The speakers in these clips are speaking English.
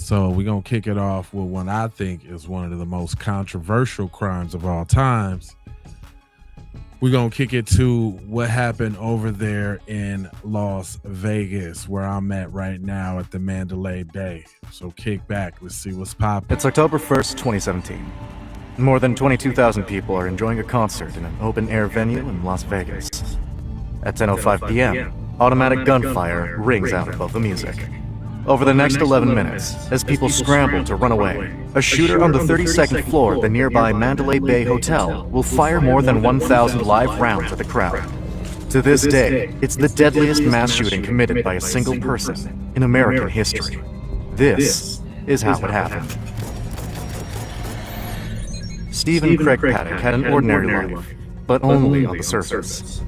So we're gonna kick it off with one I think is one of the most controversial crimes of all times. We're gonna kick it to what happened over there in Las Vegas, where I'm at right now at the Mandalay Bay. So kick back, let's see what's popping. It's October 1st, 2017. More than 22,000 people are enjoying a concert in an open-air venue in Las Vegas. At 10:05 p.m., automatic gunfire rings out above the music. Over the next 11 minutes, as people scramble to run away, a shooter on the 32nd floor of the nearby Mandalay Bay Hotel will fire more than 1,000 live rounds at the crowd. To this day, it's the deadliest mass shooting committed by a single person in American history. This is how it happened. Stephen Craig Paddock had an ordinary life, but only on the surface.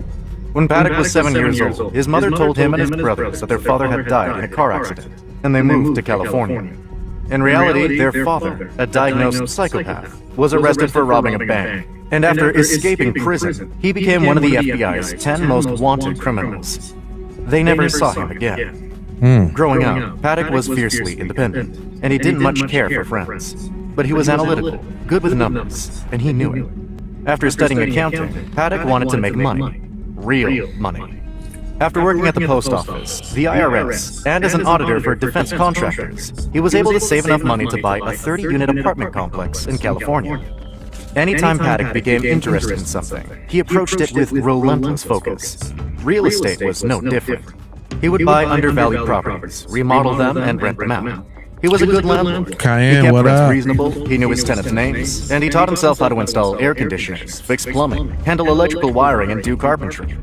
When Paddock was 7 years old, his mother told him and his brothers that their father had died in a car accident, and they moved to California. In reality, their father, a diagnosed psychopath, was arrested for robbing a bank, and after escaping prison, he became one of the FBI's 10 most wanted criminals. They never saw him again. Growing up, Paddock was fiercely independent, and he didn't much care for friends. But he was analytical, good with numbers, and he knew it. After studying accounting, Paddock wanted to make money. Real money. After working at the post office, the IRS, and as an auditor for defense contractors, he was able to save enough money to buy a 30-unit apartment complex in California. Anytime Paddock became interested in something, he approached it with relentless focus. Real estate was no different. He would buy undervalued properties, remodel them, and rent them out. He was a good landlord. Cayenne, He kept what rents up? reasonable, he knew his tenants' names, and he taught himself how to install air conditioners, fix plumbing, handle electrical wiring, and do carpentry.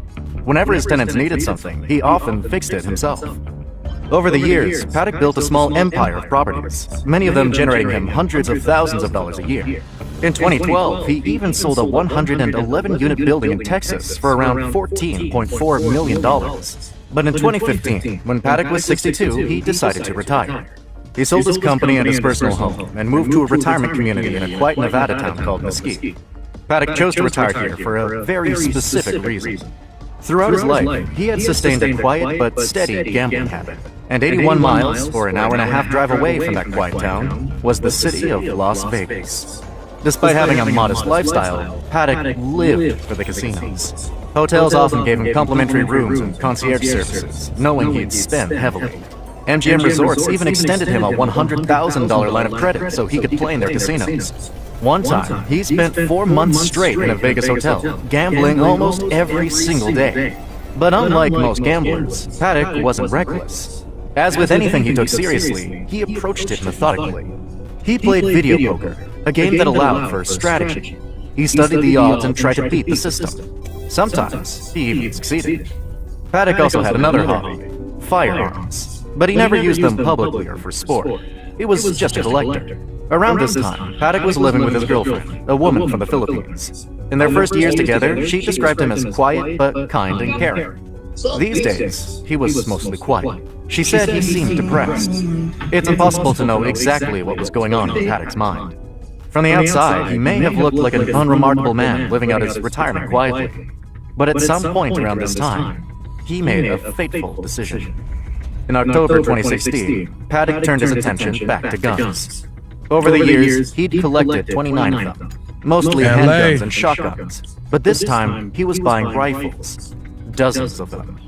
Whenever his tenants needed something, he often fixed it himself. Over the years, Paddock built a small empire of properties, many of them generating him hundreds of thousands of dollars a year. In 2012, he even sold a 111-unit building in Texas for around $14.4 million. But in 2015, when Paddock was 62, he decided to retire. He sold his company and his personal home and moved to a retirement community in a quiet Nevada town called Mesquite. Paddock chose to retire here for a very specific reason. Throughout his life, he had sustained a quiet but steady gambling habit, and 81 miles, or an hour-and-a-half drive away from that quiet town, was the city of Las Vegas. Despite having a modest lifestyle, Paddock lived for the casinos. Hotels often gave him complimentary rooms and concierge services, knowing he'd spend heavily. MGM Resorts even extended him a $100,000 line of credit so he could play in their casinos. One time, he spent 4 months straight in a Vegas hotel, gambling almost every single day. But unlike most gamblers, Paddock wasn't reckless. As with anything he took seriously, he approached it methodically. He played video poker, a game that allowed for strategy. He studied the odds and tried to beat the system. Sometimes, he even succeeded. Paddock also had another hobby, firearms. But he never used them publicly or for sport. He was just a collector. Around this time, Paddock was living with his girlfriend, a woman from the Philippines. In their first years together, she described him as quiet but kind and caring. These days, he was mostly quiet. She said he seemed depressed. It's impossible to know exactly what was going on in Paddock's mind. From the outside, he may have looked like an unremarkable man living out his retirement quietly. But at some point around this time, he made a fateful decision. In October 2016, Paddock turned his attention back to guns. Over the years, he'd collected 29 of them, mostly handguns and shotguns, but this time he was buying rifles, dozens of them.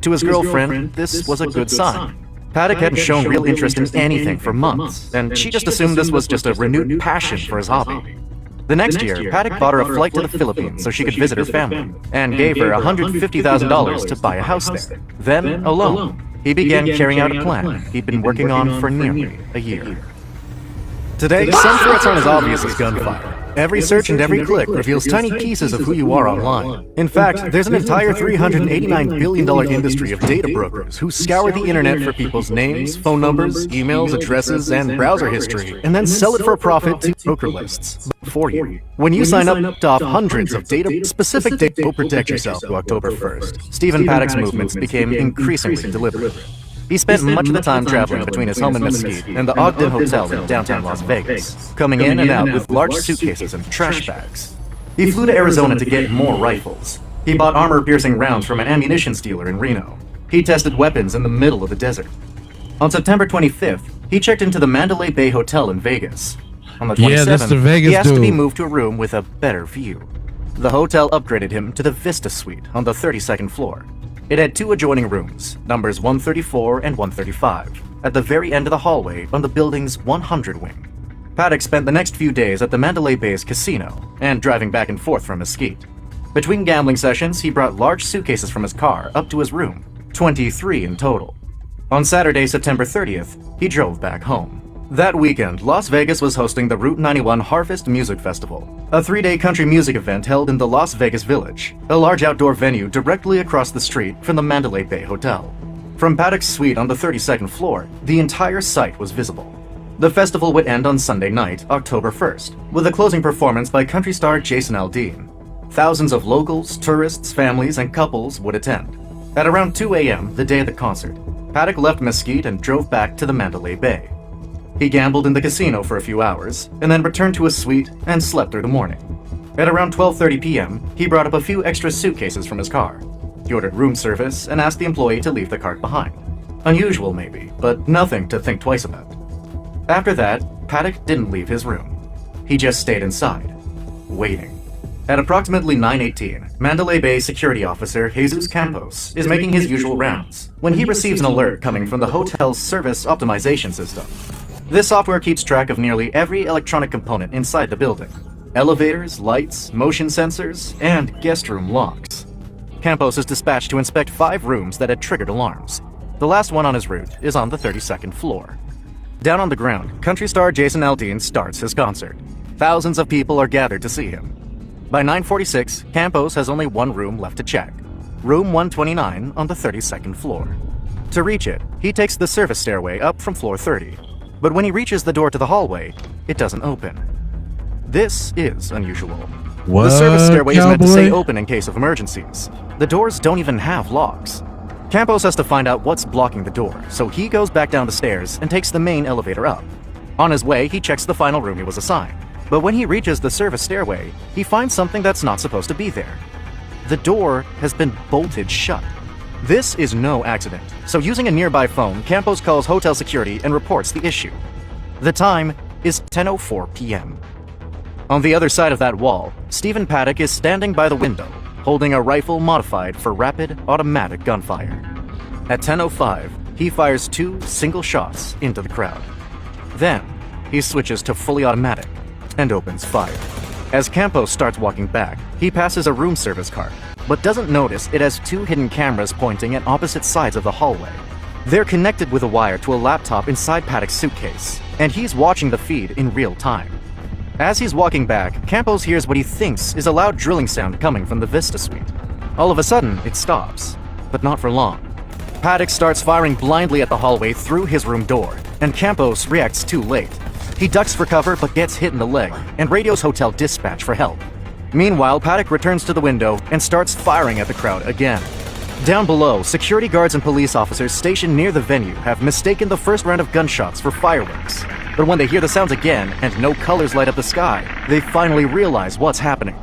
To his girlfriend, this was a good sign. Paddock hadn't shown real interest in anything for months, and she just assumed this was just a renewed passion for his hobby. The next year, Paddock bought her a flight to the Philippines so she could visit her family, and gave her $150,000 to buy a house there. Then, alone, he began carrying out a plan he'd been working on for nearly a year. Today, some threats aren't as obvious as gunfire. Every search and every click reveals tiny pieces of who you are online. In fact, there's an entire $389 billion industry of data brokers who scour the internet for people's names, phone numbers, emails, addresses, and browser history, and then sell it for a profit to broker lists for you. When you sign up to hundreds of data-specific data to protect yourself to October 1st, Stephen Paddock's movements became increasingly deliberate. He spent much of the time traveling between his home in Mesquite and the Ogden Hotel in downtown Las Vegas, coming in and out with large suitcases and trash bags. He flew to Arizona to get more rifles. He bought armor-piercing rounds from an ammunition dealer in Reno. He tested weapons in the middle of the desert. On September 25th, he checked into the Mandalay Bay Hotel in Vegas. On the 27th, Yeah, that's the Vegas he asked to be dude. moved to a room with a better view. The hotel upgraded him to the Vista Suite on the 32nd floor. It had 2 adjoining rooms, numbers 134 and 135, at the very end of the hallway on the building's 100 wing. Paddock spent the next few days at the Mandalay Bay's casino and driving back and forth from Mesquite. Between gambling sessions, he brought large suitcases from his car up to his room, 23 in total. On Saturday, September 30th, he drove back home. That weekend, Las Vegas was hosting the Route 91 Harvest Music Festival, a 3-day country music event held in the Las Vegas Village, a large outdoor venue directly across the street from the Mandalay Bay Hotel. From Paddock's suite on the 32nd floor, the entire site was visible. The festival would end on Sunday night, October 1st, with a closing performance by country star Jason Aldean. Thousands of locals, tourists, families, and couples would attend. At around 2 a.m., the day of the concert, Paddock left Mesquite and drove back to the Mandalay Bay. He gambled in the casino for a few hours, and then returned to his suite and slept through the morning. At around 12:30 p.m., he brought up a few extra suitcases from his car. He ordered room service and asked the employee to leave the cart behind. Unusual maybe, but nothing to think twice about. After that, Paddock didn't leave his room. He just stayed inside, waiting. At approximately 9:18, Mandalay Bay security officer Jesus Campos is making his usual rounds when he receives an alert coming from the hotel's service optimization system. This software keeps track of nearly every electronic component inside the building: elevators, lights, motion sensors, and guest room locks. Campos is dispatched to inspect 5 rooms that had triggered alarms. The last one on his route is on the 32nd floor. Down on the ground, country star Jason Aldean starts his concert. Thousands of people are gathered to see him. By 9:46, Campos has only one room left to check, room 129 on the 32nd floor. To reach it, he takes the service stairway up from floor 30. But when he reaches the door to the hallway, it doesn't open. This is unusual. What, The service stairway is meant to stay cowboy? open in case of emergencies. The doors don't even have locks. Campos has to find out what's blocking the door, so he goes back down the stairs and takes the main elevator up. On his way, he checks the final room he was assigned. But when he reaches the service stairway, he finds something that's not supposed to be there. The door has been bolted shut. This is no accident, so using a nearby phone, Campos calls hotel security and reports the issue. The time is 10:04 p.m. On the other side of that wall, Stephen Paddock is standing by the window, holding a rifle modified for rapid automatic gunfire. At 10:05, he fires 2 single shots into the crowd. Then, he switches to fully automatic and opens fire. As Campos starts walking back, he passes a room service cart, but doesn't notice it has 2 hidden cameras pointing at opposite sides of the hallway. They're connected with a wire to a laptop inside Paddock's suitcase, and he's watching the feed in real time. As he's walking back, Campos hears what he thinks is a loud drilling sound coming from the Vista Suite. All of a sudden, it stops, but not for long. Paddock starts firing blindly at the hallway through his room door, and Campos reacts too late. He ducks for cover but gets hit in the leg and radios hotel dispatch for help. Meanwhile, Paddock returns to the window and starts firing at the crowd again. Down below, security guards and police officers stationed near the venue have mistaken the first round of gunshots for fireworks. But when they hear the sounds again and no colors light up the sky, they finally realize what's happening.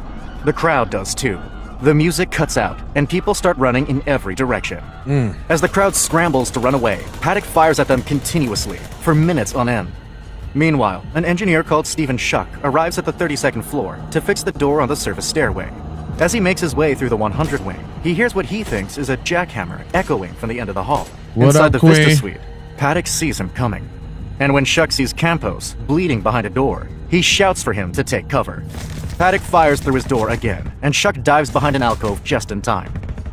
The crowd does too. The music cuts out, and people start running in every direction. As the crowd scrambles to run away, Paddock fires at them continuously, for minutes on end. Meanwhile, an engineer called Stephen Shuck arrives at the 32nd floor to fix the door on the service stairway. As he makes his way through the 100 wing, he hears what he thinks is a jackhammer echoing from the end of the hall. What Inside up, the Queen? Vista Suite, Paddock sees him coming. And when Shuck sees Campos bleeding behind a door, he shouts for him to take cover. Paddock fires through his door again, and Shuck dives behind an alcove just in time.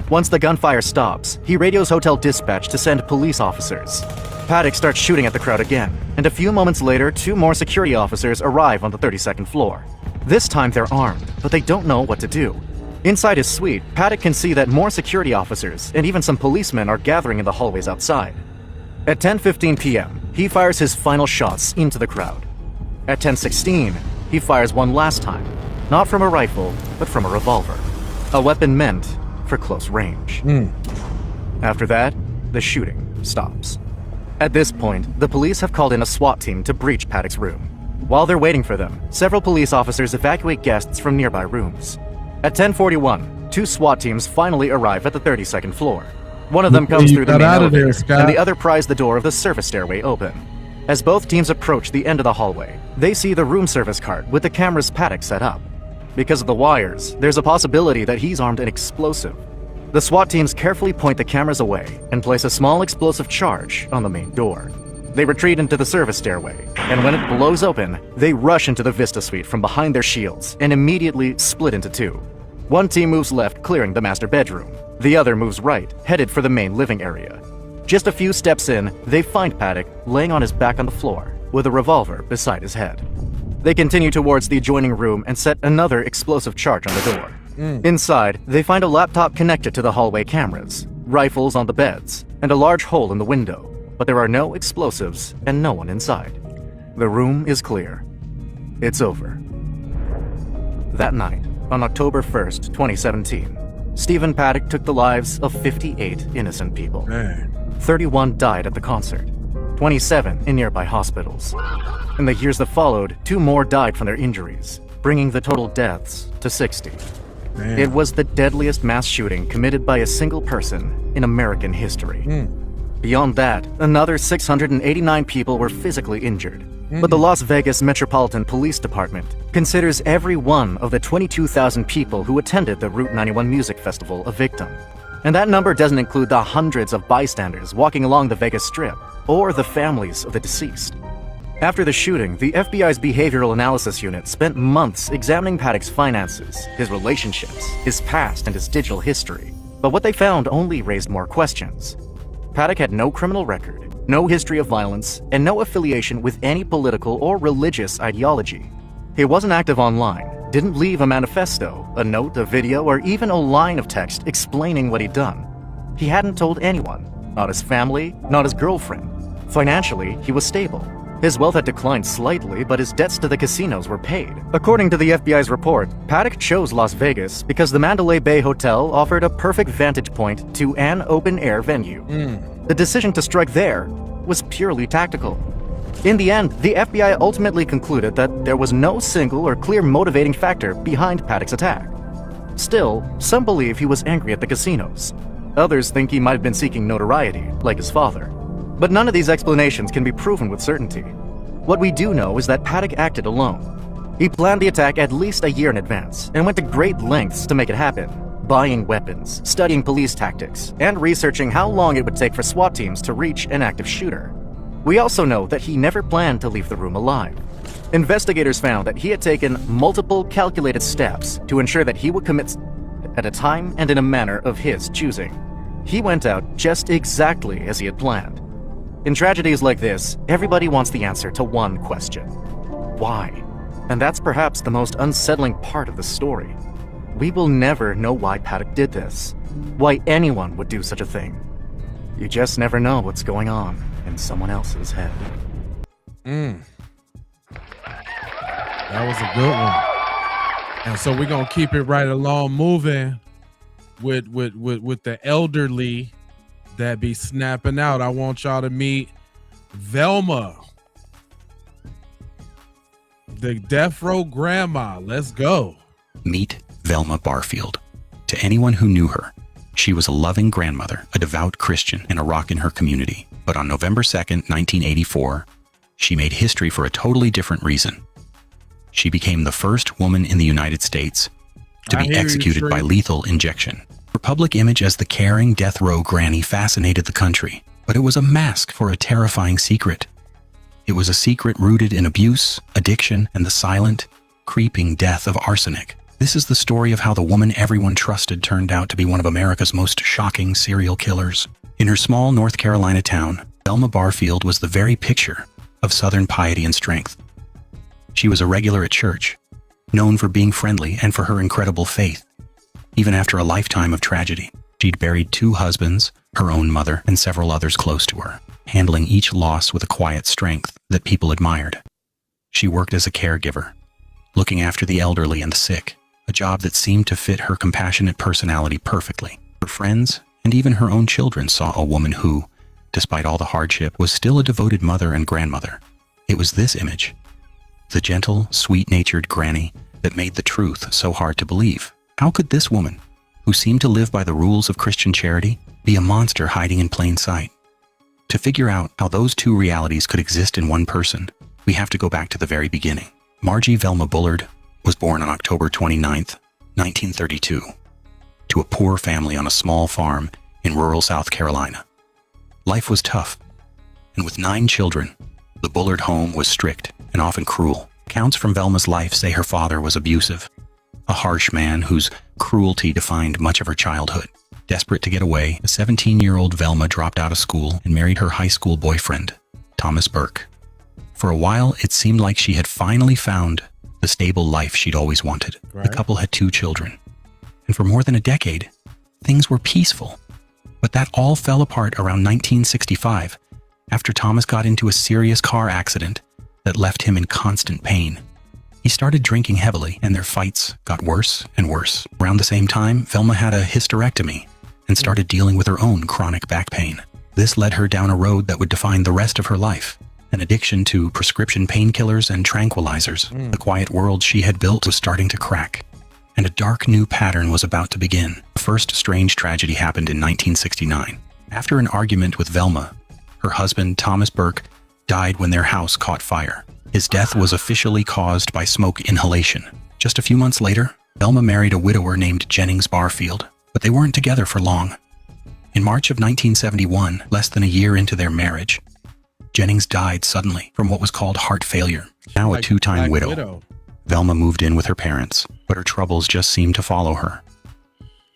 Once the gunfire stops, he radios hotel dispatch to send police officers. Paddock starts shooting at the crowd again, and a few moments later, 2 more security officers arrive on the 32nd floor. This time they're armed, but they don't know what to do. Inside his suite, Paddock can see that more security officers and even some policemen are gathering in the hallways outside. At 10:15 p.m., he fires his final shots into the crowd. At 10:16, he fires one last time, not from a rifle, but from a revolver, a weapon meant for close range. After that, the shooting stops. At this point, the police have called in a SWAT team to breach Paddock's room. While they're waiting for them, several police officers evacuate guests from nearby rooms. At 10:41, 2 SWAT teams finally arrive at the 32nd floor. One of them comes You through the got main out of there, elevator, Scott. and the other pries the door of the service stairway open. As both teams approach the end of the hallway, they see the room service cart with the camera's Paddock set up. Because of the wires, there's a possibility that he's armed an explosive. The SWAT teams carefully point the cameras away and place a small explosive charge on the main door. They retreat into the service stairway, and when it blows open, they rush into the Vista suite from behind their shields and immediately split into two. One team moves left, clearing the master bedroom. The other moves right, headed for the main living area. Just a few steps in, they find Paddock laying on his back on the floor, with a revolver beside his head. They continue towards the adjoining room and set another explosive charge on the door. Inside, they find a laptop connected to the hallway cameras, rifles on the beds, and a large hole in the window, but there are no explosives and no one inside. The room is clear. It's over. That night, on October 1st, 2017, Stephen Paddock took the lives of 58 innocent people. 31 died at the concert, 27 in nearby hospitals. In the years that followed, 2 more died from their injuries, bringing the total deaths to 60. It was the deadliest mass shooting committed by a single person in American history. Beyond that, another 689 people were physically injured. But the Las Vegas Metropolitan Police Department considers every one of the 22,000 people who attended the Route 91 Music Festival a victim. And that number doesn't include the hundreds of bystanders walking along the Vegas Strip or the families of the deceased. After the shooting, the FBI's Behavioral Analysis Unit spent months examining Paddock's finances, his relationships, his past, and his digital history. But what they found only raised more questions. Paddock had no criminal record, no history of violence, and no affiliation with any political or religious ideology. He wasn't active online, didn't leave a manifesto, a note, a video, or even a line of text explaining what he'd done. He hadn't told anyone, not his family, not his girlfriend. Financially, he was stable. His wealth had declined slightly, but his debts to the casinos were paid. According to the FBI's report, Paddock chose Las Vegas because the Mandalay Bay Hotel offered a perfect vantage point to an open-air venue. The decision to strike there was purely tactical. In the end, the FBI ultimately concluded that there was no single or clear motivating factor behind Paddock's attack. Still, some believe he was angry at the casinos. Others think he might have been seeking notoriety, like his father. But none of these explanations can be proven with certainty. What we do know is that Paddock acted alone. He planned the attack at least a year in advance and went to great lengths to make it happen, buying weapons, studying police tactics, and researching how long it would take for SWAT teams to reach an active shooter. We also know that he never planned to leave the room alive. Investigators found that he had taken multiple calculated steps to ensure that he would commit at a time and in a manner of his choosing. He went out just exactly as he had planned. In tragedies like this, everybody wants the answer to one question. Why? And that's perhaps the most unsettling part of the story. We will never know why Paddock did this, why anyone would do such a thing. You just never know what's going on in someone else's head. That was a good one. And so we're gonna keep it right along moving with the elderly that be snapping out. I want y'all to meet Velma, the death row grandma. Let's go. Meet Velma Barfield. To anyone who knew her, she was a loving grandmother, a devout Christian, and a rock in her community. But on November 2nd, 1984, she made history for a totally different reason. She became the first woman in the United States to be executed by lethal injection. Her public image as the caring death row granny fascinated the country, but it was a mask for a terrifying secret. It was a secret rooted in abuse, addiction, and the silent, creeping death of arsenic. This is the story of how the woman everyone trusted turned out to be one of America's most shocking serial killers. In her small North Carolina town, Velma Barfield was the very picture of Southern piety and strength. She was a regular at church, known for being friendly and for her incredible faith. Even after a lifetime of tragedy, she'd buried 2 husbands, her own mother, and several others close to her, handling each loss with a quiet strength that people admired. She worked as a caregiver, looking after the elderly and the sick, a job that seemed to fit her compassionate personality perfectly. Her friends and even her own children saw a woman who, despite all the hardship, was still a devoted mother and grandmother. It was this image, the gentle, sweet-natured granny, that made the truth so hard to believe. How could this woman, who seemed to live by the rules of Christian charity, be a monster hiding in plain sight? To figure out how those two realities could exist in one person, we have to go back to the very beginning. Margie Velma Bullard was born on October 29th, 1932, to a poor family on a small farm in rural South Carolina. Life was tough, and with 9 children, the Bullard home was strict and often cruel. Accounts from Velma's life say her father was abusive, a harsh man whose cruelty defined much of her childhood. Desperate to get away, the 17-year-old Velma dropped out of school and married her high school boyfriend, Thomas Burke. For a while, it seemed like she had finally found the stable life she'd always wanted. Right. The couple had 2 children, and for more than a decade, things were peaceful. But that all fell apart around 1965, after Thomas got into a serious car accident that left him in constant pain. He started drinking heavily, and their fights got worse and worse. Around the same time, Velma had a hysterectomy and started dealing with her own chronic back pain. This led her down a road that would define the rest of her life, an addiction to prescription painkillers and tranquilizers. The quiet world she had built was starting to crack, and a dark new pattern was about to begin. The first strange tragedy happened in 1969. After an argument with Velma, her husband, Thomas Burke, died when their house caught fire. His death was officially caused by smoke inhalation. Just a few months later, Velma married a widower named Jennings Barfield, but they weren't together for long. In March of 1971, less than a year into their marriage, Jennings died suddenly from what was called heart failure. Now a 2-time widow, Velma moved in with her parents, but her troubles just seemed to follow her.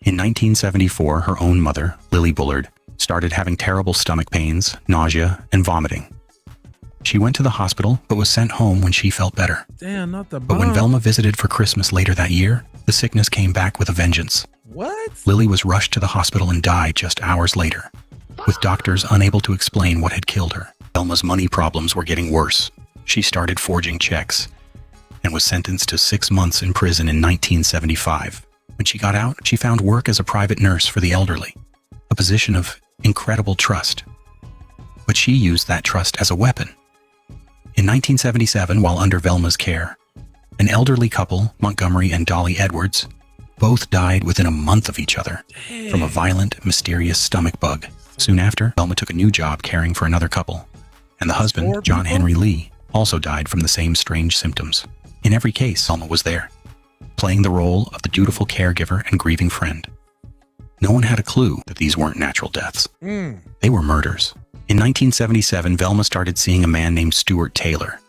In 1974, her own mother, Lily Bullard, started having terrible stomach pains, nausea, and vomiting. She went to the hospital, but was sent home when she felt better. Damn, not the But when bomb. Velma visited for Christmas later that year, the sickness came back with a vengeance. What? Lily was rushed to the hospital and died just hours later, with doctors unable to explain what had killed her. Velma's money problems were getting worse. She started forging checks and was sentenced to 6 months in prison in 1975. When she got out, she found work as a private nurse for the elderly, a position of incredible trust. But she used that trust as a weapon. In 1977, while under Velma's care, an elderly couple, Montgomery and Dolly Edwards, both died within a month of each other from a violent, mysterious stomach bug. Soon after, Velma took a new job caring for another couple, and the husband, John Henry Lee, also died from the same strange symptoms. In every case, Velma was there, playing the role of the dutiful caregiver and grieving friend. No one had a clue that these weren't natural deaths. They were murders. In 1977, Velma started seeing a man named Stuart Taylor.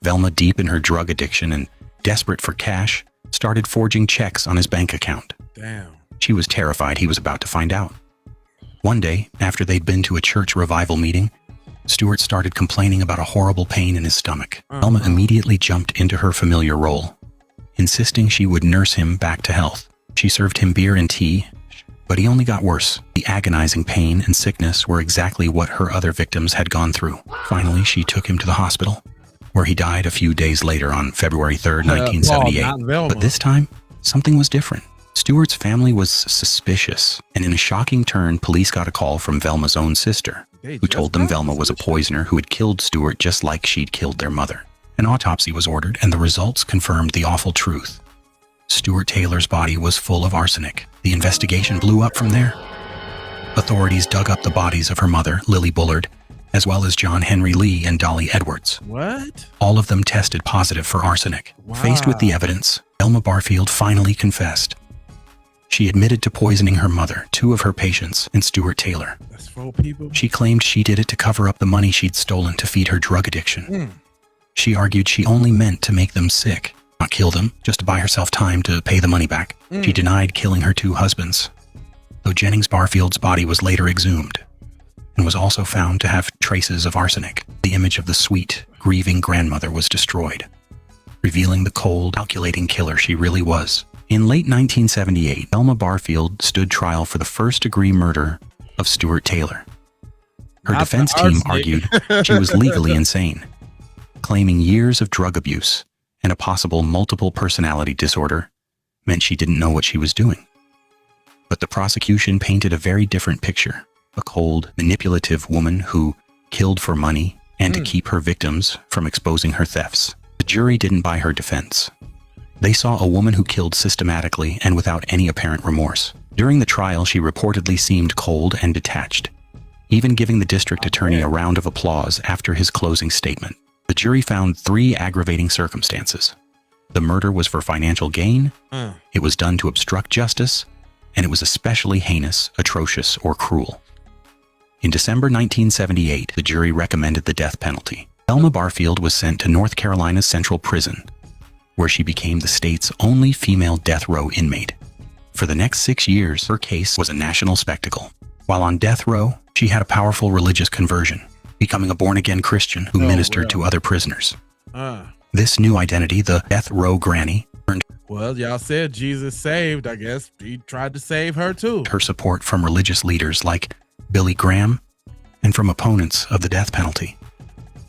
Velma, deep in her drug addiction and desperate for cash, started forging checks on his bank account. Damn. She was terrified he was about to find out. One day, after they'd been to a church revival meeting, Stuart started complaining about a horrible pain in his stomach. Velma immediately jumped into her familiar role, insisting she would nurse him back to health. She served him beer and tea, but he only got worse. The agonizing pain and sickness were exactly what her other victims had gone through. Finally, she took him to the hospital, where he died a few days later on February 3rd, 1978. not Velma. But this time, something was different. Stuart's family was suspicious, and in a shocking turn, police got a call from Velma's own sister, who told them Velma was a poisoner who had killed Stuart just like she'd killed their mother. An autopsy was ordered, and the results confirmed the awful truth. Stuart Taylor's body was full of arsenic. The investigation blew up from there. Authorities dug up the bodies of her mother, Lily Bullard, as well as John Henry Lee and Dolly Edwards. What? All of them tested positive for arsenic. Wow. Faced with the evidence, Velma Barfield finally confessed. She admitted to poisoning her mother, 2 of her patients, and Stuart Taylor. That's 4 people. She claimed she did it to cover up the money she'd stolen to feed her drug addiction. She argued she only meant to make them sick, not kill them, just to buy herself time to pay the money back. She denied killing her 2 husbands, though Jennings Barfield's body was later exhumed and was also found to have traces of arsenic. The image of the sweet, grieving grandmother was destroyed, revealing the cold, calculating killer she really was. In late 1978, Velma Barfield stood trial for the first-degree murder of Stuart Taylor. Her Not the defense team arsenic. argued she was legally insane, claiming years of drug abuse and a possible multiple personality disorder meant she didn't know what she was doing. But the prosecution painted a very different picture, a cold, manipulative woman who killed for money and to keep her victims from exposing her thefts. The jury didn't buy her defense. They saw a woman who killed systematically and without any apparent remorse. During the trial, she reportedly seemed cold and detached, even giving the district attorney a round of applause after his closing statement. The jury found 3 aggravating circumstances. The murder was for financial gain, it was done to obstruct justice, and it was especially heinous, atrocious, or cruel. In December 1978, the jury recommended the death penalty. Velma Barfield was sent to North Carolina's Central Prison, where she became the state's only female death row inmate. For the next 6 years, her case was a national spectacle. While on death row, she had a powerful religious conversion, becoming a born-again Christian who ministered to other prisoners. This new identity, the death row granny, earned Well, y'all said Jesus saved. I guess he tried to save her too. her support from religious leaders like Billy Graham and from opponents of the death penalty.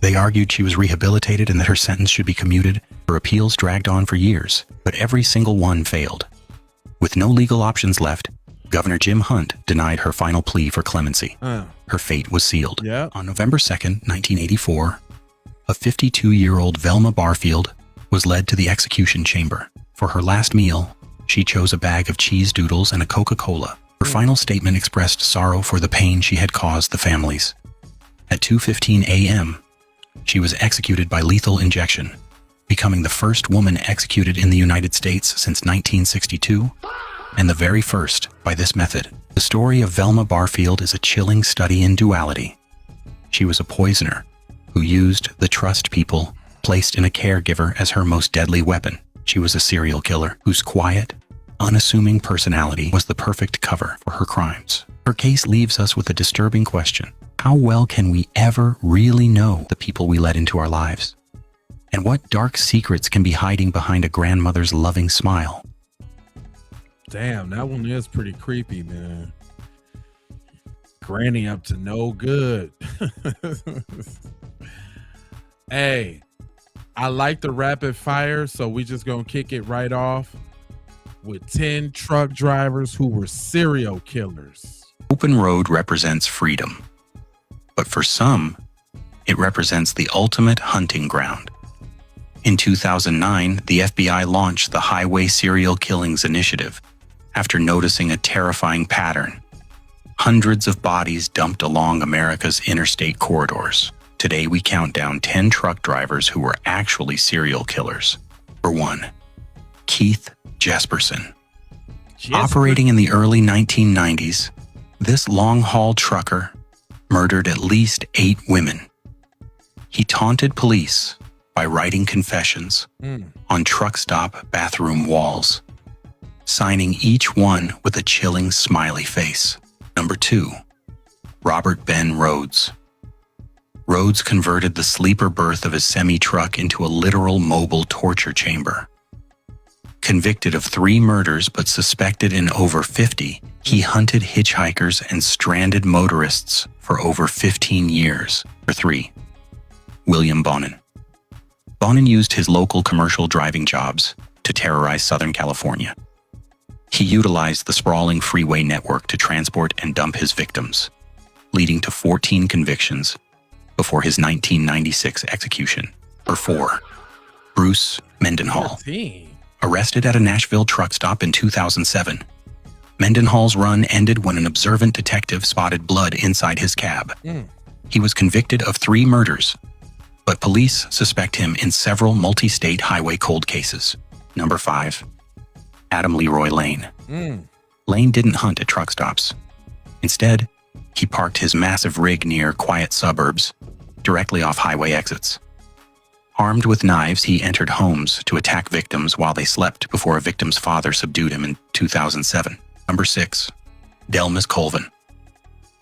They argued she was rehabilitated and that her sentence should be commuted. Her appeals dragged on for years, but every single one failed. With no legal options left, Governor Jim Hunt denied her final plea for clemency. Her fate was sealed. Yeah. On November 2nd, 1984, a 52-year-old Velma Barfield was led to the execution chamber. For her last meal, she chose a bag of cheese doodles and a Coca-Cola. Her final statement expressed sorrow for the pain she had caused the families. At 2:15 a.m., she was executed by lethal injection, becoming the first woman executed in the United States since 1962, and the very first by this method. The story of Velma Barfield is a chilling study in duality. She was a poisoner who used the trust people placed in a caregiver as her most deadly weapon. She was a serial killer whose quiet, unassuming personality was the perfect cover for her crimes. Her case leaves us with a disturbing question. How well can we ever really know the people we let into our lives? And what dark secrets can be hiding behind a grandmother's loving smile? Damn, that one is pretty creepy, man. Granny up to no good. Hey, I like the rapid fire, so we just gonna kick it right off with 10 truck drivers who were serial killers. Open road represents freedom, but for some, it represents the ultimate hunting ground. In 2009, the FBI launched the Highway Serial Killings Initiative after noticing a terrifying pattern. Hundreds of bodies dumped along America's interstate corridors. Today, we count down 10 truck drivers who were actually serial killers. For 1, Keith Jesperson. Operating in the early 1990s, this long-haul trucker murdered at least 8 women. He taunted police by writing confessions on truck stop bathroom walls, signing each one with a chilling smiley face. Number 2, Robert Ben Rhodes. Rhodes converted the sleeper berth of his semi-truck into a literal mobile torture chamber. Convicted of 3 murders but suspected in over 50, he hunted hitchhikers and stranded motorists for over 15 years. Number 3, William Bonin. Bonin used his local commercial driving jobs to terrorize Southern California. He utilized the sprawling freeway network to transport and dump his victims, leading to 14 convictions before his 1996 execution. Number 4, Bruce Mendenhall. Arrested at a Nashville truck stop in 2007, Mendenhall's run ended when an observant detective spotted blood inside his cab. He was convicted of 3 murders, but police suspect him in several multi-state highway cold cases. Number 5, Adam Leroy Lane. Lane didn't hunt at truck stops. Instead, he parked his massive rig near quiet suburbs, directly off highway exits. Armed with knives, he entered homes to attack victims while they slept before a victim's father subdued him in 2007. Number 6, Delmas Colvin.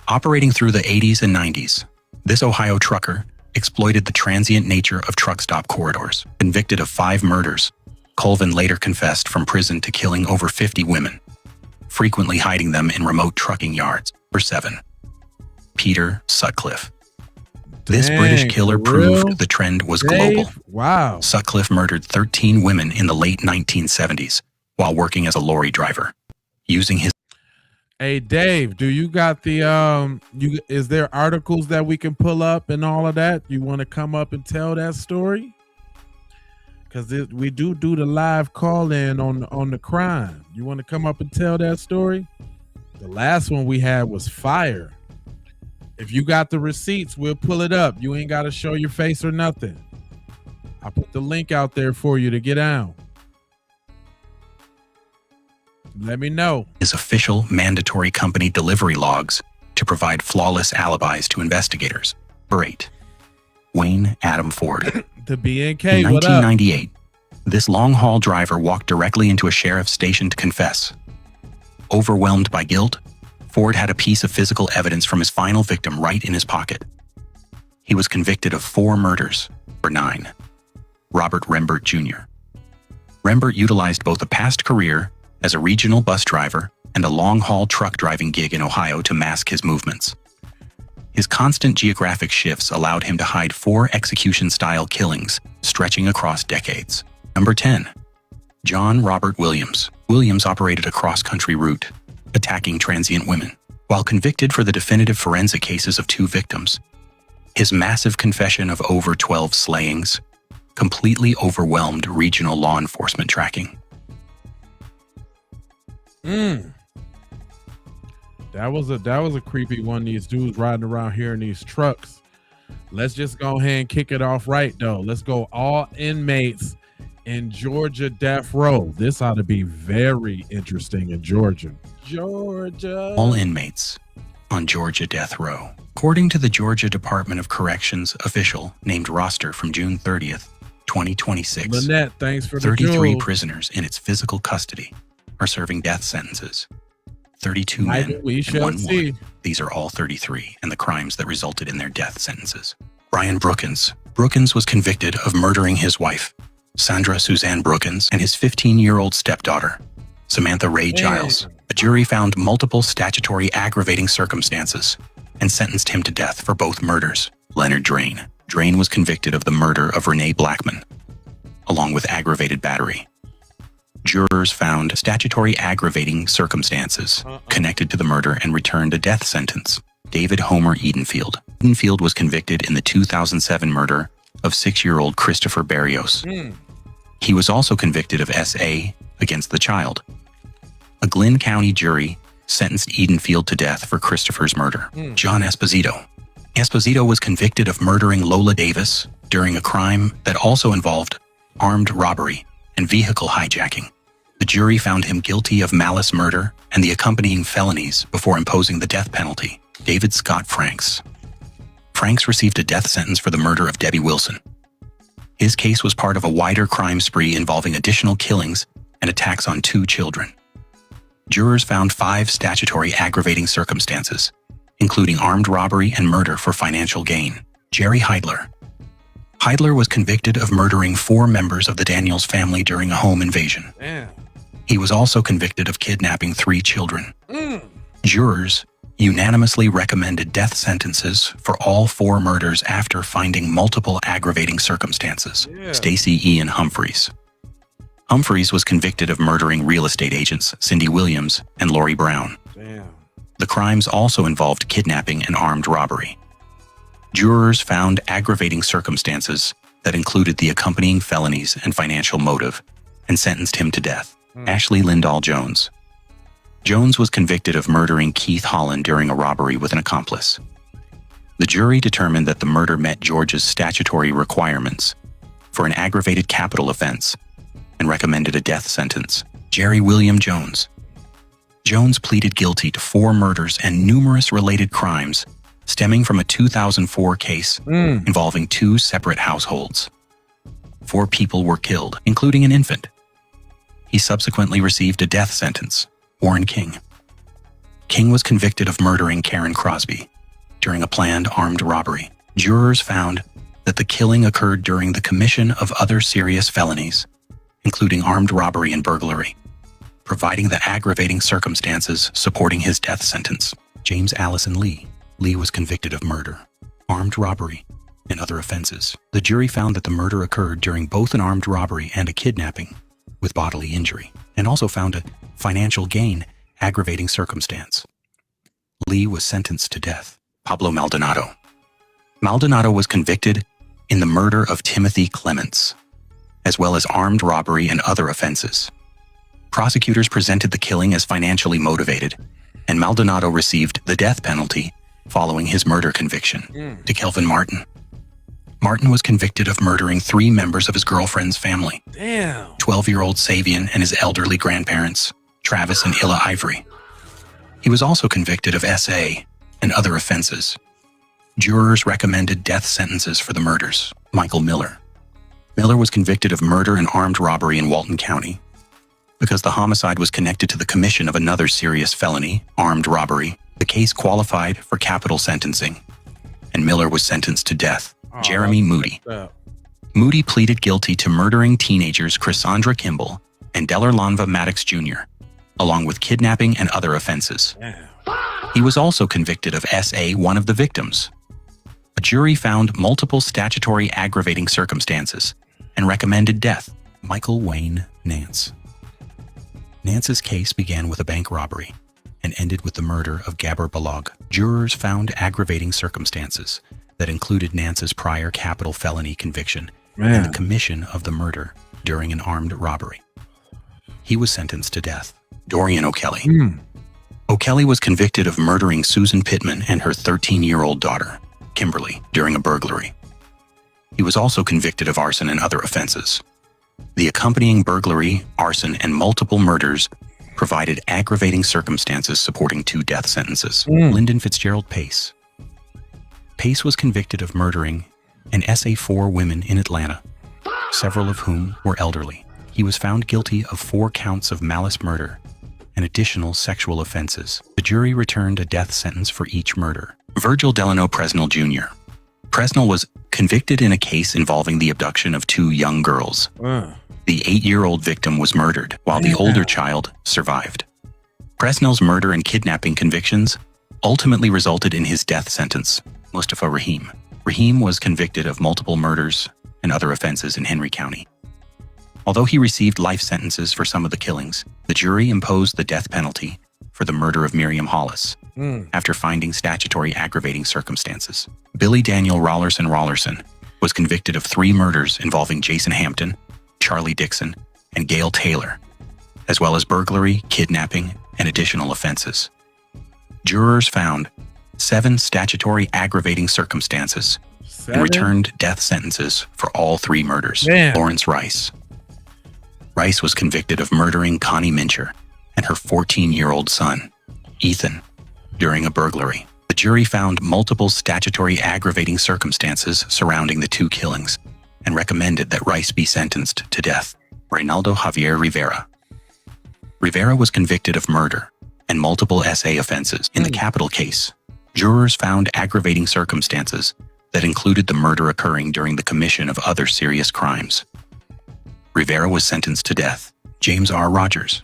Operating through the 80s and 90s, this Ohio trucker exploited the transient nature of truck stop corridors. Convicted of 5 murders, Colvin later confessed from prison to killing over 50 women, frequently hiding them in remote trucking yards. Number 7, Peter Sutcliffe. This British killer proved the trend was global. Wow. Sutcliffe murdered 13 women in the late 1970s while working as a lorry driver, using his... Hey, Dave, do you got the is there articles that we can pull up and all of that? You want to come up and tell that story? Because we do the live call-in on the crime. You want to come up and tell that story? The last one we had was fire. If you got the receipts, we'll pull it up. You ain't got to show your face or nothing. I put the link out there for you to get out. Let me know. His official mandatory company delivery logs to provide flawless alibis to investigators. Number 8. Wayne Adam Ford. The BNK, In what up? 1998, this long-haul driver walked directly into a sheriff's station to confess. Overwhelmed by guilt, Ford had a piece of physical evidence from his final victim right in his pocket. He was convicted of 4 murders. Number 9. Robert Rembert Jr. Rembert utilized both a past career as a regional bus driver and a long-haul truck driving gig in Ohio to mask his movements. His constant geographic shifts allowed him to hide 4 execution-style killings stretching across decades. Number 10. John Robert Williams. Williams operated a cross-country route, attacking transient women. While convicted for the definitive forensic cases of 2 victims, his massive confession of over 12 slayings completely overwhelmed regional law enforcement tracking. That was a creepy one. These dudes riding around here in these trucks. Let's just go ahead and kick it off right though. Let's go all inmates in Georgia death row. This ought to be very interesting in Georgia. Georgia. All inmates on Georgia death row. According to the Georgia Department of Corrections official named roster from June 30th, 2026, Lynette, thanks for the 33 jewels. prisoners in its physical custody are serving death sentences. 32 Maybe men we and shall 1 see. woman. These are all 33, and the crimes that resulted in their death sentences. Brian Brookins. Brookins was convicted of murdering his wife, Sandra Suzanne Brookins, and his 15-year-old stepdaughter, Samantha Ray Giles. A jury found multiple statutory aggravating circumstances and sentenced him to death for both murders. Leonard Drain. Drain was convicted of the murder of Renee Blackman, along with aggravated battery. Jurors found statutory aggravating circumstances connected to the murder and returned a death sentence. David Homer Edenfield. Edenfield was convicted in the 2007 murder of 6-year-old Christopher Barrios. He was also convicted of SA against the child. A Glynn County jury sentenced Edenfield to death for Christopher's murder. John Esposito. Esposito was convicted of murdering Lola Davis during a crime that also involved armed robbery and vehicle hijacking. The jury found him guilty of malice murder and the accompanying felonies before imposing the death penalty. David Scott Franks. Franks received a death sentence for the murder of Debbie Wilson. His case was part of a wider crime spree involving additional killings and attacks on 2 children. Jurors found 5 statutory aggravating circumstances, including armed robbery and murder for financial gain. Jerry Heidler. Heidler was convicted of murdering 4 members of the Daniels family during a home invasion. Damn. He was also convicted of kidnapping 3 children. Jurors unanimously recommended death sentences for all 4 murders after finding multiple aggravating circumstances. Stacey Ian Humphreys. Humphreys was convicted of murdering real estate agents Cindy Williams and Lori Brown. Damn. The crimes also involved kidnapping and armed robbery. Jurors found aggravating circumstances that included the accompanying felonies and financial motive and sentenced him to death. Ashley Lindahl Jones. Jones was convicted of murdering Keith Holland during a robbery with an accomplice. The jury determined that the murder met Georgia's statutory requirements for an aggravated capital offense and recommended a death sentence. Jerry William Jones. Jones pleaded guilty to 4 murders and numerous related crimes stemming from a 2004 case involving 2 separate households. 4 people were killed, including an infant. He subsequently received a death sentence. Warren King. King was convicted of murdering Karen Crosby during a planned armed robbery. Jurors found that the killing occurred during the commission of other serious felonies, including armed robbery and burglary, providing the aggravating circumstances supporting his death sentence. James Allison Lee. Lee was convicted of murder, armed robbery, and other offenses. The jury found that the murder occurred during both an armed robbery and a kidnapping with bodily injury, and also found a financial gain aggravating circumstance. Lee was sentenced to death. Pablo Maldonado. Maldonado was convicted in the murder of Timothy Clements, as well as armed robbery and other offenses. Prosecutors presented the killing as financially motivated, and Maldonado received the death penalty following his murder conviction. To Kelvin Martin. Martin was convicted of murdering 3 members of his girlfriend's family. Damn. 12-year-old Savian and his elderly grandparents, Travis and Illa Ivory. He was also convicted of SA and other offenses. Jurors recommended death sentences for the murders. Michael Miller. Miller was convicted of murder and armed robbery in Walton County. Because the homicide was connected to the commission of another serious felony, armed robbery, the case qualified for capital sentencing, and Miller was sentenced to death. Jeremy Moody. Moody pleaded guilty to murdering teenagers Chrysandra Kimball and Delarlanva Maddox Jr., along with kidnapping and other offenses. He was also convicted of SA, one of the victims. A jury found multiple statutory aggravating circumstances and recommended death. Michael Wayne Nance. Nance's case began with a bank robbery and ended with the murder of Gabor Balog. Jurors found aggravating circumstances that included Nance's prior capital felony conviction and the commission of the murder during an armed robbery. He was sentenced to death. Dorian O'Kelly. O'Kelly was convicted of murdering Susan Pittman and her 13-year-old daughter, Kimberly, during a burglary. He was also convicted of arson and other offenses. The accompanying burglary, arson, and multiple murders provided aggravating circumstances supporting 2 death sentences. Lyndon Fitzgerald Pace. Pace was convicted of murdering an SA4 women in Atlanta, several of whom were elderly. He was found guilty of 4 counts of malice murder and additional sexual offenses. The jury returned a death sentence for each murder. Virgil Delano Presnell Jr. Presnell was convicted in a case involving the abduction of 2 young girls. The 8-year-old victim was murdered, while the older child survived. Presnell's murder and kidnapping convictions ultimately resulted in his death sentence. Mustafa Rahim. Rahim was convicted of multiple murders and other offenses in Henry County. Although he received life sentences for some of the killings, the jury imposed the death penalty for the murder of Miriam Hollis after finding statutory aggravating circumstances. Billy Daniel Rollerson was convicted of 3 murders involving Jason Hampton, Charlie Dixon, and Gail Taylor, as well as burglary, kidnapping, and additional offenses. Jurors found 7 statutory aggravating circumstances and returned death sentences for all 3 murders. Lawrence Rice. Rice was convicted of murdering Connie Mincher and her 14-year-old son, Ethan, during a burglary. The jury found multiple statutory aggravating circumstances surrounding the 2 killings and recommended that Rice be sentenced to death. Reynaldo Javier Rivera. Rivera was convicted of murder and multiple SA offenses in the capital case. Jurors found aggravating circumstances that included the murder occurring during the commission of other serious crimes. Rivera was sentenced to death. James R. Rogers.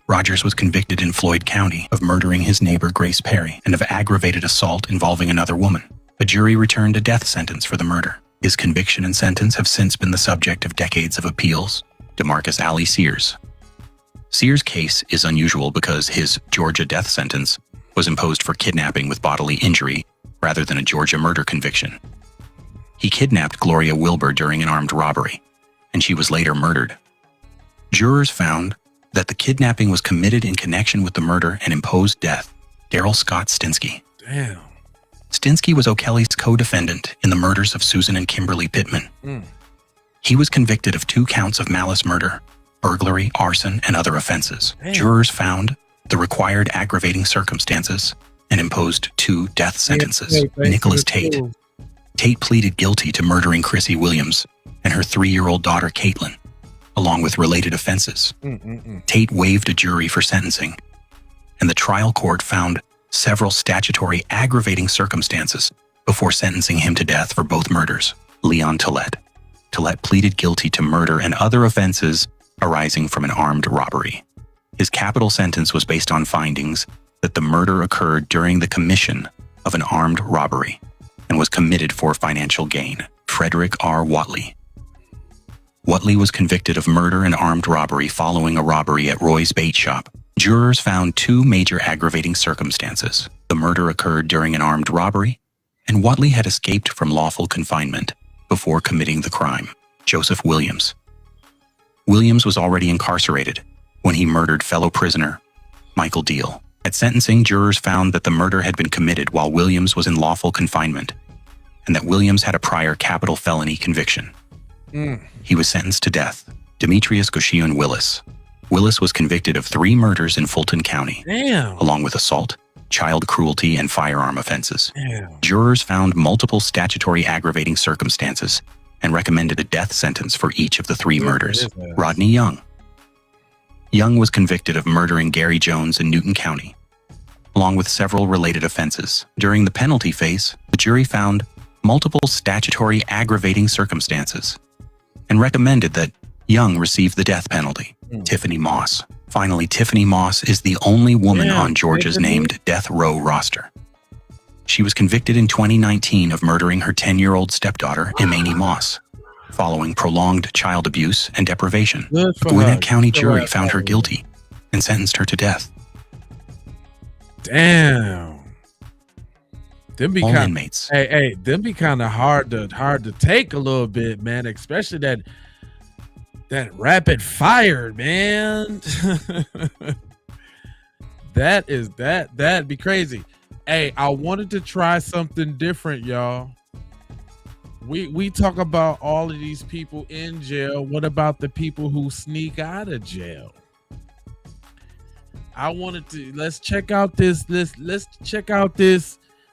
Rogers was convicted in Floyd County of murdering his neighbor Grace Perry and of aggravated assault involving another woman. A jury returned a death sentence for the murder. His conviction and sentence have since been the subject of decades of appeals. DeMarcus Alley Sears. Sears' case is unusual because his Georgia death sentence was imposed for kidnapping with bodily injury rather than a Georgia murder conviction. He kidnapped Gloria Wilbur during an armed robbery, and she was later murdered. Jurors found that the kidnapping was committed in connection with the murder and imposed death. Daryl Scott Stinsky. Damn. Stinsky was O'Kelly's co-defendant in the murders of Susan and Kimberly Pittman. He was convicted of 2 counts of malice murder, burglary, arson, and other offenses. Jurors found the required aggravating circumstances and imposed 2 death sentences. Nicholas Tate. Tate pleaded guilty to murdering Chrissy Williams and her 3-year-old daughter Caitlin, along with related offenses. Tate waived a jury for sentencing, and the trial court found several statutory aggravating circumstances before sentencing him to death for both murders. Leon Tillett. Tillett pleaded guilty to murder and other offenses arising from an armed robbery. His capital sentence was based on findings that the murder occurred during the commission of an armed robbery and was committed for financial gain. Frederick R. Watley. Watley was convicted of murder and armed robbery following a robbery at Roy's Bait Shop. Jurors found 2 major aggravating circumstances. The murder occurred during an armed robbery, and Watley had escaped from lawful confinement before committing the crime. Joseph Williams. Williams was already incarcerated when he murdered fellow prisoner Michael Deal. At sentencing, jurors found that the murder had been committed while Williams was in lawful confinement, and that Williams had a prior capital felony conviction. He was sentenced to death. Demetrius Goshen Willis. Willis was convicted of 3 murders in Fulton County, along with assault, child cruelty, and firearm offenses. Jurors found multiple statutory aggravating circumstances and recommended a death sentence for each of the 3 murders. Rodney Young. Young was convicted of murdering Gary Jones in Newton County, along with several related offenses. During the penalty phase, the jury found multiple statutory aggravating circumstances and recommended that Young receive the death penalty. Tiffany Moss. Finally, Tiffany Moss is the only woman on Georgia's named death row roster. She was convicted in 2019 of murdering her 10-year-old stepdaughter, Imani Moss, following prolonged child abuse and deprivation. The Gwinnett County jury found her guilty and sentenced her to death. Damn. Them be All kind, inmates. hey, them be kind of hard to take a little bit, man. Especially that rapid fire, man. That'd be crazy. Hey, I wanted to try something different, y'all. We talk about all of these people in jail. What about the people who sneak out of jail? I wanted to let's check out this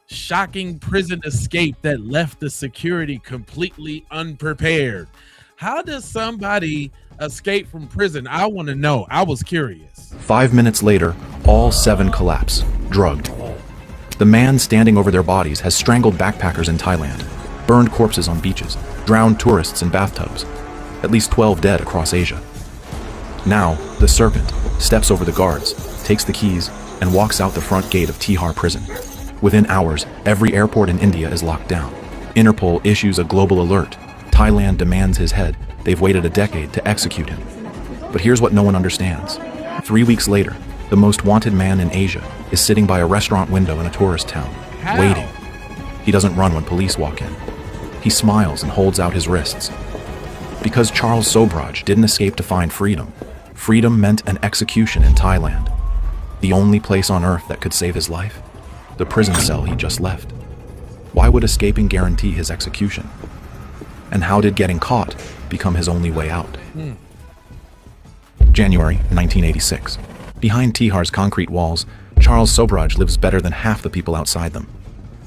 shocking prison escape that left the security completely unprepared. How does somebody escape from prison? I want to know. I was curious. 5 minutes later, all 7 collapse, drugged. The man standing over their bodies has strangled backpackers in Thailand, burned corpses on beaches, drowned tourists in bathtubs. At least 12 dead across Asia. Now, the serpent steps over the guards, takes the keys, and walks out the front gate of Tihar prison. Within hours, every airport in India is locked down. Interpol issues a global alert. Thailand demands his head. They've waited a decade to execute him. But here's what no one understands. 3 weeks later, the most wanted man in Asia is sitting by a restaurant window in a tourist town, waiting. He doesn't run when police walk in. He smiles and holds out his wrists. Because Charles Sobhraj didn't escape to find freedom, freedom meant an execution in Thailand. The only place on earth that could save his life? The prison cell he just left. Why would escaping guarantee his execution? And how did getting caught become his only way out? January 1986. Behind Tihar's concrete walls, Charles Sobhraj lives better than half the people outside them.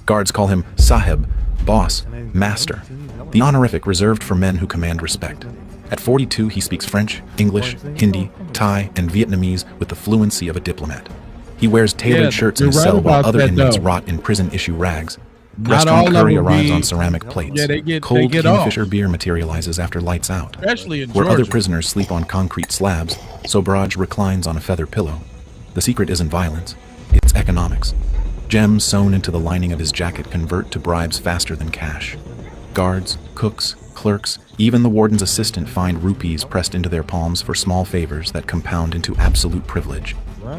Guards call him Sahib, boss, master, the honorific reserved for men who command respect. At 42, he speaks French, English, Hindi, Thai, and Vietnamese with the fluency of a diplomat. He wears tailored shirts in his cell while other inmates rot in prison-issue rags. Restaurant curry arrives on ceramic plates. Cold Kingfisher beer materializes after lights out. Where other prisoners sleep on concrete slabs, Sobhraj reclines on a feather pillow. The secret isn't violence, it's economics. Gems sewn into the lining of his jacket convert to bribes faster than cash. Guards, cooks, clerks, even the warden's assistant find rupees pressed into their palms for small favors that compound into absolute privilege.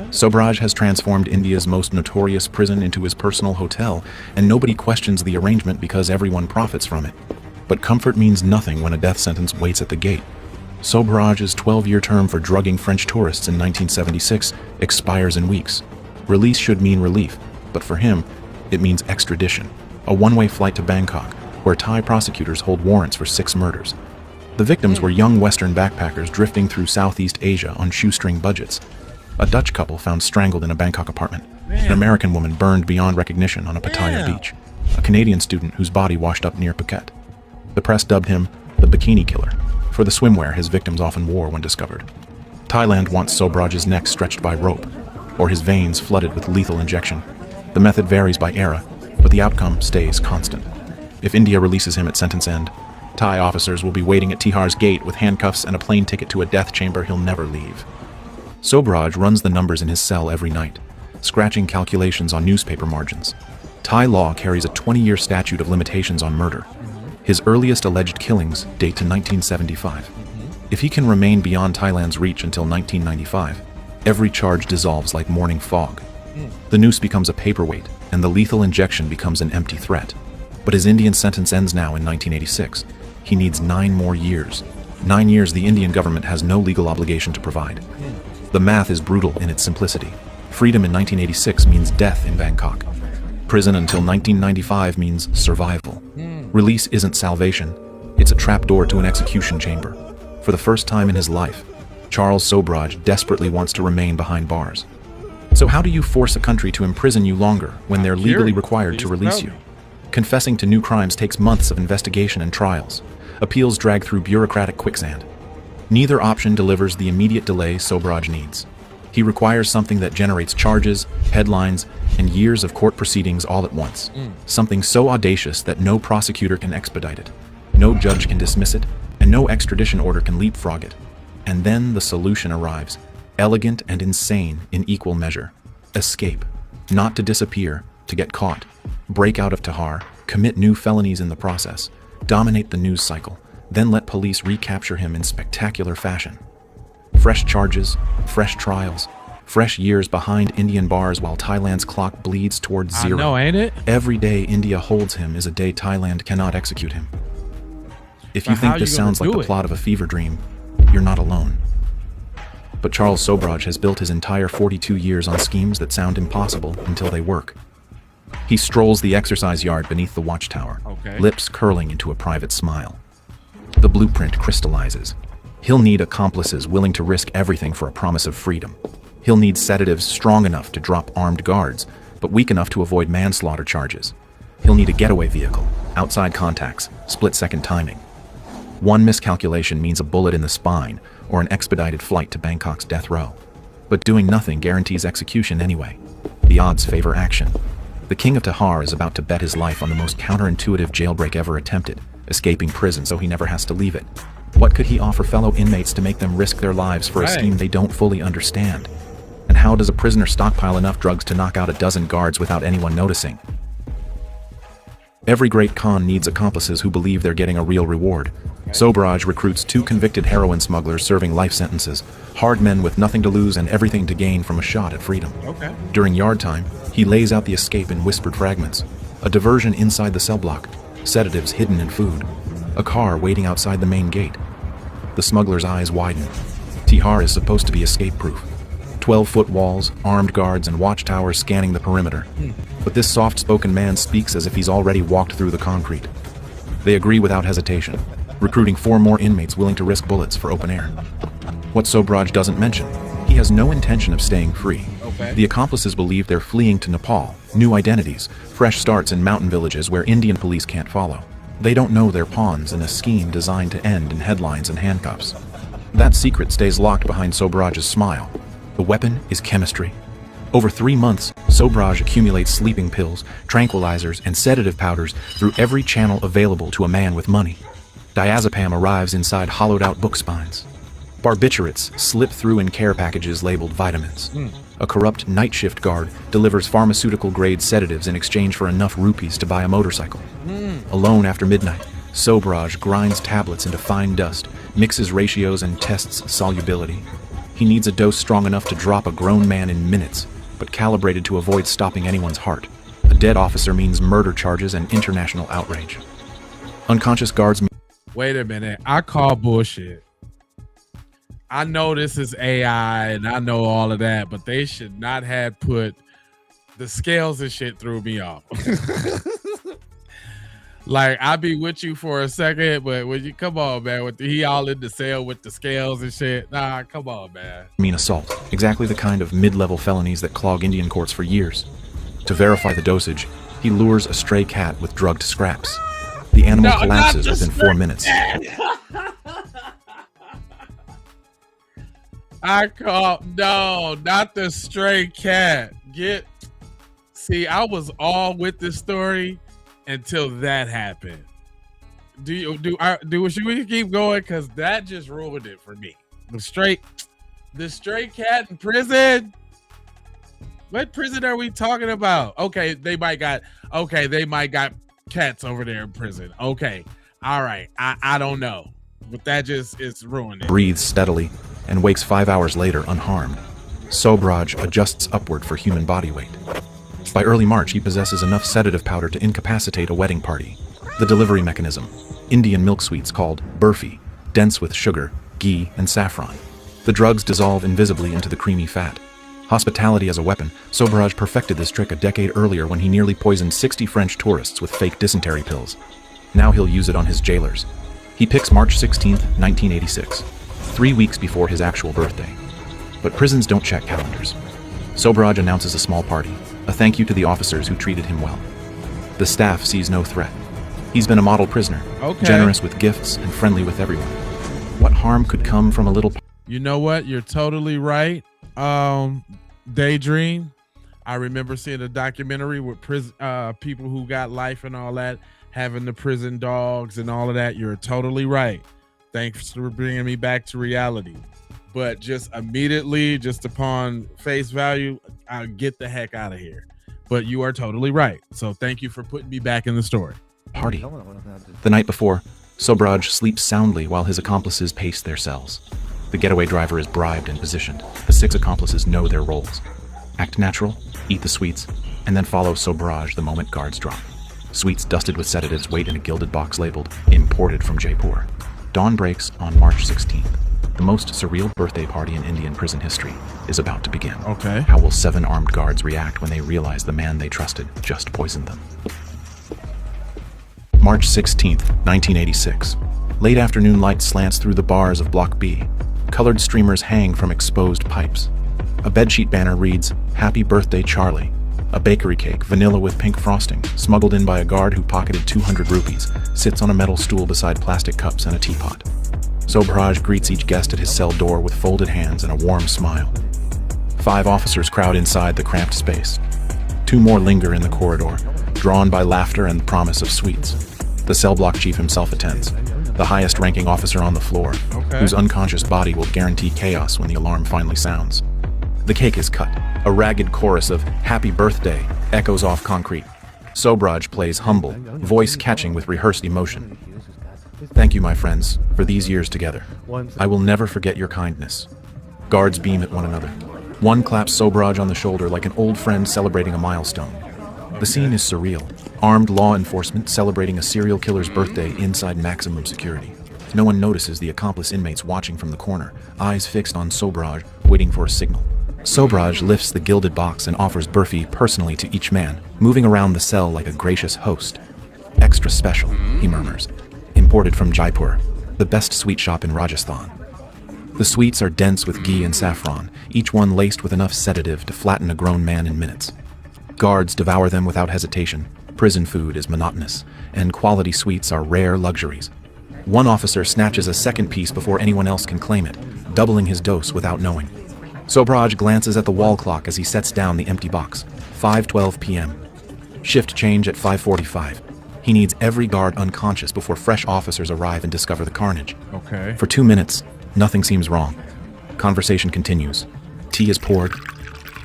Sobhraj has transformed India's most notorious prison into his personal hotel, and nobody questions the arrangement because everyone profits from it. But comfort means nothing when a death sentence waits at the gate. Sobhraj's 12-year term for drugging French tourists in 1976 expires in weeks. Release should mean relief, but for him, it means extradition, a one-way flight to Bangkok, where Thai prosecutors hold warrants for 6 murders. The victims were young Western backpackers drifting through Southeast Asia on shoestring budgets. A Dutch couple found strangled in a Bangkok apartment. An American woman burned beyond recognition on a Pattaya beach. A Canadian student whose body washed up near Phuket. The press dubbed him the Bikini Killer, for the swimwear his victims often wore when discovered. Thailand wants Sobhraj's neck stretched by rope, or his veins flooded with lethal injection. The method varies by era, but the outcome stays constant. If India releases him at sentence end, Thai officers will be waiting at Tihar's gate with handcuffs and a plane ticket to a death chamber he'll never leave. Sobhraj runs the numbers in his cell every night, scratching calculations on newspaper margins. Thai law carries a 20-year statute of limitations on murder. His earliest alleged killings date to 1975. If he can remain beyond Thailand's reach until 1995, every charge dissolves like morning fog. The noose becomes a paperweight, and the lethal injection becomes an empty threat. But his Indian sentence ends now in 1986. He needs 9 more years. 9 years the Indian government has no legal obligation to provide. The math is brutal in its simplicity. Freedom in 1986 means death in Bangkok. Prison until 1995 means survival. Release isn't salvation. It's a trapdoor to an execution chamber. For the first time in his life, Charles Sobhraj desperately wants to remain behind bars. So how do you force a country to imprison you longer when they're legally required to release you? Confessing to new crimes takes months of investigation and trials. Appeals drag through bureaucratic quicksand. Neither option delivers the immediate delay Sobhraj needs. He requires something that generates charges, headlines, and years of court proceedings all at once. Something so audacious that no prosecutor can expedite it, no judge can dismiss it, and no extradition order can leapfrog it. And then the solution arrives, elegant and insane in equal measure. Escape. Not to disappear, to get caught. Break out of Tihar, commit new felonies in the process, dominate the news cycle, then let police recapture him in spectacular fashion. Fresh charges, fresh trials, fresh years behind Indian bars while Thailand's clock bleeds towards zero. I know, ain't it? Every day India holds him is a day Thailand cannot execute him. If you think this sounds like the plot of a fever dream, you're not alone. But Charles Sobhraj has built his entire 42 years on schemes that sound impossible until they work. He strolls the exercise yard beneath the watchtower, lips curling into a private smile. The blueprint crystallizes. He'll need accomplices willing to risk everything for a promise of freedom. He'll need sedatives strong enough to drop armed guards, but weak enough to avoid manslaughter charges. He'll need a getaway vehicle, outside contacts, split-second timing. One miscalculation means a bullet in the spine or an expedited flight to Bangkok's death row. But doing nothing guarantees execution anyway. The odds favor action. The king of Tihar is about to bet his life on the most counterintuitive jailbreak ever attempted, escaping prison so he never has to leave it. What could he offer fellow inmates to make them risk their lives for a scheme they don't fully understand? And how does a prisoner stockpile enough drugs to knock out a dozen guards without anyone noticing? Every great con needs accomplices who believe they're getting a real reward. Sobhraj recruits 2 convicted heroin smugglers serving life sentences, hard men with nothing to lose and everything to gain from a shot at freedom. During yard time, he lays out the escape in whispered fragments. A diversion inside the cell block, sedatives hidden in food, a car waiting outside the main gate. The smuggler's eyes widen. Tihar is supposed to be escape-proof. 12-foot walls, armed guards, and watchtowers scanning the perimeter. But this soft-spoken man speaks as if he's already walked through the concrete. They agree without hesitation, recruiting 4 more inmates willing to risk bullets for open air. What Sobhraj doesn't mention, he has no intention of staying free. The accomplices believe they're fleeing to Nepal, new identities, fresh starts in mountain villages where Indian police can't follow. They don't know they're pawns in a scheme designed to end in headlines and handcuffs. That secret stays locked behind Sobhraj's smile. The weapon is chemistry. Over 3 months, Sobhraj accumulates sleeping pills, tranquilizers, and sedative powders through every channel available to a man with money. Diazepam arrives inside hollowed-out book spines. Barbiturates slip through in care packages labeled vitamins. A corrupt night shift guard delivers pharmaceutical-grade sedatives in exchange for enough rupees to buy a motorcycle. Alone after midnight, Sobhraj grinds tablets into fine dust, mixes ratios, and tests solubility. He needs a dose strong enough to drop a grown man in minutes, but calibrated to avoid stopping anyone's heart. A dead officer means murder charges and international outrage. Unconscious guards... Wait a minute. I call bullshit. I know this is AI and I know all of that, but they should not have put the scales and shit threw me off. Like, I'll be with you for a second, but when you come on, man, he all in the cell with the scales and shit. Nah, come on, man. Mean assault, exactly the kind of mid-level felonies that clog Indian courts for years. To verify the dosage, he lures a stray cat with drugged scraps. The animal collapses within 4 minutes. No, not the stray cat. See, I was all with this story until that happened. Should we keep going? Because that just ruined it for me. The stray cat in prison. What prison are we talking about? Okay, they might got cats over there in prison. Okay, all right. I don't know, but that just is ruined it. Breathes steadily and wakes 5 hours later unharmed. Sobhraj adjusts upward for human body weight. By early March, he possesses enough sedative powder to incapacitate a wedding party. The delivery mechanism: Indian milk sweets called burfi, dense with sugar, ghee, and saffron. The drugs dissolve invisibly into the creamy fat. Hospitality as a weapon, Sobraj perfected this trick a decade earlier when he nearly poisoned 60 French tourists with fake dysentery pills. Now he'll use it on his jailers. He picks March 16, 1986, 3 weeks before his actual birthday. But prisons don't check calendars. Sobraj announces a small party, a thank you to the officers who treated him well. The staff sees no threat. He's been a model prisoner, generous with gifts and friendly with everyone. What harm could come from a little... You know what? You're totally right. Daydream. I remember seeing a documentary with people who got life and all that, having the prison dogs and all of that. You're totally right. Thanks for bringing me back to reality. But just immediately, just upon face value, I'll get the heck out of here. But you are totally right. So thank you for putting me back in the story. Party. The night before, Sobraj sleeps soundly while his accomplices pace their cells. The getaway driver is bribed and positioned. The 6 accomplices know their roles. Act natural, eat the sweets, and then follow Sobraj the moment guards drop. Sweets dusted with sedatives wait in a gilded box labeled "Imported from Jaipur." Dawn breaks on March 16th. The most surreal birthday party in Indian prison history is about to begin. Okay. How will 7 armed guards react when they realize the man they trusted just poisoned them? March 16th, 1986. Late afternoon light slants through the bars of Block B. Colored streamers hang from exposed pipes. A bedsheet banner reads, "Happy Birthday, Charlie." A bakery cake, vanilla with pink frosting, smuggled in by a guard who pocketed 200 rupees, sits on a metal stool beside plastic cups and a teapot. Sobraj greets each guest at his cell door with folded hands and a warm smile. 5 officers crowd inside the cramped space. 2 more linger in the corridor, drawn by laughter and the promise of sweets. The cell block chief himself attends, the highest-ranking officer on the floor, whose unconscious body will guarantee chaos when the alarm finally sounds. The cake is cut. A ragged chorus of "Happy Birthday" echoes off concrete. Sobraj plays humble, voice catching with rehearsed emotion. "Thank you, my friends, for these years together. I will never forget your kindness." Guards beam at one another. One claps Sobraj on the shoulder like an old friend celebrating a milestone. The scene is surreal. Armed law enforcement celebrating a serial killer's birthday inside maximum security. No one notices the accomplice inmates watching from the corner, eyes fixed on Sobraj, waiting for a signal. Sobraj lifts the gilded box and offers burfi personally to each man, moving around the cell like a gracious host. "Extra special," he murmurs. "Imported from Jaipur, the best sweet shop in Rajasthan." The sweets are dense with ghee and saffron, each one laced with enough sedative to flatten a grown man in minutes. Guards devour them without hesitation. Prison food is monotonous, and quality sweets are rare luxuries. One officer snatches a second piece before anyone else can claim it, doubling his dose without knowing. Sobraj glances at the wall clock as he sets down the empty box. 5:12 p.m. Shift change at 5:45. He needs every guard unconscious before fresh officers arrive and discover the carnage. Okay. For 2 minutes, nothing seems wrong. Conversation continues. Tea is poured.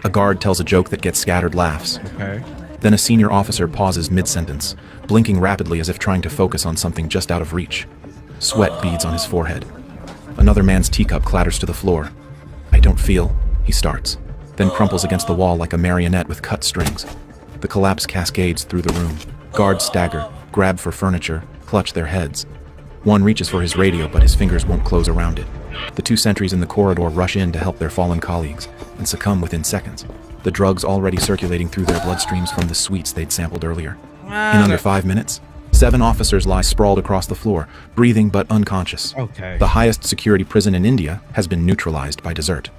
A guard tells a joke that gets scattered laughs. Okay. Then a senior officer pauses mid-sentence, blinking rapidly as if trying to focus on something just out of reach. Sweat beads on his forehead. Another man's teacup clatters to the floor. "I don't feel," he starts, then crumples against the wall like a marionette with cut strings. The collapse cascades through the room. Guards stagger, grab for furniture, clutch their heads. One reaches for his radio, but his fingers won't close around it. The 2 sentries in the corridor rush in to help their fallen colleagues, and succumb within seconds. The drugs already circulating through their bloodstreams from the sweets they'd sampled earlier. In under 5 minutes, 7 officers lie sprawled across the floor, breathing but unconscious. Okay. The highest security prison in India has been neutralized by dessert.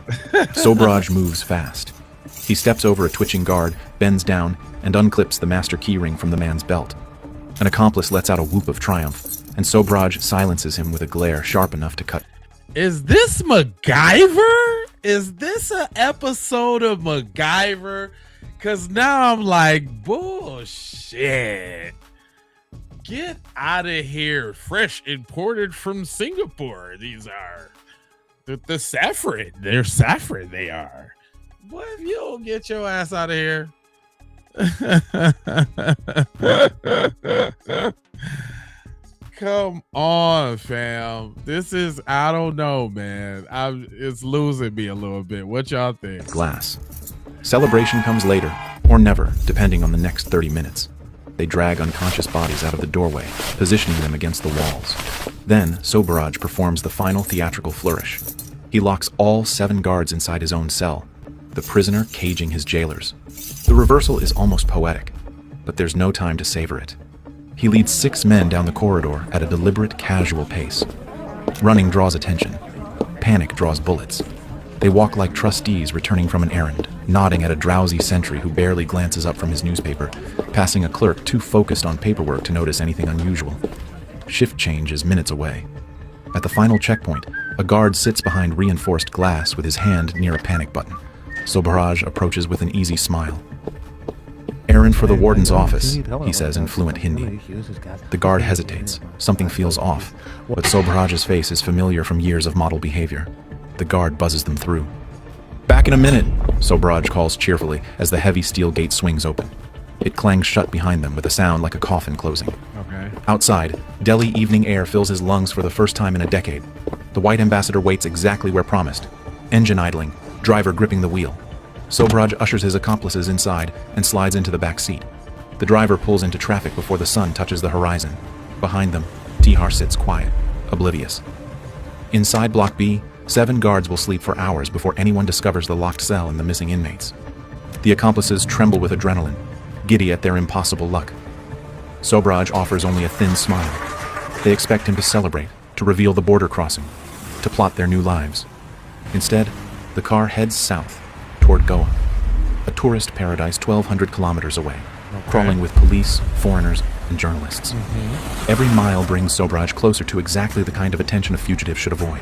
Sobraj moves fast. He steps over a twitching guard, bends down, and unclips the master keyring from the man's belt. An accomplice lets out a whoop of triumph, and Sobraj silences him with a glare sharp enough to cut. Is this MacGyver? Is this an episode of MacGyver? Because now I'm like, bullshit. Get out of here. Fresh, imported from Singapore. These are the saffron. They're saffron, they are. Boy, if you don't get your ass out of here. Come on, fam. This is, I don't know, man. It's losing me a little bit. What y'all think? Glass. Celebration comes later, or never, depending on the next 30 minutes. They drag unconscious bodies out of the doorway, positioning them against the walls. Then, Sobraj performs the final theatrical flourish. He locks all 7 guards inside his own cell. the prisoner caging his jailers. The reversal is almost poetic, but there's no time to savor it. He leads 6 men down the corridor at a deliberate, casual pace. Running draws attention. Panic draws bullets. They walk like trustees returning from an errand, nodding at a drowsy sentry who barely glances up from his newspaper, passing a clerk too focused on paperwork to notice anything unusual. Shift change is minutes away. At the final checkpoint, a guard sits behind reinforced glass with his hand near a panic button. Sobhraj approaches with an easy smile. "Errand for the warden's office," he says in fluent Hindi. The guard hesitates. Something feels off, but Sobhraj's face is familiar from years of model behavior. The guard buzzes them through. "Back in a minute," Sobhraj calls cheerfully as the heavy steel gate swings open. It clangs shut behind them with a sound like a coffin closing. Okay. Outside, Delhi evening air fills his lungs for the first time in a decade. The White Ambassador waits exactly where promised. Engine idling, driver gripping the wheel. Sobhraj ushers his accomplices inside and slides into the back seat. The driver pulls into traffic before the sun touches the horizon. Behind them, Tihar sits quiet, oblivious. Inside Block B, 7 guards will sleep for hours before anyone discovers the locked cell and the missing inmates. The accomplices tremble with adrenaline, giddy at their impossible luck. Sobhraj offers only a thin smile. They expect him to celebrate, to reveal the border crossing, to plot their new lives. Instead, the car heads south, toward Goa, a tourist paradise 1,200 kilometers away, crawling with police, foreigners, and journalists. Every mile brings Sobhraj closer to exactly the kind of attention a fugitive should avoid.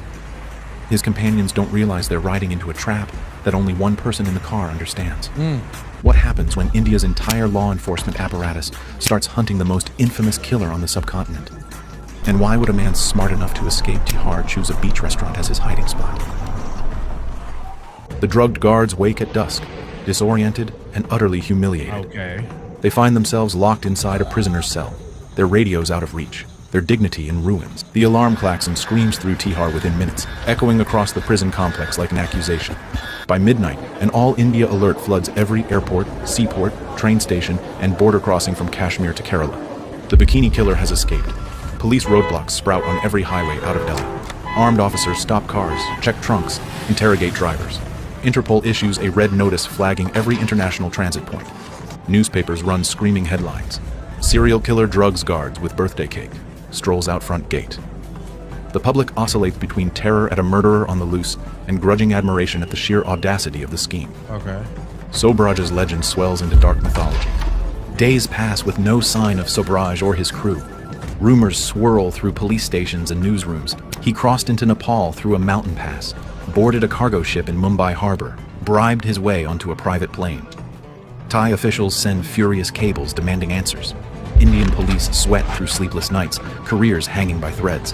His companions don't realize they're riding into a trap that only one person in the car understands. What happens when India's entire law enforcement apparatus starts hunting the most infamous killer on the subcontinent? And why would a man smart enough to escape Tihar choose a beach restaurant as his hiding spot? The drugged guards wake at dusk, disoriented and utterly humiliated. Okay. They find themselves locked inside a prisoner's cell, their radios out of reach, their dignity in ruins. The alarm klaxon screams through Tihar within minutes, echoing across the prison complex like an accusation. By midnight, an all-India alert floods every airport, seaport, train station, and border crossing from Kashmir to Kerala. The bikini killer has escaped. Police roadblocks sprout on every highway out of Delhi. Armed officers stop cars, check trunks, interrogate drivers. Interpol issues a red notice flagging every international transit point. Newspapers run screaming headlines. Serial killer drugs guards with birthday cake. Strolls out front gate. The public oscillates between terror at a murderer on the loose and grudging admiration at the sheer audacity of the scheme. Okay. Sobhraj's legend swells into dark mythology. Days pass with no sign of Sobhraj or his crew. Rumors swirl through police stations and newsrooms. He crossed into Nepal through a mountain pass, boarded a cargo ship in Mumbai harbor, bribed his way onto a private plane. Thai officials send furious cables demanding answers. Indian police sweat through sleepless nights, careers hanging by threads.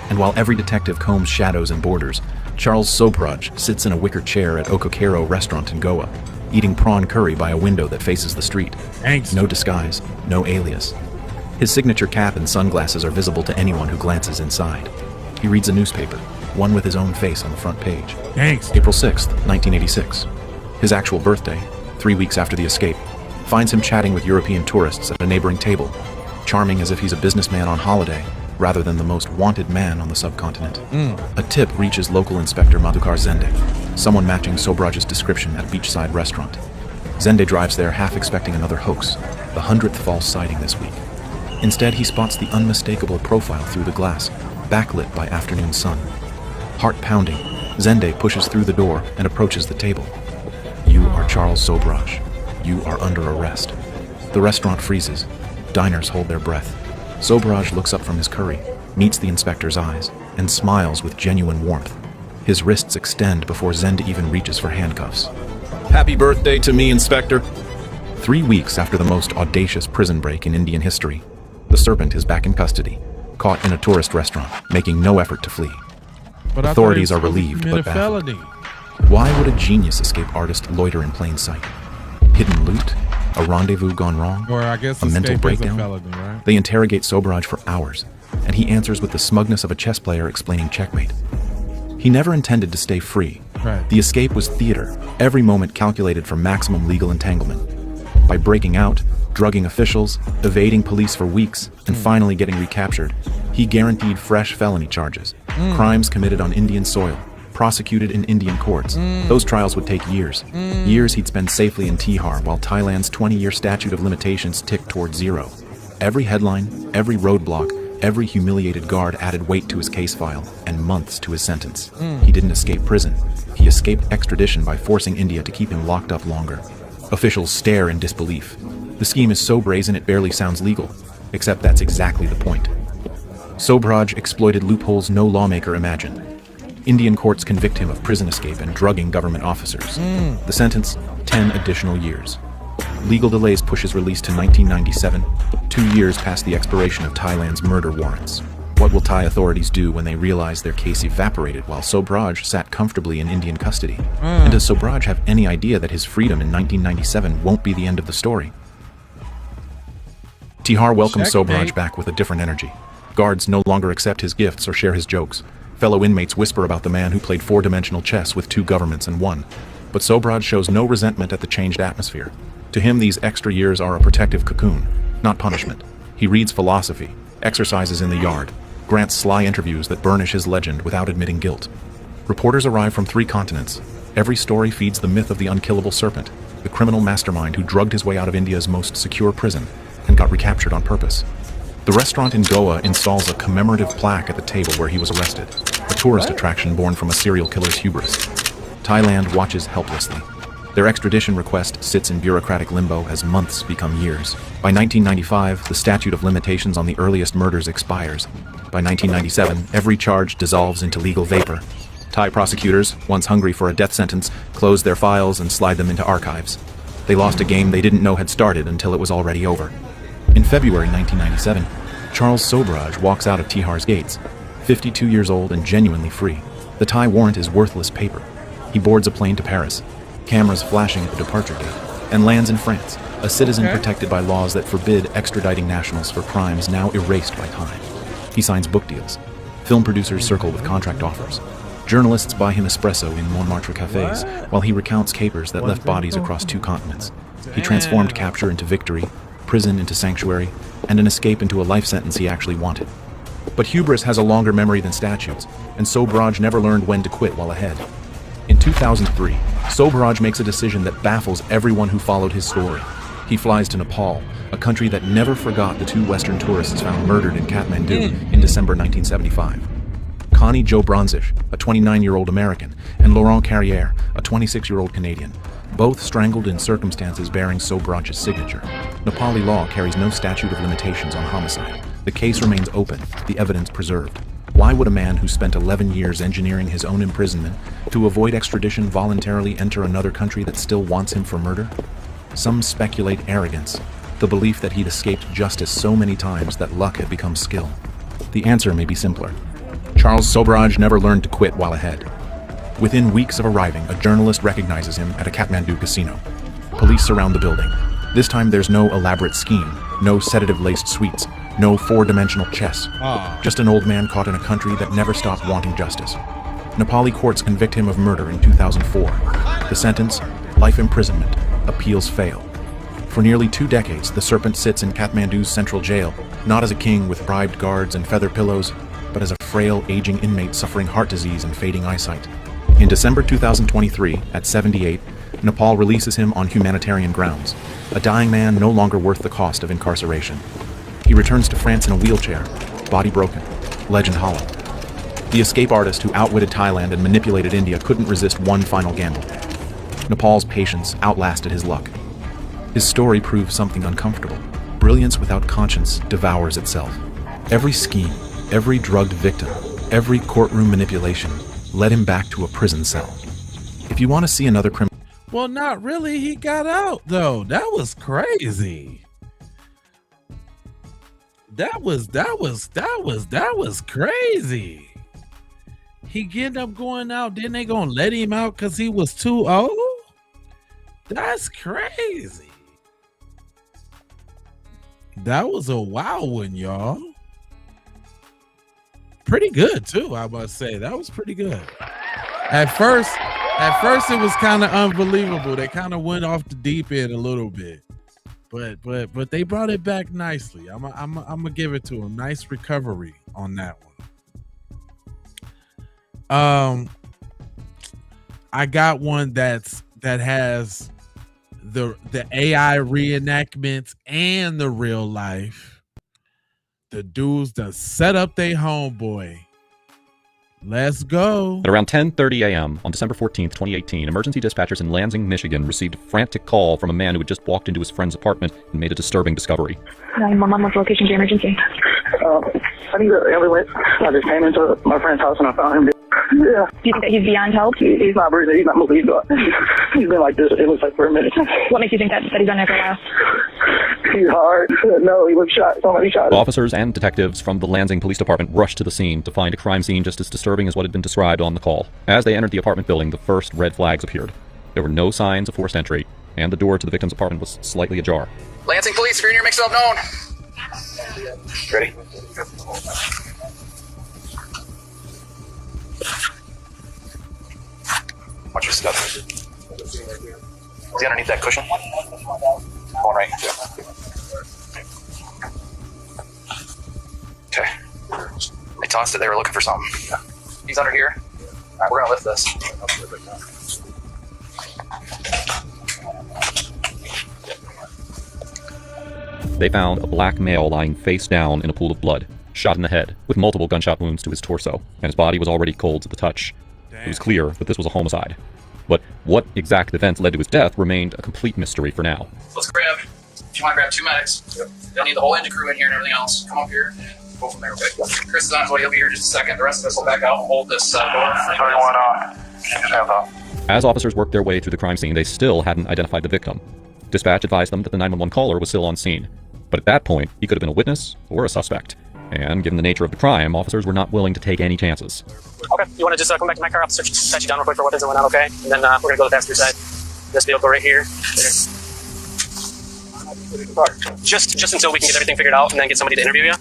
And while every detective combs shadows and borders, Charles Sobhraj sits in a wicker chair at Okokero restaurant in Goa, eating prawn curry by a window that faces the street. Thanks. No disguise, no alias. His signature cap and sunglasses are visible to anyone who glances inside. He reads a newspaper, one with his own face on the front page. Thanks. April 6th, 1986. His actual birthday, 3 weeks after the escape, finds him chatting with European tourists at a neighboring table, charming as if he's a businessman on holiday rather than the most wanted man on the subcontinent. A tip reaches local inspector Madhukar Zende, someone matching Sobhraj's description at a beachside restaurant. Zende drives there half expecting another hoax, the 100th false sighting this week. Instead, he spots the unmistakable profile through the glass, backlit by afternoon sun. Heart pounding, Zende pushes through the door and approaches the table. "You are Charles Sobhraj. You are under arrest." The restaurant freezes. Diners hold their breath. Sobhraj looks up from his curry, meets the inspector's eyes, and smiles with genuine warmth. His wrists extend before Zende even reaches for handcuffs. "Happy birthday to me, Inspector." 3 weeks after the most audacious prison break in Indian history, the Serpent is back in custody, caught in a tourist restaurant, making no effort to flee. But I thought Authorities he are relieved committed but baffled. felony. Why would a genius escape artist loiter in plain sight? Hidden loot? A rendezvous gone wrong? Or I guess A mental escape is a breakdown? felony, right? They interrogate Sobhraj for hours, and he answers with the smugness of a chess player explaining checkmate. He never intended to stay free. Right. The escape was theater, every moment calculated for maximum legal entanglement. By breaking out, drugging officials, evading police for weeks, and finally getting recaptured, he guaranteed fresh felony charges, crimes committed on Indian soil, prosecuted in Indian courts. Those trials would take years. Years he'd spend safely in Tihar while Thailand's 20-year statute of limitations ticked toward zero. Every headline, every roadblock, every humiliated guard added weight to his case file and months to his sentence. He didn't escape prison. He escaped extradition by forcing India to keep him locked up longer. Officials stare in disbelief. The scheme is so brazen it barely sounds legal, except that's exactly the point. Sobraj exploited loopholes no lawmaker imagined. Indian courts convict him of prison escape and drugging government officers. The sentence, 10 additional years. Legal delays push his release to 1997, 2 years past the expiration of Thailand's murder warrants. What will Thai authorities do when they realize their case evaporated while Sobraj sat comfortably in Indian custody? And does Sobraj have any idea that his freedom in 1997 won't be the end of the story? Tihar welcomes Sobraj back with a different energy. Guards no longer accept his gifts or share his jokes. Fellow inmates whisper about the man who played four-dimensional chess with 2 governments and won. But Sobraj shows no resentment at the changed atmosphere. To him, these extra years are a protective cocoon, not punishment. He reads philosophy, exercises in the yard, grants sly interviews that burnish his legend without admitting guilt. Reporters arrive from 3 continents. Every story feeds the myth of the unkillable serpent, the criminal mastermind who drugged his way out of India's most secure prison and got recaptured on purpose. The restaurant in Goa installs a commemorative plaque at the table where he was arrested, a tourist attraction born from a serial killer's hubris. Thailand watches helplessly. Their extradition request sits in bureaucratic limbo as months become years. By 1995, the statute of limitations on the earliest murders expires. By 1997, every charge dissolves into legal vapor. Thai prosecutors, once hungry for a death sentence, close their files and slide them into archives. They lost a game they didn't know had started until it was already over. In February 1997, Charles Sobraj walks out of Tihar's gates, 52 years old and genuinely free. The Thai warrant is worthless paper. He boards a plane to Paris, cameras flashing at the departure gate, and lands in France, a citizen protected by laws that forbid extraditing nationals for crimes now erased by time. He signs book deals. Film producers circle with contract offers. Journalists buy him espresso in Montmartre cafes, while he recounts capers that left bodies across 2 continents. He transformed capture into victory, prison into sanctuary, and an escape into a life sentence he actually wanted. But hubris has a longer memory than statutes, and Sobraj never learned when to quit while ahead. In 2003, Sobraj makes a decision that baffles everyone who followed his story. He flies to Nepal, a country that never forgot the 2 Western tourists found murdered in Kathmandu in December 1975. Connie Jo Bronzish, a 29-year-old American, and Laurent Carrière, a 26-year-old Canadian, both strangled in circumstances bearing Sobraj's signature. Nepali law carries no statute of limitations on homicide. The case remains open, the evidence preserved. Why would a man who spent 11 years engineering his own imprisonment to avoid extradition voluntarily enter another country that still wants him for murder? Some speculate arrogance, the belief that he'd escaped justice so many times that luck had become skill. The answer may be simpler. Charles Sobraj never learned to quit while ahead. Within weeks of arriving, a journalist recognizes him at a Kathmandu casino. Police surround the building. This time there's no elaborate scheme, no sedative-laced suites, no 4-dimensional chess. Just an old man caught in a country that never stopped wanting justice. Nepali courts convict him of murder in 2004. The sentence, life imprisonment. Appeals fail. For nearly 2 decades, the serpent sits in Kathmandu's central jail, not as a king with bribed guards and feather pillows, but as a frail, aging inmate suffering heart disease and fading eyesight. In December 2023, at 78, Nepal releases him on humanitarian grounds, a dying man no longer worth the cost of incarceration. He returns to France in a wheelchair, body broken, legend hollow. The escape artist who outwitted Thailand and manipulated India couldn't resist one final gamble. Nepal's patience outlasted his luck. His story proves something uncomfortable. Brilliance without conscience devours itself. Every scheme, every drugged victim, every courtroom manipulation led him back to a prison cell. If you want to see another criminal... Well, not really. He got out, though. That was crazy. That was crazy. He ended up going out. Then they gonna let him out because he was too old? That's crazy. That was a wild one, y'all. Pretty good too, I must say. That was pretty good. At first it was kind of unbelievable. They kind of went off the deep end a little bit, but they brought it back nicely. I'm gonna give it to them. Nice recovery on that one. I got one that has the AI reenactments and the real life. The dudes that set up their homeboy. Let's go. At around 10:30 a.m. on December 14th, 2018, emergency dispatchers in Lansing, Michigan received a frantic call from a man who had just walked into his friend's apartment and made a disturbing discovery. 911, what's the location of your emergency? I need an ambulance. I just came into my friend's house and I found him. Yeah. Do you think that he's beyond help? He's not breathing. He's not moving. He's been like this, it looks like, for a minute. What makes you think that he's been there for a while? He's hard. No, he was shot. Somebody shot him. Officers and detectives from the Lansing Police Department rushed to the scene to find a crime scene just as disturbing as what had been described on the call. As they entered the apartment building, the first red flags appeared. There were no signs of forced entry, and the door to the victim's apartment was slightly ajar. Lansing Police, screen makes yourself known. Ready? Watch your step. Is he underneath that cushion? Going right. Okay. They tossed it. They were looking for something. He's under here. All right, we're gonna lift this. They found a black male lying face down in a pool of blood, shot in the head, with multiple gunshot wounds to his torso, and his body was already cold to the touch. It was clear that this was a homicide. But what exact events led to his death remained a complete mystery for now. Let's grab, if you want to grab 2 medics, you'll need the whole engine crew in here and everything else. Come up here and go from there, okay? Chris is on his way. He'll be here in just a second. The rest of us will back out and hold this door. As officers worked their way through the crime scene, they still hadn't identified the victim. Dispatch advised them that the 911 caller was still on scene. But at that point, he could have been a witness or a suspect. And given the nature of the crime, officers were not willing to take any chances. Okay, you want to just come back to my car? I'll set you down real quick for what is and what not, okay? And then we're going to go to the passenger side. This vehicle right here. Just until we can get everything figured out and then get somebody to interview you.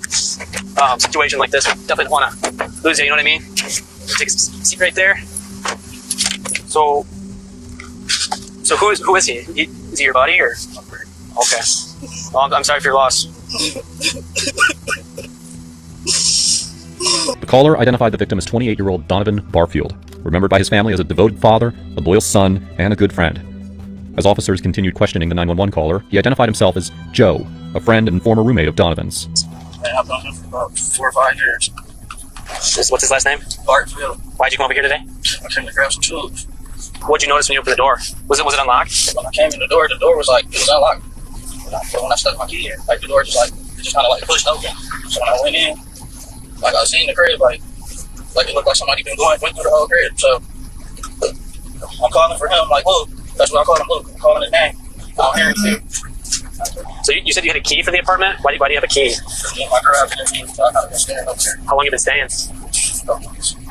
Situation like this, definitely don't want to lose you, you know what I mean? Take a seat right there. So who is he? Is he your buddy or? Okay. Well, I'm sorry for your loss. The caller identified the victim as 28-year-old Donovan Barfield, remembered by his family as a devoted father, a loyal son, and a good friend. As officers continued questioning the 911 caller, he identified himself as Joe, a friend and former roommate of Donovan's. I've known him for about 4 or 5 years. What's his last name? Barfield. Why'd you come over here today? I came to grab some tools. What'd you notice when you opened the door? Was it unlocked? When I came in the door was like, it was unlocked. But when I stuck my key in, like the door just kind of like pushed open. So when I went in, like I seen the crib, like it looked like somebody went through the whole crib. So I'm calling for him, like, look, that's what I call him, look, I'm calling his name. I don't hear anything. So you said you had a key for the apartment? Why do you have a key? Yeah, my garage is empty, so I kind of been staying up here. How long you been staying?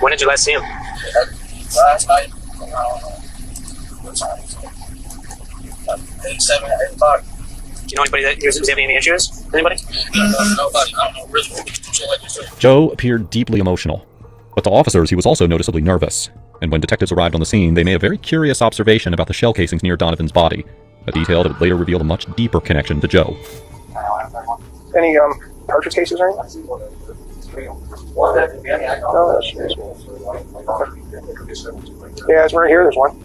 When did you last see him? Last night, I don't know what time. Like 7 or 8 o'clock. Do you know anybody that was having any issues? Anybody? Nobody. I don't know. Really. Joe appeared deeply emotional, but to officers he was also noticeably nervous. And when detectives arrived on the scene, they made a very curious observation about the shell casings near Donovan's body, a detail that would later reveal a much deeper connection to Joe. Any cartridge cases or anything? No, that's yeah, it's right here. There's one.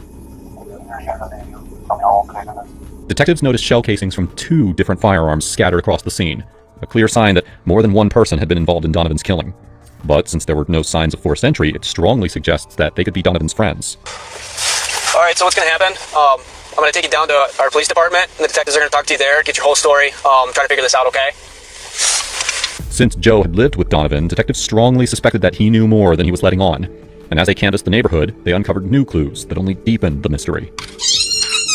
Detectives noticed shell casings from 2 different firearms scattered across the scene, a clear sign that more than one person had been involved in Donovan's killing. But since there were no signs of forced entry, it strongly suggests that they could be Donovan's friends. All right, so what's going to happen? I'm going to take you down to our police department, and the detectives are going to talk to you there, get your whole story, try to figure this out, okay? Since Joe had lived with Donovan, detectives strongly suspected that he knew more than he was letting on. And as they canvassed the neighborhood, they uncovered new clues that only deepened the mystery.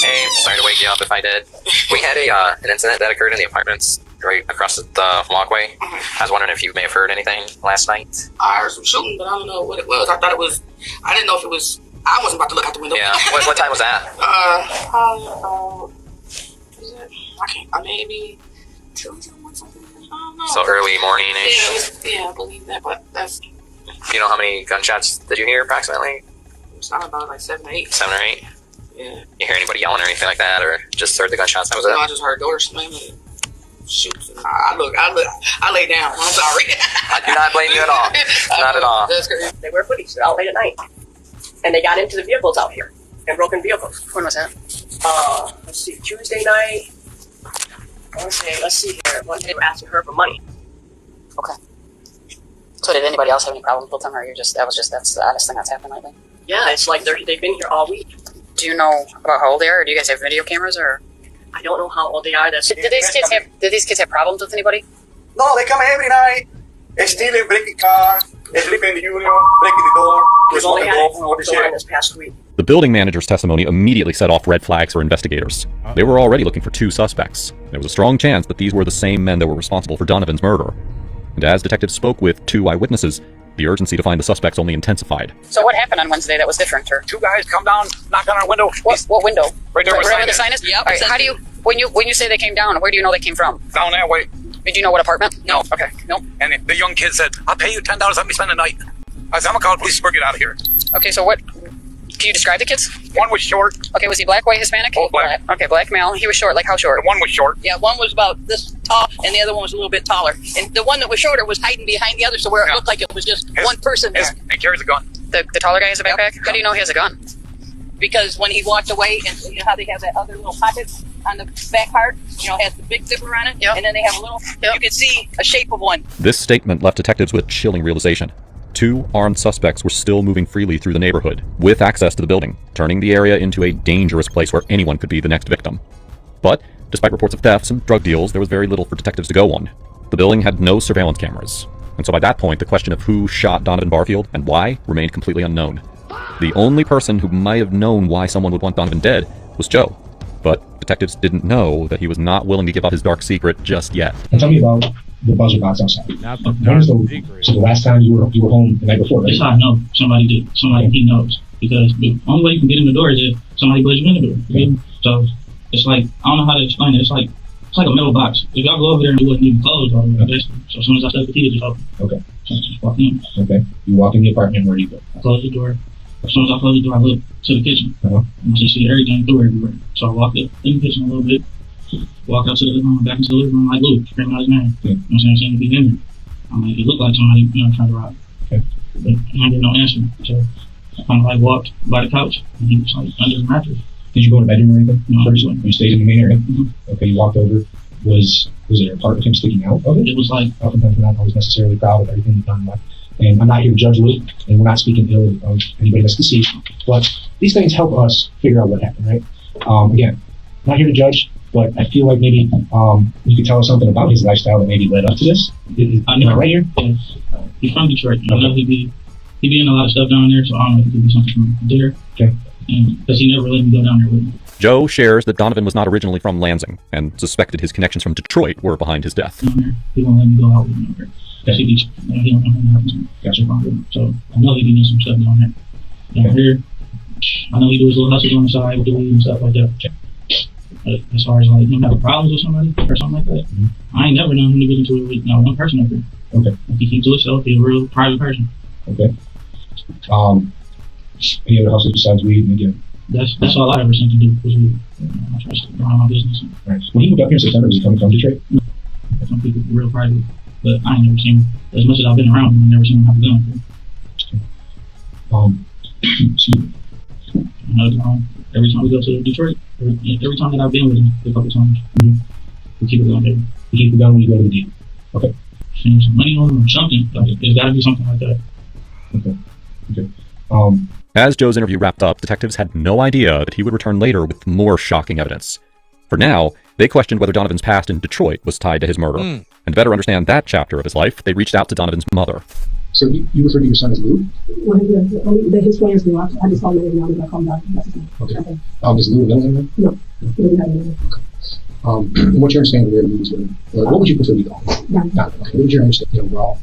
Hey, sorry to wake you up if I did. We had an incident that occurred in the apartments right across the walkway. I was wondering if you may have heard anything last night. I heard some shooting, but I don't know what it was. I didn't know if it was, I wasn't about to look out the window. Yeah, what time was that? Maybe 2 or something. I don't know. So early morning-ish? Yeah, I believe that, but that's... Do you know how many gunshots did you hear approximately? It's not about like 7 or 8. 7 or 8? Yeah. You hear anybody yelling or anything like that, or just heard the gunshots? That was it? No, I just heard doors slamming. Shoot. I lay down. I'm sorry. I do not blame you at all. Not at all. That's crazy. They wear hoodies. They're out late at night. And they got into the vehicles out here. and broken vehicles. When was that? Let's see, Tuesday night. I want to say, let's see here. One day they were asking her for money. Okay. So did anybody else have any problems with them, or that's the oddest thing that's happened lately? Yeah, it's like they've been here all week. Do you know about how old they are, or do you guys have video cameras, or? I don't know how old they are. Did these kids have problems with anybody? No, they come every night. They stealing, breaking car. They sleep in the union, breaking the door. We've only had it this past week. The building manager's testimony immediately set off red flags for investigators. They were already looking for 2 suspects. There was a strong chance that these were the same men that were responsible for Donovan's murder. And as detectives spoke with 2 eyewitnesses, the urgency to find the suspects only intensified. So what happened on Wednesday that was different, or? 2 guys come down, knock on our window. What window? Right there where the sign is? Yep. All right, how do you, when you say they came down, where do you know they came from? Down that way. Did you know what apartment? No. Okay, no. And the young kid said, I'll pay you $10, let me spend the night. I said, I'm gonna call the police, we'll get out of here. Okay, so what, can you describe the kids? One was short. Okay, was he black, white, Hispanic? Oh, black. Okay, black male. He was short, like how short? The one was short. Yeah, one was about this tall, and the other one was a little bit taller. And the one that was shorter was hiding behind the other, so where it looked like it was just one person there. He carries a gun. The taller guy has a backpack? Yep. How do you know he has a gun? Because when he walked away, and you know how they have that other little pocket on the back part? You know, it has the big zipper on it, and then they have a little, you can see a shape of one. This statement left detectives with chilling realization. 2 armed suspects were still moving freely through the neighborhood, with access to the building, turning the area into a dangerous place where anyone could be the next victim. But, despite reports of thefts and drug deals, there was very little for detectives to go on. The building had no surveillance cameras, and so by that point, the question of who shot Donovan Barfield and why remained completely unknown. The only person who might have known why someone would want Donovan dead was Joe, but detectives didn't know that he was not willing to give up his dark secret just yet. And tell me about the buzzer box outside. So the last time you were home the night before, right? That's how I know somebody did. Somebody he knows. Because the only way you can get in the door is if somebody buzzed you in the door. Okay? So it's like, I don't know how to explain it. It's like a metal box. If y'all go over there and it wasn't even closed all the way, basically. So as soon as I stuck the key, it just opened. Okay. So I just walked in. Okay. You walk in the apartment, where do you go? I closed the door. As soon as I closed the door, I looked to the kitchen. Uh-huh. And I see everything through everywhere. So I walked up in the kitchen a little bit. Walked out to the living room, back into the living room like Luke, screaming out his name. Yeah. You know what I'm saying? Saying to be in there. I'm like, it looked like somebody, trying to rob. Okay. But I didn't no answer. So I kind of like walked by the couch, and he was like under the mattress. Did you go in the bedroom or anything? No. First, you stayed in the main area? Mm-hmm. Okay, you walked over. Was there a part of him sticking out of it? It was like, oftentimes we're not always necessarily proud of everything you've done. And I'm not here to judge Luke, and we're not speaking ill of anybody that's deceased. But these things help us figure out what happened, right? Again, not here to judge, but I feel like maybe you could tell us something about his lifestyle that maybe led up to this. I know right here. Yeah. He's from Detroit. I know he be in a lot of stuff down there, so I don't know if it could be something from there. Okay. Because he never let me go down there with me. Joe shares that Donovan was not originally from Lansing and suspected his connections from Detroit were behind his death. He won't let me go out with him over. Because he don't know what happens to me. Gotcha. So I know he be doing some stuff down there. Down here, I know he do his little hustles on the side with the weed and stuff like that. But as far as like him having problems with somebody or something like that, I ain't never known him to get into it with one person up there. Okay. If he keeps to himself, he's a real private person. Okay. Any other hustles besides weed? Again, that's all I ever seem to do was weed. I try to run my business. Right. When he moved up here in September, was he coming from Detroit? No. Some people are real private, but I ain't never seen him. As much as I've been around him, I've never seen him have a gun. Excuse me. Every time we go to Detroit, every time that I've been with him, a couple times, we keep it on there. You keep the gun when you go to the deal. Okay. Spending some money on him or something. Like, there's got to be something like that. Okay. As Joe's interview wrapped up, detectives had no idea that he would return later with more shocking evidence. For now, they questioned whether Donovan's past in Detroit was tied to his murder. And to better understand that chapter of his life, they reached out to Donovan's mother. So you refer to your son as Lou? Well, his friends do. I just call him every now I call him back. That's his name. Okay. Is Lou a middle name? No. He doesn't have a name. Okay. What's your understanding of where Lou is living? What would you prefer to be called? Donovan. Okay. What would your understanding overall?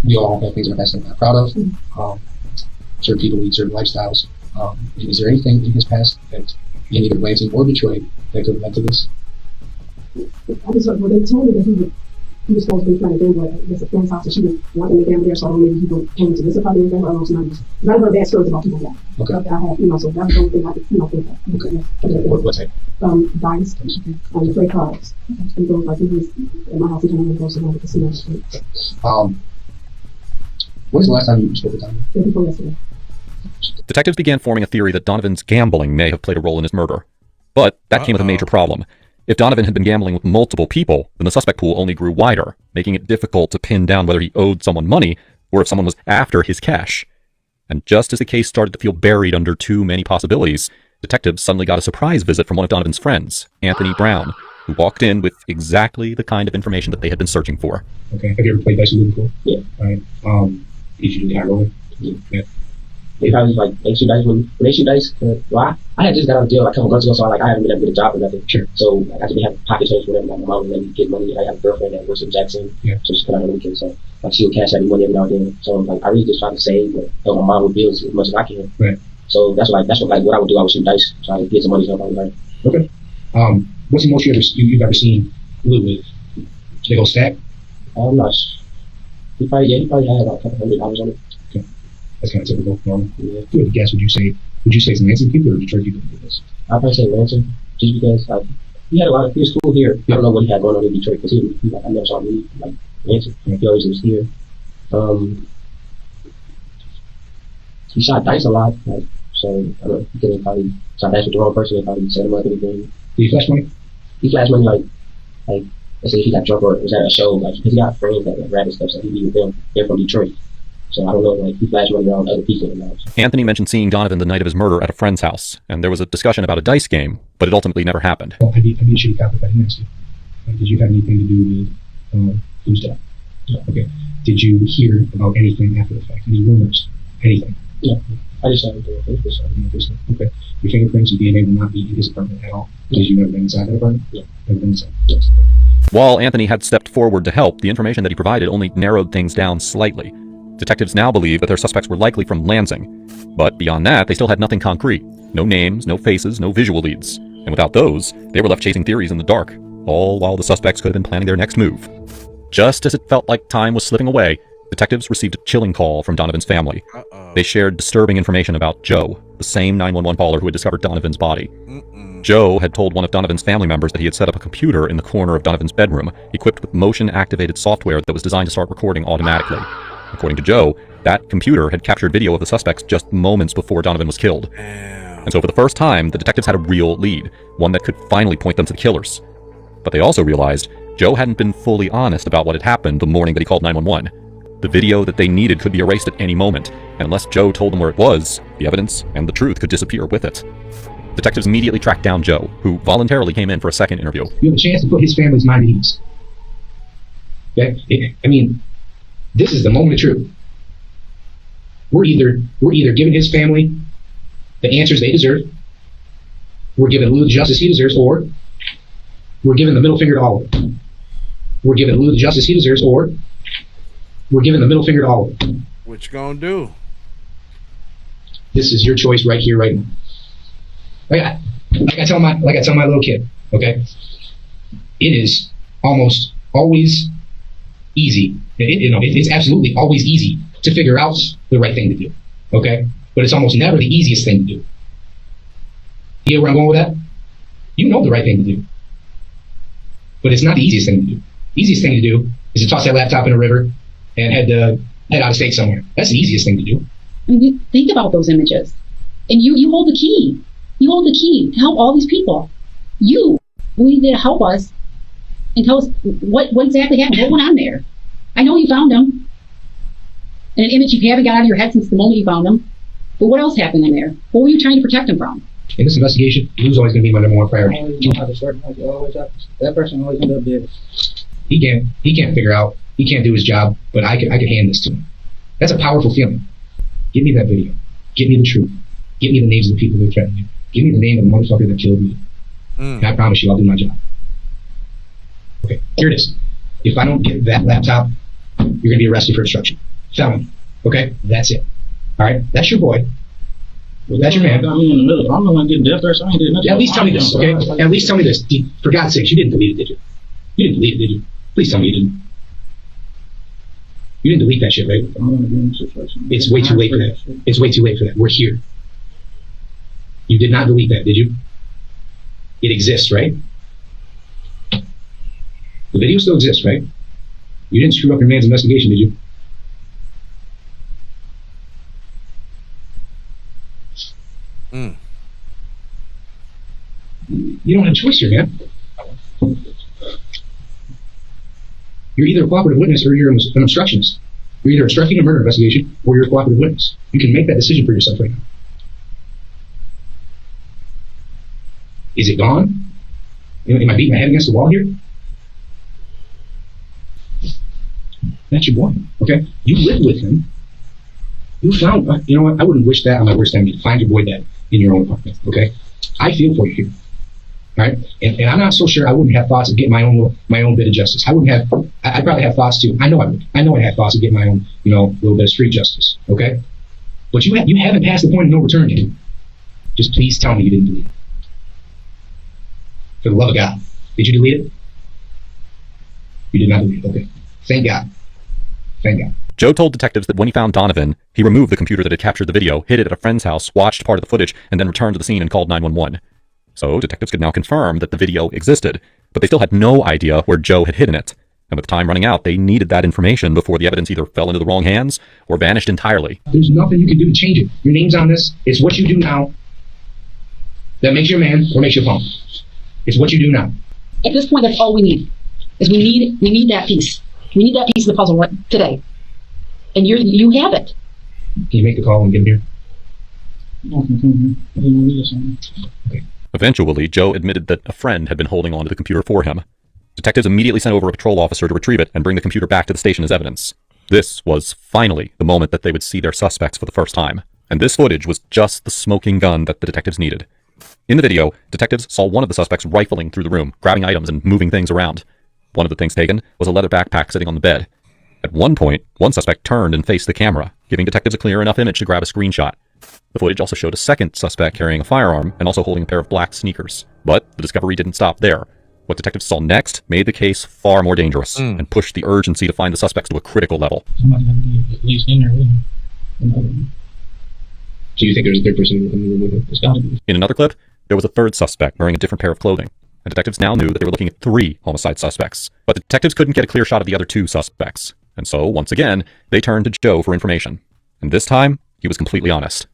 We all have things in our past that we're not proud of. Certain people lead certain lifestyles. Is there anything in his past that in either Lansing or Detroit that could have led to this? I just, well, they told me that he was supposed to be trying to gamble at a friend's house, and she didn't want him to gamble there, so I don't know maybe he came to visit her and gamble. I don't know some numbers. Because I've heard bad stories about people like that. Okay. I have, so that was the only thing I could, think of. Okay. What's that? Dice, and play cards. And those, like, he was at my house, he came and goes to the casino. When was the last time you spoke with Donovan? Day before yesterday. Detectives began forming a theory that Donovan's gambling may have played a role in his murder. But that came with a major problem. If Donovan had been gambling with multiple people, then the suspect pool only grew wider, making it difficult to pin down whether he owed someone money or if someone was after his cash. And just as the case started to feel buried under too many possibilities, detectives suddenly got a surprise visit from one of Donovan's friends, Anthony Brown, who walked in with exactly the kind of information that they had been searching for. Okay. Have you ever played dice with Lou before? Yeah. Right. Did you do high rolling? Yeah. They probably like they shoot dice when they shoot dice. Well, I had just got out of jail like a couple months ago, so I haven't been able to get a job or nothing. Sure. So like, I didn't have pocket change for them. Like my mom would let me get money. I have a girlfriend that works in Jackson, yeah. So she's coming out on the weekend. So like she would cash out me money every now and then. So like I really just try to save and help my mom with bills as much as I can. Right. So that's what I would do. I would shoot dice, try to get some money to help everybody. Okay. What's the most you've ever seen Lou with? They go stack? I'm not sure. He probably had about $200 on it. Okay. That's kind of typical, normal. Yeah. If you had to guess, would you say it's Lansing people or Detroit people that do this? I'd probably say Lansing, just because he had a lot of, he was cool here. I don't know what he had going on in Detroit, because I never saw him like Lansing. He always was here. He shot dice a lot, like, so I don't know, he could have probably shot dice with the wrong person and probably set him up anything. Did he flash money? He flashed money like let's say he got drunk or was at a show, like he got friends that rap and stuff, so he'd be with them. They're from Detroit. So I don't know, like he flashed money around other people in the house. Anthony mentioned seeing Donovan the night of his murder at a friend's house, and there was a discussion about a dice game, but it ultimately never happened. Well, I should have got the ask you. Did you have anything to do with who's death? No. Okay. Did you hear about anything after the fact? Any rumors? Anything? No. I just haven't done anything. Okay. Your fingerprints and DNA will not be in his apartment at all because you've never been inside that apartment? Yeah. Never been inside? Yes. While Anthony had stepped forward to help, the information that he provided only narrowed things down slightly. Detectives now believe that their suspects were likely from Lansing, but beyond that, they still had nothing concrete. No names, no faces, no visual leads. And without those, they were left chasing theories in the dark, all while the suspects could have been planning their next move. Just as it felt like time was slipping away, detectives received a chilling call from Donovan's family. They shared disturbing information about Joe, the same 911 caller who had discovered Donovan's body. Joe had told one of Donovan's family members that he had set up a computer in the corner of Donovan's bedroom, equipped with motion-activated software that was designed to start recording automatically. According to Joe, that computer had captured video of the suspects just moments before Donovan was killed. And so for the first time, the detectives had a real lead, one that could finally point them to the killers. But they also realized Joe hadn't been fully honest about what had happened the morning that he called 911. The video that they needed could be erased at any moment, and unless Joe told them where it was, the evidence and the truth could disappear with it. Detectives immediately tracked down Joe, who voluntarily came in for a second interview. You have a chance to put his family's mind at ease. Okay? I mean, this is the moment of truth. We're either giving his family the answers they deserve, we're giving Lou the justice he deserves, or we're giving the middle finger to all of them. We're giving Lou the justice he deserves, or we're giving the middle finger to all of them. What you gonna do? This is your choice right here, right now. Like I tell my little kid, okay? It is almost always easy. It's absolutely always easy to figure out the right thing to do, okay? But it's almost never the easiest thing to do. You get where I'm going with that? You know the right thing to do. But it's not the easiest thing to do. The easiest thing to do is to toss that laptop in a river and head out of state somewhere. That's the easiest thing to do. I mean, think about those images. And you hold the key. You hold the key to help all these people. You need to help us and tell us what exactly happened. What went on there? I know you found them. And an image you haven't got out of your head since the moment you found them. But what else happened in there? What were you trying to protect them from? In this investigation, Lou's always going to be my number one priority. That person always end up dead. He can't figure out. He can't do his job, but I can hand this to him. That's a powerful feeling. Give me that video. Give me the truth. Give me the names of the people that threatened you. Give me the name of the motherfucker that killed me. And I promise you, I'll do my job. Okay, here it is. If I don't get that laptop, you're going to be arrested for obstruction. Felony. Okay, that's it. All right, that's your boy. That's your man. Got me in the middle. I'm the one getting death threats. I ain't did nothing. At least tell me this, okay? At least tell me this. For God's sake, you didn't delete it, did you? You didn't delete it, did you? Please tell me you didn't. You didn't delete that shit, right? It's way too late for that. It's way too late for that. We're here. You did not delete that, did you? It exists, right? The video still exists, right? You didn't screw up your man's investigation, did you? You don't have a choice here, man. You're either a cooperative witness or you're an obstructionist. You're either obstructing a murder investigation or you're a cooperative witness. You can make that decision for yourself right now. Is it gone? Am I beating my head against the wall here? That's your boy, okay? You lived with him. You found, you know what? I wouldn't wish that on my worst enemy. Find your boy dead in your own apartment, okay? I feel for you here, all right? And I'm not so sure I wouldn't have thoughts of getting my own bit of justice. I'd probably have thoughts too. I know I would. I know I'd have thoughts of getting my own, little bit of street justice, okay? But you haven't passed the point of no return yet. Just please tell me you didn't delete it. For the love of God, did you delete it? You did not delete it, okay. Thank God. Thank God. Joe told detectives that when he found Donovan, he removed the computer that had captured the video, hid it at a friend's house, watched part of the footage, and then returned to the scene and called 911. So detectives could now confirm that the video existed, but they still had no idea where Joe had hidden it. And with time running out, they needed that information before the evidence either fell into the wrong hands or vanished entirely. There's nothing you can do to change it. Your name's on this. It's what you do now that makes you a man or makes you a phone. It's what you do now. At this point, that's all we need. We need that piece. We need that piece of the puzzle right today. And you have it. Can you make the call and get him here? Eventually, Joe admitted that a friend had been holding onto the computer for him. Detectives immediately sent over a patrol officer to retrieve it and bring the computer back to the station as evidence. This was finally the moment that they would see their suspects for the first time. And this footage was just the smoking gun that the detectives needed. In the video, detectives saw one of the suspects rifling through the room, grabbing items and moving things around. One of the things taken was a leather backpack sitting on the bed. At one point, one suspect turned and faced the camera, giving detectives a clear enough image to grab a screenshot. The footage also showed a second suspect carrying a firearm and also holding a pair of black sneakers. But the discovery didn't stop there. What detectives saw next made the case far more dangerous and pushed the urgency to find the suspects to a critical level. Somebody had to be at least in there. So you think there's a third person in the room with him? There's gotta be. In another clip, there was a third suspect wearing a different pair of clothing. And detectives now knew that they were looking at 3 homicide suspects. But the detectives couldn't get a clear shot of the other 2 suspects. And so, once again, they turned to Joe for information. And this time, he was completely honest.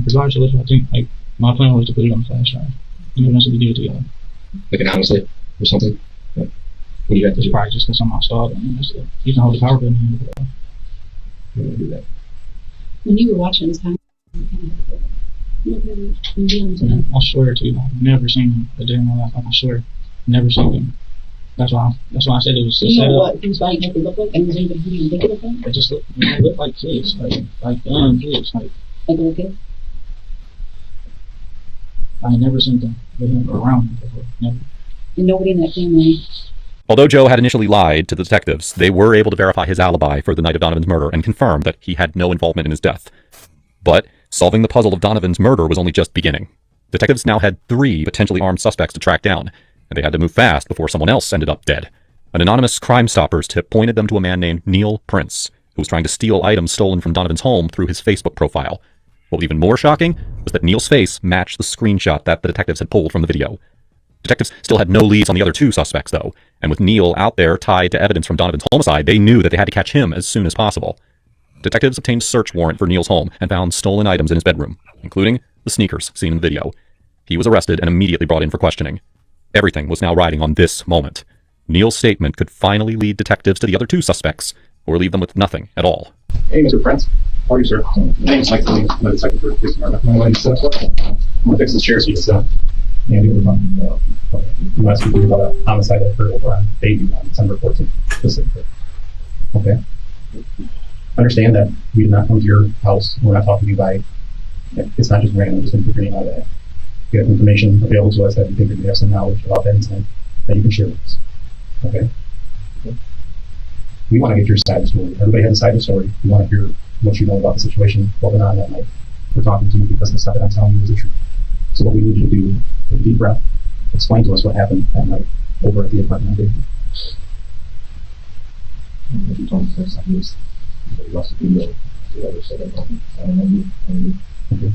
As large as I think, my plan was to put it on the flash drive. And that's what we did together. Like anonymously or something? What do you have to do? Probably just because I'm installed. You can hold the power button and you want to do that. When you were watching this time, I swear to you, I've never seen a day in my life. I swear, never seen them. That's why I said it was. You know what whose body type they look like, and was anybody who you think it looked like? It just looked like kids, like young kids, like little kids. I ain't never seen them around me before, never. And nobody in that family. Although Joe had initially lied to the detectives, they were able to verify his alibi for the night of Donovan's murder and confirm that he had no involvement in his death. But solving the puzzle of Donovan's murder was only just beginning. Detectives now had 3 potentially armed suspects to track down, and they had to move fast before someone else ended up dead. An anonymous Crime Stoppers tip pointed them to a man named Neil Prince, who was trying to steal items stolen from Donovan's home through his Facebook profile. What was even more shocking was that Neil's face matched the screenshot that the detectives had pulled from the video. Detectives still had no leads on the other 2 suspects, though, and with Neil out there tied to evidence from Donovan's homicide, they knew that they had to catch him as soon as possible. Detectives obtained a search warrant for Neil's home and found stolen items in his bedroom, including the sneakers seen in the video. He was arrested and immediately brought in for questioning. Everything was now riding on this moment. Neil's statement could finally lead detectives to the other 2 suspects, or leave them with nothing at all. Hey, Mr. Prince. How are you, sir? My name's Mike. I'm the second for police department. My name's I'm gonna fix this chair so you can sit. You asked me about a homicide that occurred over on Bayview on December 14th. Specifically. Okay. Understand that we did not come to your house. We're not talking to you by. It's not just random. Just put your name out of that. We have information available to us that we think that we have some knowledge about that incident that you can share with us. Okay. We want to get your side of the story. Everybody has a side of the story. We want to hear what you know about the situation, what went on that night. We're talking to you because the stuff that I'm telling you is the truth. So what we need you to do, take a deep breath, explain to us what happened that night over at the apartment. Okay.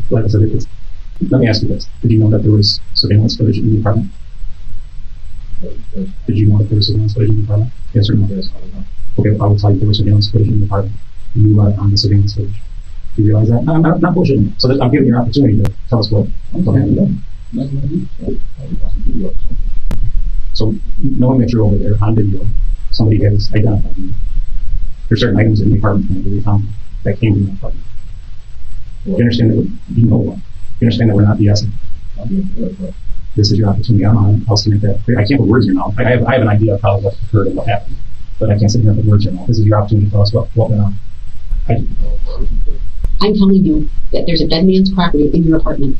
Like I said, let me ask you this. Did you know that there was surveillance footage in the apartment? Did you know that there was surveillance footage in the apartment? Yes or no? Okay, I will tell you there was surveillance footage in the apartment. You were on the surveillance footage. You realize that? I'm not bullshitting. So I'm giving you an opportunity to tell us what happened. So knowing that you're over there on video, somebody has identified you. There's certain items in the apartment that we found that came from the apartment. You understand that you know what? You understand that we're not BSing. This is your opportunity. I'll submit that. I can't put words in your mouth. I have an idea of how what occurred and what happened, but I can't sit here and put words in your mouth. This is your opportunity to tell us what went on. I'm telling you that there's a dead man's property in your apartment.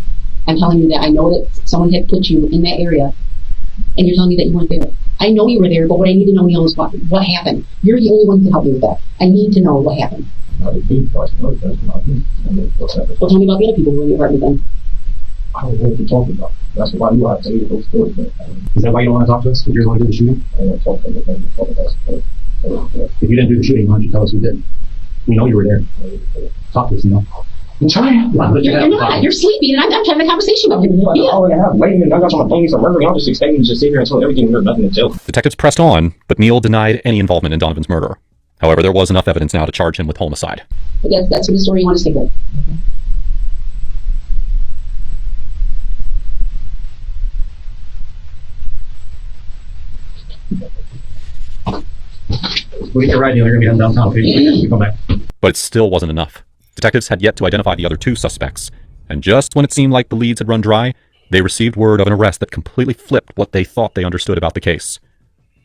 I'm telling you that I know that someone had put you in that area, and you're telling me that you weren't there. I know you were there, but what I need to know, Neil, is what happened. You're the only one who can help me with that. I need to know what happened. Well, tell me about the other people who were in the apartment then. I don't know what you're talking about. That's why you are telling those stories. Is that why you don't want to talk to us? If you're going to do the shooting? I don't want to talk about us. If you didn't do the shooting, why don't you tell us who did? We know you were there. Talk to us, Neil. I'm trying. You're not. You're sleepy, and I'm having a conversation with you. Yeah. All I have, waiting, and I got some things for murder. Y'all just expecting to just sit here and tell everything there's nothing to tell. Detectives pressed on, but Neil denied any involvement in Donovan's murder. However, there was enough evidence now to charge him with homicide. But that's the story you want to stick with. We'll get your ride, Neil. You're going to be heading downtown, okay? You come back. But it still wasn't enough. Detectives had yet to identify the other two suspects, and just when it seemed like the leads had run dry, they received word of an arrest that completely flipped what they thought they understood about the case.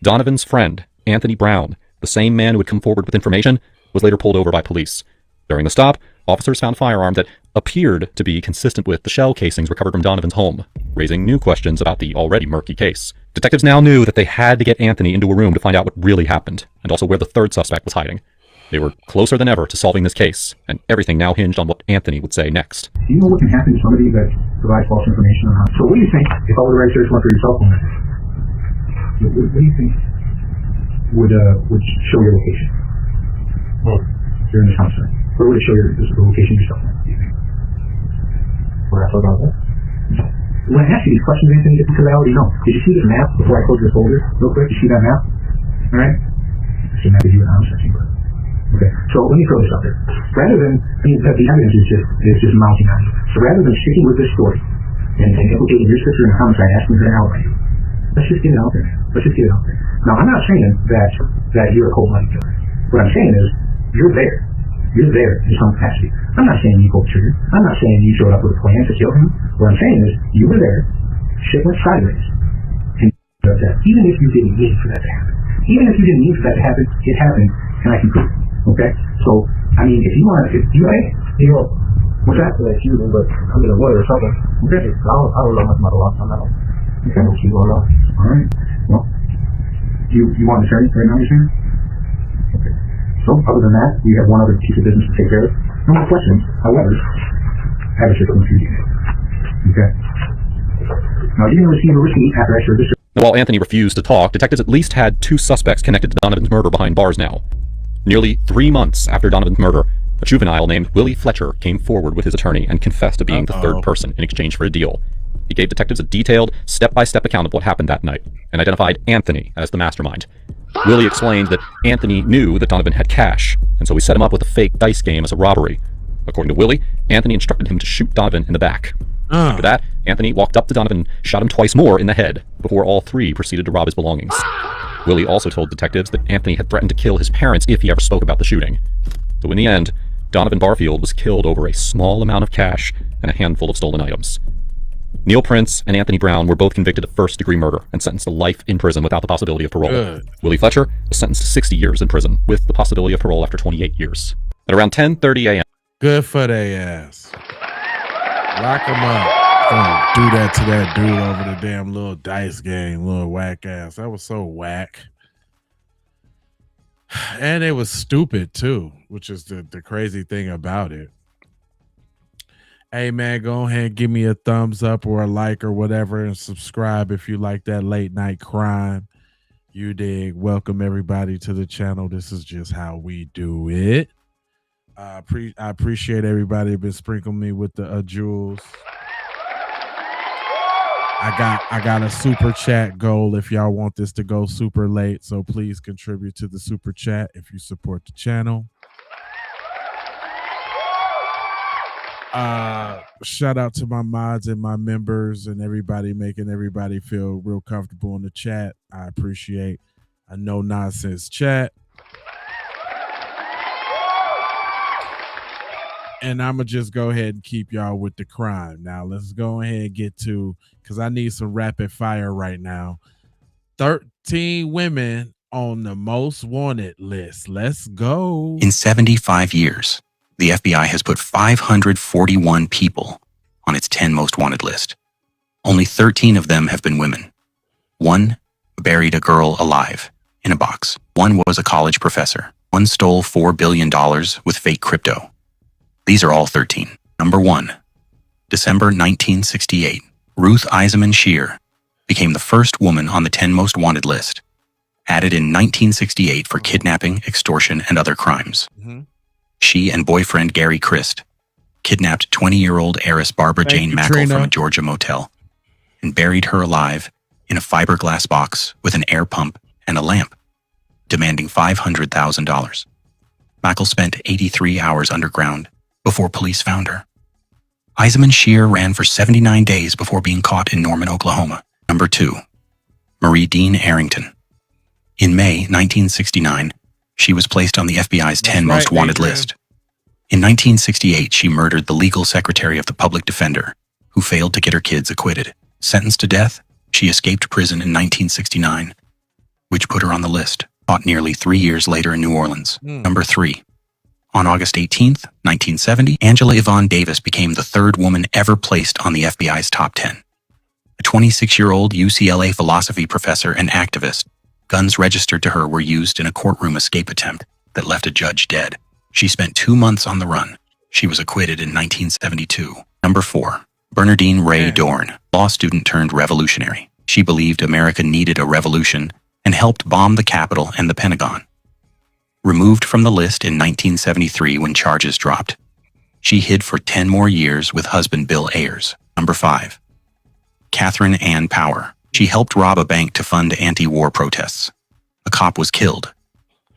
Donovan's friend, Anthony Brown, the same man who had come forward with information, was later pulled over by police. During the stop, officers found a firearm that appeared to be consistent with the shell casings recovered from Donovan's home, raising new questions about the already murky case. Detectives now knew that they had to get Anthony into a room to find out what really happened, and also where the third suspect was hiding. They were closer than ever to solving this case, and everything now hinged on what Anthony would say next. Do you know what can happen to somebody that provides false information on how? So what do you think, if I were to write a search warrant for your cell phone, what do you think would show your location? Well, during this homicide. Where would it show your location of your cell phone, do you think? Where I thought about that? When I ask you these questions, Anthony, it's because I already know. Did you see this map before I closed this folder? Real quick, you see that map? Alright? It's a map of you and I'm searching for. Okay, so let me throw this out there. Rather than, the evidence is just mounting on you. So rather than sticking with this story and implicating your sister in a homicide, asking her to alibi you, let's just get it out there. Let's just get it out there. Now, I'm not saying that you're a cold-blooded killer. What I'm saying is, you're there. You're there in some capacity. I'm not saying you pulled the trigger. I'm not saying you showed up with a plan to kill him. What I'm saying is, you were there, shit went sideways, and you that. Even if you didn't mean for that to happen. Even if you didn't mean for that to happen, it happened, and I can prove it. Okay, so I mean, if you want, what's that? Like you, but I'm in a lawyer or something. Okay, I don't know much about the law. I'm not. Okay, what you want to know? All right. Well, you want an attorney right now? You're saying? Okay. So other than that, we have one other piece of business to take care of. No more questions. However, have a shit from you. Okay. Now you didn't receive a receipt after I shared this. While Anthony refused to talk, detectives at least had two suspects connected to Donovan's murder behind bars now. Nearly 3 months after Donovan's murder, a juvenile named Willie Fletcher came forward with his attorney and confessed to being the third person in exchange for a deal. He gave detectives a detailed, step-by-step account of what happened that night, and identified Anthony as the mastermind. Willie explained that Anthony knew that Donovan had cash, and so he set him up with a fake dice game as a robbery. According to Willie, Anthony instructed him to shoot Donovan in the back. After that, Anthony walked up to Donovan, shot him twice more in the head, before all three proceeded to rob his belongings. Willie also told detectives that Anthony had threatened to kill his parents if he ever spoke about the shooting. So in the end, Donovan Barfield was killed over a small amount of cash and a handful of stolen items. Neil Prince and Anthony Brown were both convicted of first-degree murder and sentenced to life in prison without the possibility of parole. Good. Willie Fletcher was sentenced to 60 years in prison with the possibility of parole after 28 years. At around 10:30 a.m. Good for they ass. Lock them up. Don't do that to that dude over the damn little dice game, little whack ass. That was so whack. And it was stupid too, which is the crazy thing about it. Hey man, go ahead and give me a thumbs up or a like or whatever and subscribe if you like that late night crime. You dig. Welcome everybody to the channel. This is just how we do it. I appreciate everybody been sprinkling me with the jewels. I got a super chat goal if y'all want this to go super late, so please contribute to the super chat if you support the channel. Shout out to my mods and my members and everybody making everybody feel real comfortable in the chat. I appreciate a no nonsense chat. And I'm going to just go ahead and keep y'all with the crime. Now, let's go ahead and get to, because I need some rapid fire right now. 13 women on the most wanted list. Let's go. In 75 years, the FBI has put 541 people on its 10 most wanted list. Only 13 of them have been women. One buried a girl alive in a box. One was a college professor. One stole $4 billion with fake crypto. These are all 13. Number 1, December 1968, Ruth Eisenman Shear became the first woman on the 10 most wanted list, added in 1968 for kidnapping, extortion, and other crimes. She and boyfriend Gary Christ kidnapped 20-year-old heiress Barbara Jane Mackle from a Georgia motel and buried her alive in a fiberglass box with an air pump and a lamp, demanding $500,000. Mackle spent 83 hours underground before police found her. Eisenman Shear ran for 79 days before being caught in Norman, Oklahoma. Number 2, Marie Dean Arrington. In May 1969, she was placed on the FBI's 10 most wanted list. In 1968, she murdered the legal secretary of the public defender, who failed to get her kids acquitted. Sentenced to death, she escaped prison in 1969, which put her on the list, caught nearly 3 years later in New Orleans. Number 3, on August 18th, 1970, Angela Yvonne Davis became the third woman ever placed on the FBI's top 10. A 26-year-old UCLA philosophy professor and activist, guns registered to her were used in a courtroom escape attempt that left a judge dead. She spent 2 months on the run. She was acquitted in 1972. Number 4, Bernardine Ray Dorn, law student turned revolutionary. She believed America needed a revolution and helped bomb the Capitol and the Pentagon. Removed from the list in 1973 when charges dropped, she hid for 10 more years with husband Bill Ayers. Number 5, Catherine Ann Power. She helped rob a bank to fund anti-war protests. A cop was killed.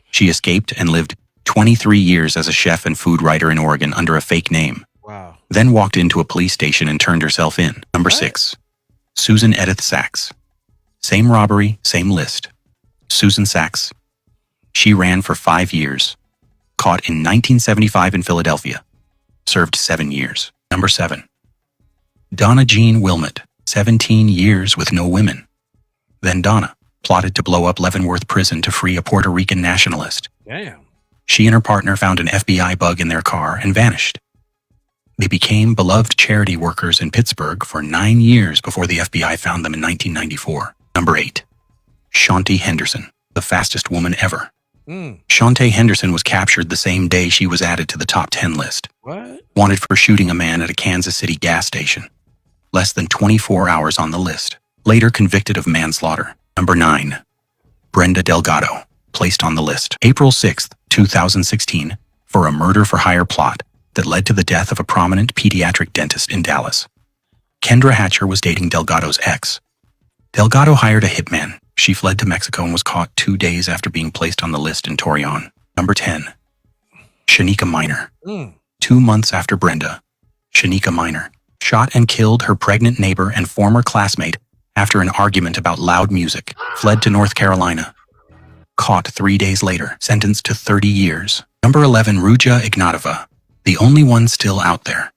She escaped and lived 23 years as a chef and food writer in Oregon under a fake name. Wow. Then walked into a police station and turned herself in. Number 6, Susan Edith Sachs. Same robbery, same list. Susan Sachs. She ran for 5 years. Caught in 1975 in Philadelphia. Served 7 years. Number 7, Donna Jean Wilmot. 17 years with no women. Then Donna plotted to blow up Leavenworth Prison to free a Puerto Rican nationalist. Damn. She and her partner found an FBI bug in their car and vanished. They became beloved charity workers in Pittsburgh for 9 years before the FBI found them in 1994. Number 8, Shaunti Henderson, the fastest woman ever. Shaunti Henderson was captured the same day she was added to the top 10 list. What? Wanted for shooting a man at a Kansas City gas station. Less than 24 hours on the list. Later convicted of manslaughter. Number 9, Brenda Delgado, placed on the list April 6th, 2016, for a murder-for-hire plot that led to the death of a prominent pediatric dentist in Dallas. Kendra Hatcher was dating Delgado's ex. Delgado hired a hitman. She fled to Mexico and was caught 2 days after being placed on the list in Torreon. Number 10, Shanika Minor. 2 months after Brenda, Shanika Minor shot and killed her pregnant neighbor and former classmate after an argument about loud music, fled to North Carolina. Caught 3 days later, sentenced to 30 years. Number 11, Ruja Ignatova, the only one still out there.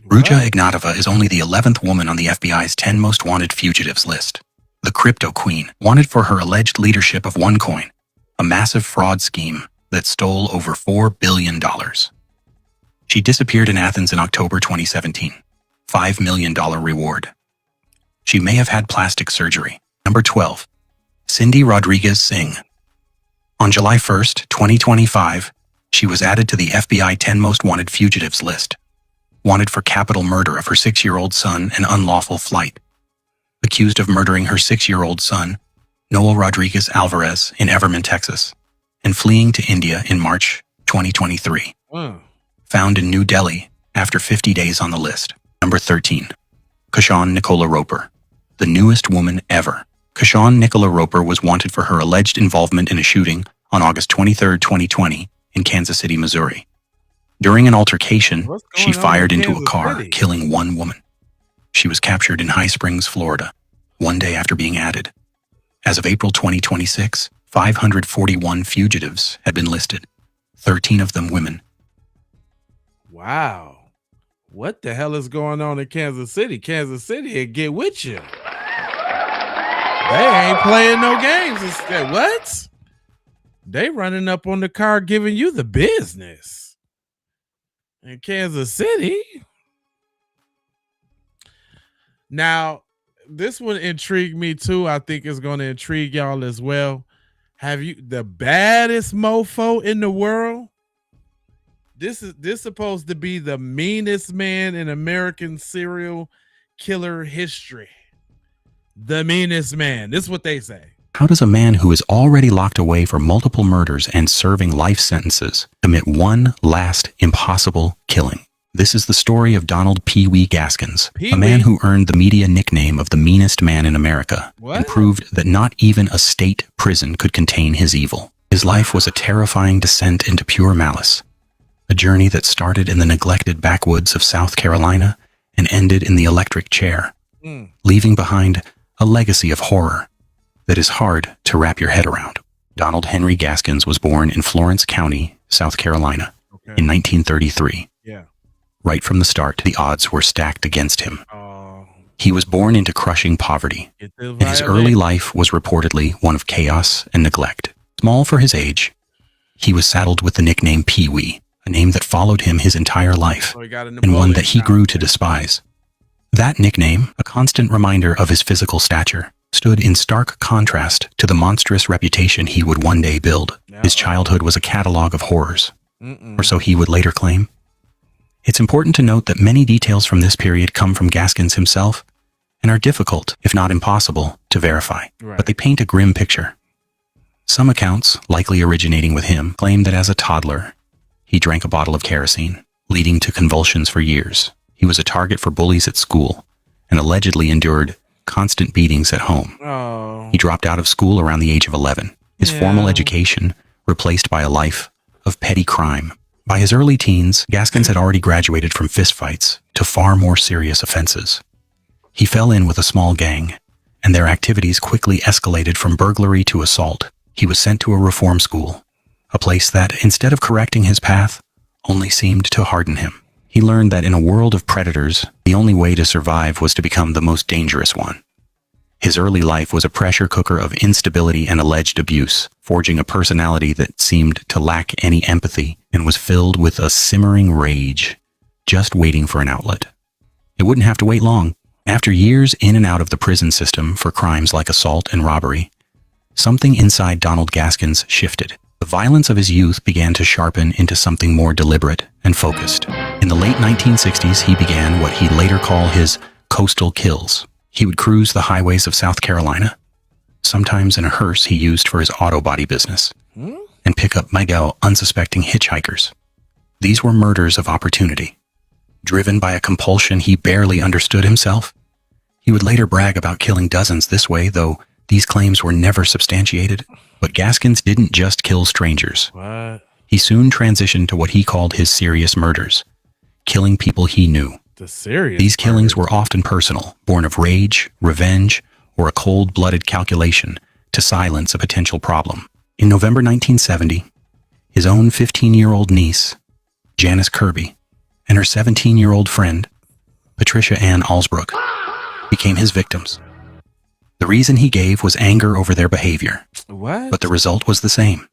Ruja Ignatova is only the 11th woman on the FBI's 10 most wanted fugitives list. The crypto queen, wanted for her alleged leadership of OneCoin, a massive fraud scheme that stole over $4 billion. She disappeared in Athens in October 2017. $5 million reward. She may have had plastic surgery. Number 12, Cindy Rodriguez Singh. On July 1st, 2025, she was added to the FBI 10 most wanted fugitives list. Wanted for capital murder of her 6-year-old son and unlawful flight. Accused of murdering her 6-year-old son, Noel Rodriguez Alvarez, in Everman, Texas, and fleeing to India in March 2023. Found in New Delhi after 50 days on the list. Number 13, Kashawn Nicola Roper, the newest woman ever. Kashawn Nicola Roper was wanted for her alleged involvement in a shooting on August 23, 2020, in Kansas City, Missouri. During an altercation, What's she going on fired in into a Kansas car, City? killing one woman. She was captured in High Springs, Florida, one day after being added. As of April 2026, 541 fugitives had been listed, 13 of them women. Wow. What the hell is going on in Kansas City? Kansas City will get with you. They ain't playing no games. What? They running up on the car giving you the business. In Kansas City. Now, this one intrigued me too. I think it's going to intrigue y'all as well. Have you the baddest mofo in the world? This supposed to be the meanest man in American serial killer history. The meanest man. This is what they say. How does a man who is already locked away for multiple murders and serving life sentences commit one last impossible killing? This is the story of Donald Pee Wee Gaskins, a man who earned the media nickname of the meanest man in America and proved that not even a state prison could contain his evil. His life was a terrifying descent into pure malice, a journey that started in the neglected backwoods of South Carolina and ended in the electric chair, leaving behind a legacy of horror that is hard to wrap your head around. Donald Henry Gaskins was born in Florence County, South Carolina, in 1933. Yeah. Right from the start, the odds were stacked against him. He was born into crushing poverty, and his early life was reportedly one of chaos and neglect. Small for his age, he was saddled with the nickname Pee Wee, a name that followed him his entire life, and one that he grew to despise. That nickname, a constant reminder of his physical stature, stood in stark contrast to the monstrous reputation he would one day build. His childhood was a catalog of horrors, or so he would later claim. It's important to note that many details from this period come from Gaskins himself and are difficult, if not impossible, to verify, but they paint a grim picture. Some accounts, likely originating with him, claim that as a toddler, he drank a bottle of kerosene, leading to convulsions for years. He was a target for bullies at school and allegedly endured constant beatings at home. He dropped out of school around the age of 11, his formal education replaced by a life of petty crime. By his early teens, Gaskins had already graduated from fistfights to far more serious offenses. He fell in with a small gang, and their activities quickly escalated from burglary to assault. He was sent to a reform school, a place that, instead of correcting his path, only seemed to harden him. He learned that in a world of predators, the only way to survive was to become the most dangerous one. His early life was a pressure cooker of instability and alleged abuse, forging a personality that seemed to lack any empathy and was filled with a simmering rage, just waiting for an outlet. It wouldn't have to wait long. After years in and out of the prison system for crimes like assault and robbery, something inside Donald Gaskins shifted. The violence of his youth began to sharpen into something more deliberate and focused. In the late 1960s, he began what he'd later call his coastal kills. He would cruise the highways of South Carolina, sometimes in a hearse he used for his auto body business, and pick up mega unsuspecting hitchhikers. These were murders of opportunity. Driven by a compulsion he barely understood himself, he would later brag about killing dozens this way, though these claims were never substantiated. But Gaskins didn't just kill strangers. He soon transitioned to what he called his serious murders, killing people he knew. These killings were often personal, born of rage, revenge, or a cold-blooded calculation to silence a potential problem. In November 1970, his own 15-year-old niece, Janice Kirby, and her 17-year-old friend, Patricia Ann Alsbrook, became his victims. The reason he gave was anger over their behavior, but the result was the same.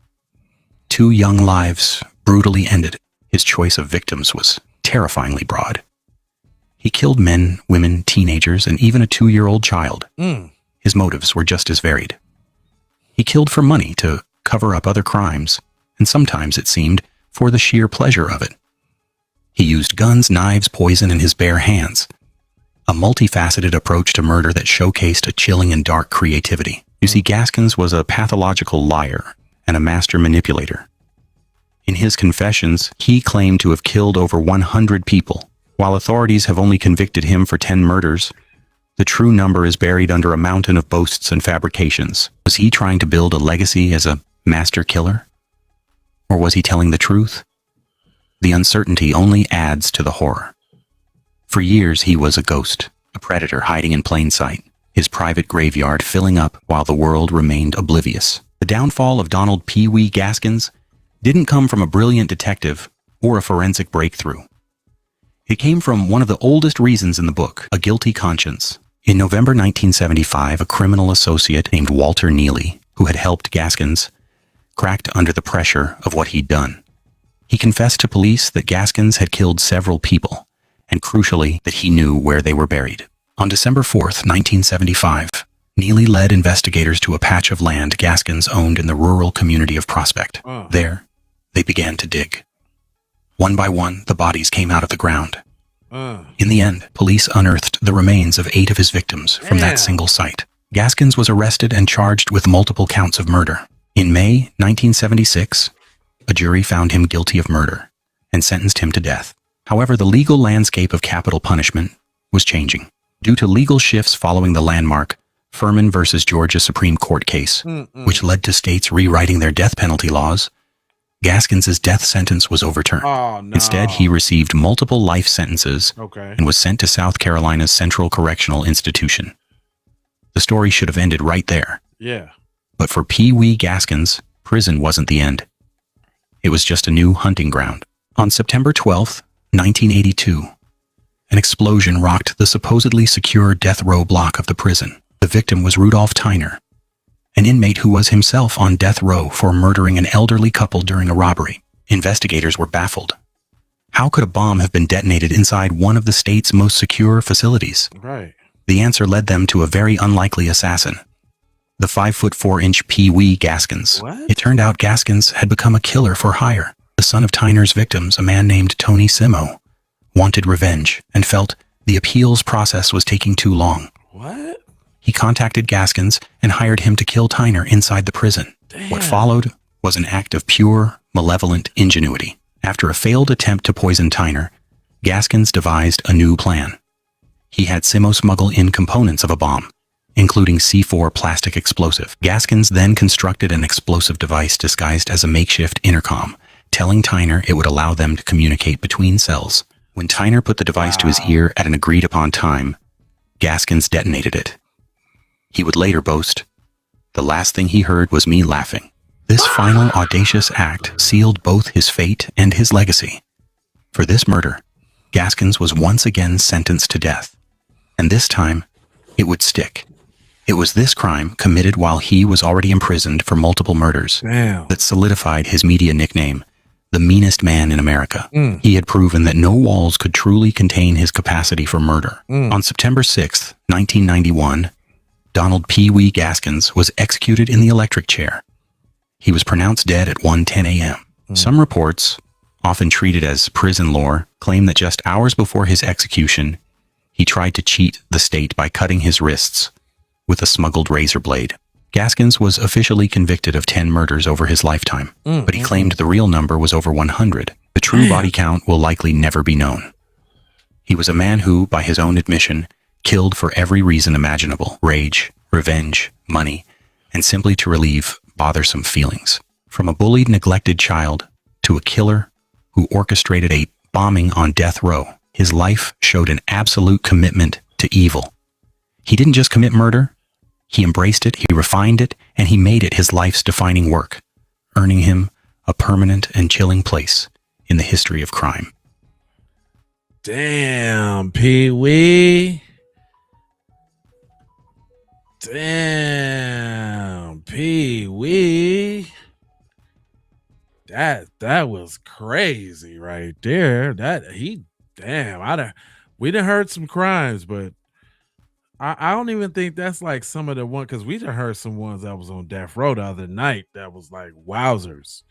2 young lives brutally ended. His choice of victims was terrifyingly broad. He killed men, women, teenagers, and even a 2-year-old child. His motives were just as varied. He killed for money to cover up other crimes, and sometimes, it seemed, for the sheer pleasure of it. He used guns, knives, poison, and his bare hands, a multifaceted approach to murder that showcased a chilling and dark creativity. You see, Gaskins was a pathological liar and a master manipulator. In his confessions, he claimed to have killed over 100 people. While authorities have only convicted him for 10 murders, the true number is buried under a mountain of boasts and fabrications. Was he trying to build a legacy as a master killer? Or was he telling the truth? the uncertainty only adds to the horror. For years, he was a ghost, a predator hiding in plain sight, his private graveyard filling up while the world remained oblivious. The downfall of Donald Pee Wee Gaskins didn't come from a brilliant detective or a forensic breakthrough. It came from one of the oldest reasons in the book, a guilty conscience. In November 1975, a criminal associate named Walter Neely, who had helped Gaskins, cracked under the pressure of what he'd done. He confessed to police that Gaskins had killed several people, and crucially, that he knew where they were buried. On December 4th, 1975, Neely led investigators to a patch of land Gaskins owned in the rural community of Prospect. There, they began to dig. One by one, the bodies came out of the ground. In the end, police unearthed the remains of 8 of his victims from that single site. Gaskins was arrested and charged with multiple counts of murder. In May 1976, a jury found him guilty of murder and sentenced him to death. However, the legal landscape of capital punishment was changing. Due to legal shifts following the landmark Furman versus Georgia Supreme Court case, which led to states rewriting their death penalty laws, Gaskins' death sentence was overturned. Instead, he received multiple life sentences and was sent to South Carolina's Central Correctional Institution. The story should have ended right there. Yeah. But for Pee Wee Gaskins, prison wasn't the end. It was just a new hunting ground. On September 12th, 1982, an explosion rocked the supposedly secure death row block of the prison. The victim was Rudolph Tyner, an inmate who was himself on death row for murdering an elderly couple during a robbery. Investigators were baffled. How could a bomb have been detonated inside one of the state's most secure facilities? Right. The answer led them to a very unlikely assassin, the 5'4" Pee Wee Gaskins. It turned out Gaskins had become a killer for hire. The son of Tyner's victims, a man named Tony Simo, wanted revenge and felt the appeals process was taking too long. What? He contacted Gaskins and hired him to kill Tyner inside the prison. What followed was an act of pure, malevolent ingenuity. After a failed attempt to poison Tyner, Gaskins devised a new plan. He had Simo smuggle in components of a bomb, including C4 plastic explosive. Gaskins then constructed an explosive device disguised as a makeshift intercom, telling Tyner it would allow them to communicate between cells. When Tyner put the device to his ear at an agreed-upon time, Gaskins detonated it. He would later boast, "The last thing he heard was me laughing." This final audacious act sealed both his fate and his legacy. For this murder, Gaskins was once again sentenced to death. And this time, it would stick. It was this crime, committed while he was already imprisoned for multiple murders, that solidified his media nickname, the meanest man in America. He had proven that no walls could truly contain his capacity for murder. On September 6th, 1991, Donald Pee Wee Gaskins was executed in the electric chair. He was pronounced dead at 1:10 a.m. Some reports, often treated as prison lore, claim that just hours before his execution, he tried to cheat the state by cutting his wrists with a smuggled razor blade. Gaskins was officially convicted of 10 murders over his lifetime, but he claimed the real number was over 100. The true body count will likely never be known. He was a man who, by his own admission, killed for every reason imaginable: rage, revenge, money, and simply to relieve bothersome feelings. From a bullied, neglected child to a killer who orchestrated a bombing on death row, his life showed an absolute commitment to evil. He didn't just commit murder, he embraced it, he refined it, and he made it his life's defining work, earning him a permanent and chilling place in the history of crime. Damn, Pee Wee. Damn, Pee Wee. That was crazy right there. We done heard some crimes, but I don't even think that's like some of the one, because we done heard some ones that was on death row the other night that was like wowzers.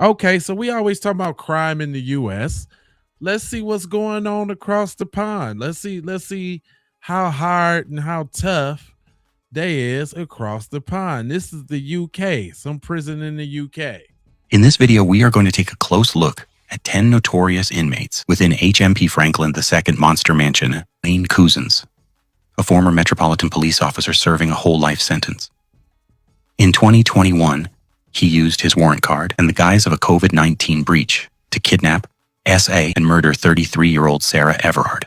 Okay, so we always talk about crime in the US. Let's see what's going on across the pond. Let's see how hard and how tough they is across the pond. This is the UK, some prison in the UK. In this video, we are going to take a close look at 10 notorious inmates within HMP Franklin II Monster Mansion. Wayne Couzens, a former Metropolitan Police officer serving a whole life sentence. In 2021, He used his warrant card and the guise of a COVID-19 breach to kidnap, SA, and murder 33-year-old Sarah Everard.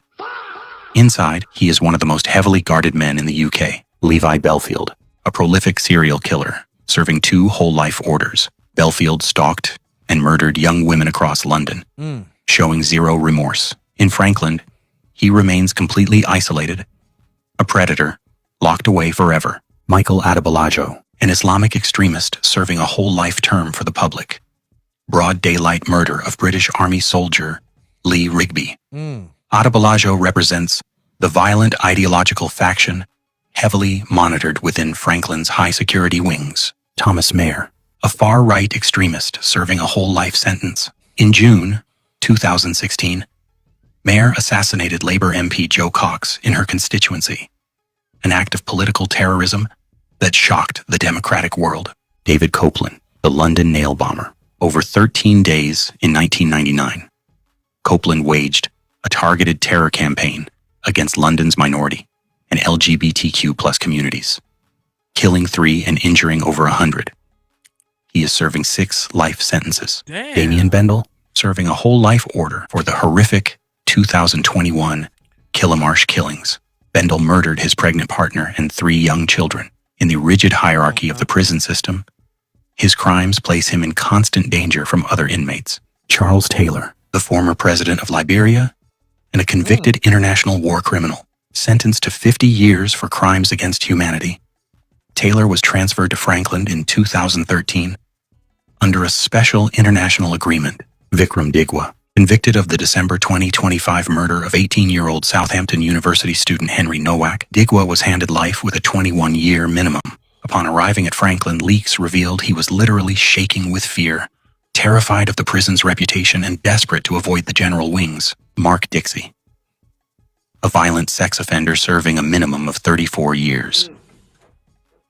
Inside, he is one of the most heavily guarded men in the UK, Levi Belfield, a prolific serial killer, serving 2 whole-life orders. Belfield stalked and murdered young women across London, showing zero remorse. In Frankland, he remains completely isolated, a predator, locked away forever. Michael Adebolajo, an Islamic extremist serving a whole life term for the public. Broad daylight murder of British Army soldier Lee Rigby. Adebolajo represents the violent ideological faction heavily monitored within Franklin's high-security wings. Thomas Mayer, a far-right extremist serving a whole life sentence. In June 2016, Mayer assassinated Labour MP Jo Cox in her constituency, an act of political terrorism that shocked the democratic world. David Copeland, the London nail bomber. Over 13 days in 1999, Copeland waged a targeted terror campaign against London's minority and LGBTQ+ communities, killing 3 and injuring over 100. He is serving 6 life sentences. Damien Bendel, serving a whole life order for the horrific 2021 Killamarsh killings. Bendel murdered his pregnant partner and 3 young children. In the rigid hierarchy of the prison system, his crimes place him in constant danger from other inmates. Charles Taylor, the former president of Liberia and a convicted international war criminal, sentenced to 50 years for crimes against humanity. Taylor was transferred to Frankland in 2013 under a special international agreement. Vikram Digwa, convicted of the December 2025 murder of 18-year-old Southampton University student Henry Nowak, Digwa was handed life with a 21-year minimum. Upon arriving at Frankland, leaks revealed he was literally shaking with fear, terrified of the prison's reputation and desperate to avoid the general wings. Mark Dixie, a violent sex offender serving a minimum of 34 years.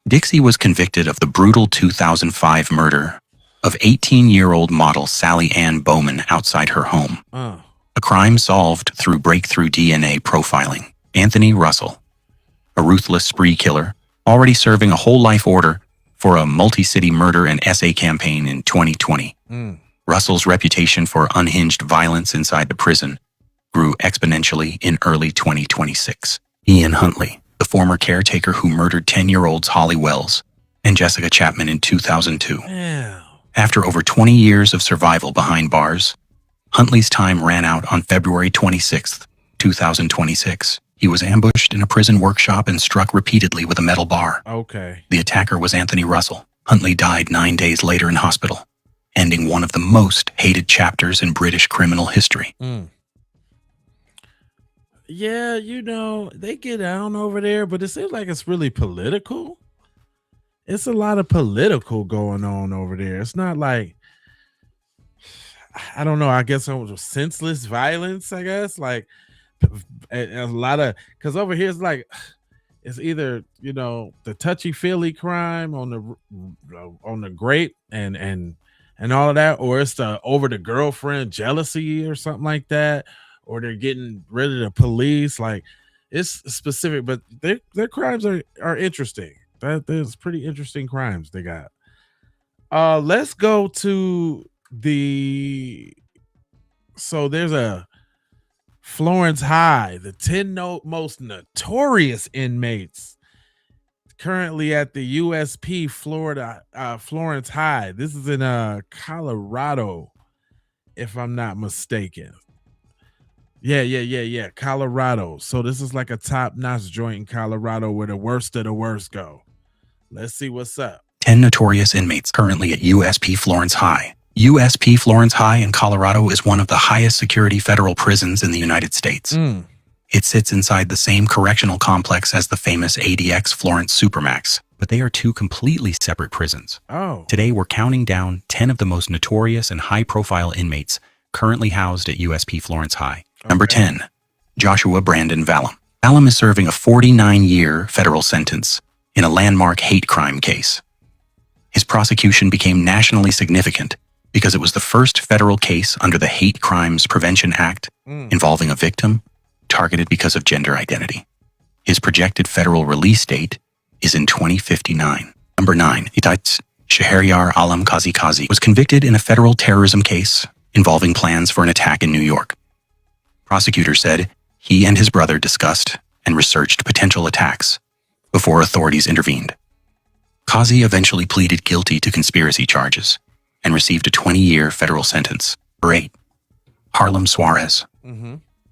Dixie was convicted of the brutal 2005 murder of 18-year-old model Sally Ann Bowman outside her home. A crime solved through breakthrough DNA profiling. Anthony Russell, a ruthless spree killer, already serving a whole life order for a multi-city murder and SA campaign in 2020. Russell's reputation for unhinged violence inside the prison grew exponentially in early 2026. Ian Huntley, the former caretaker who murdered 10-year-olds Holly Wells and Jessica Chapman in 2002. After over 20 years of survival behind bars, Huntley's time ran out on February 26, 2026. He was ambushed in a prison workshop and struck repeatedly with a metal bar. The attacker was Anthony Russell. Huntley died 9 days later in hospital, ending one of the most hated chapters in British criminal history. Yeah, they get down over there, but it seems like it's really political. It's a lot of political going on over there. It's not like, I don't know, I guess it was senseless violence, I guess. Like, a lot of, because over here it's like, it's either, the touchy-feely crime on the grape and all of that, or it's the over the girlfriend jealousy or something like that, or they're getting rid of the police. Like, it's specific, but their crimes are interesting. There's pretty interesting crimes they got. Let's go to so there's a Florence High, the 10 most notorious inmates currently at the USP Florence High. This is in Colorado, if I'm not mistaken. Yeah, Colorado. So this is like a top-notch joint in Colorado where the worst of the worst go. Let's see what's up. 10 notorious inmates currently at USP Florence High. USP Florence High in Colorado is one of the highest security federal prisons in the United States. It sits inside the same correctional complex as the famous ADX Florence Supermax, but they are 2 completely separate prisons. Today we're counting down 10 of the most notorious and high-profile inmates currently housed at USP Florence High. Number 10, Joshua Brandon Valum. Valum is serving a 49-year federal sentence in a landmark hate crime case. His prosecution became nationally significant because it was the first federal case under the Hate Crimes Prevention Act involving a victim targeted because of gender identity. His projected federal release date is in 2059. Number 9, Itai Shahryar Alam Kazi, was convicted in a federal terrorism case involving plans for an attack in New York. Prosecutors said he and his brother discussed and researched potential attacks before authorities intervened. Kazi eventually pleaded guilty to conspiracy charges and received a 20-year federal sentence. Number 8. Harlem Suarez.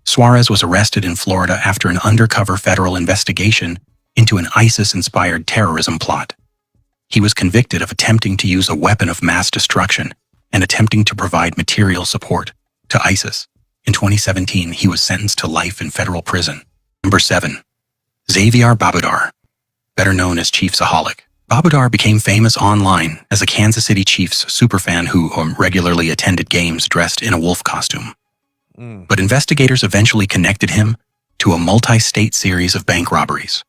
Suarez was arrested in Florida after an undercover federal investigation into an ISIS-inspired terrorism plot. He was convicted of attempting to use a weapon of mass destruction and attempting to provide material support to ISIS. In 2017, he was sentenced to life in federal prison. Number 7. Xavier Babudar, better known as Chiefs Aholic. Babudar became famous online as a Kansas City Chiefs superfan who regularly attended games dressed in a wolf costume. But investigators eventually connected him to a multi-state series of bank robberies.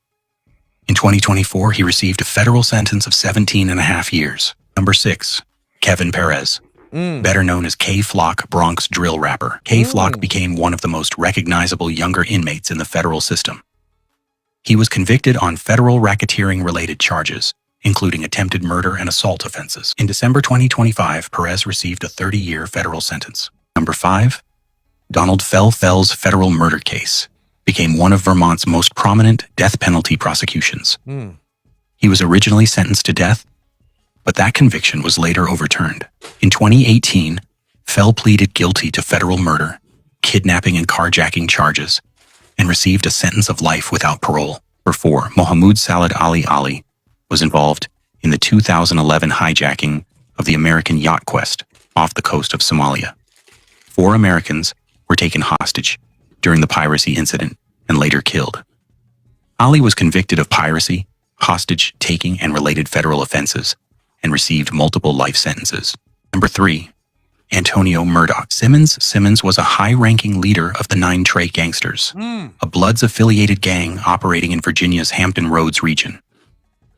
In 2024, he received a federal sentence of 17.5 years. Number 6. Kevin Perez, better known as K-Flock Bronx drill rapper. K-Flock became one of the most recognizable younger inmates in the federal system. He was convicted on federal racketeering-related charges, including attempted murder and assault offenses. In December 2025, Perez received a 30-year federal sentence. Number 5. Donald Fell's federal murder case became one of Vermont's most prominent death penalty prosecutions. He was originally sentenced to death, but that conviction was later overturned. In 2018, Fell pleaded guilty to federal murder, kidnapping and carjacking charges, and received a sentence of life without parole. Number 4. Mohammed Salad Ali was involved in the 2011 hijacking of the American Yacht Quest off the coast of Somalia. 4 Americans were taken hostage during the piracy incident and later killed. Ali was convicted of piracy, hostage taking, and related federal offenses, and received multiple life sentences. Number 3. Antonio Murdoch Simmons was a high-ranking leader of the Nine Trey Gangsters, a Bloods-affiliated gang operating in Virginia's Hampton Roads region.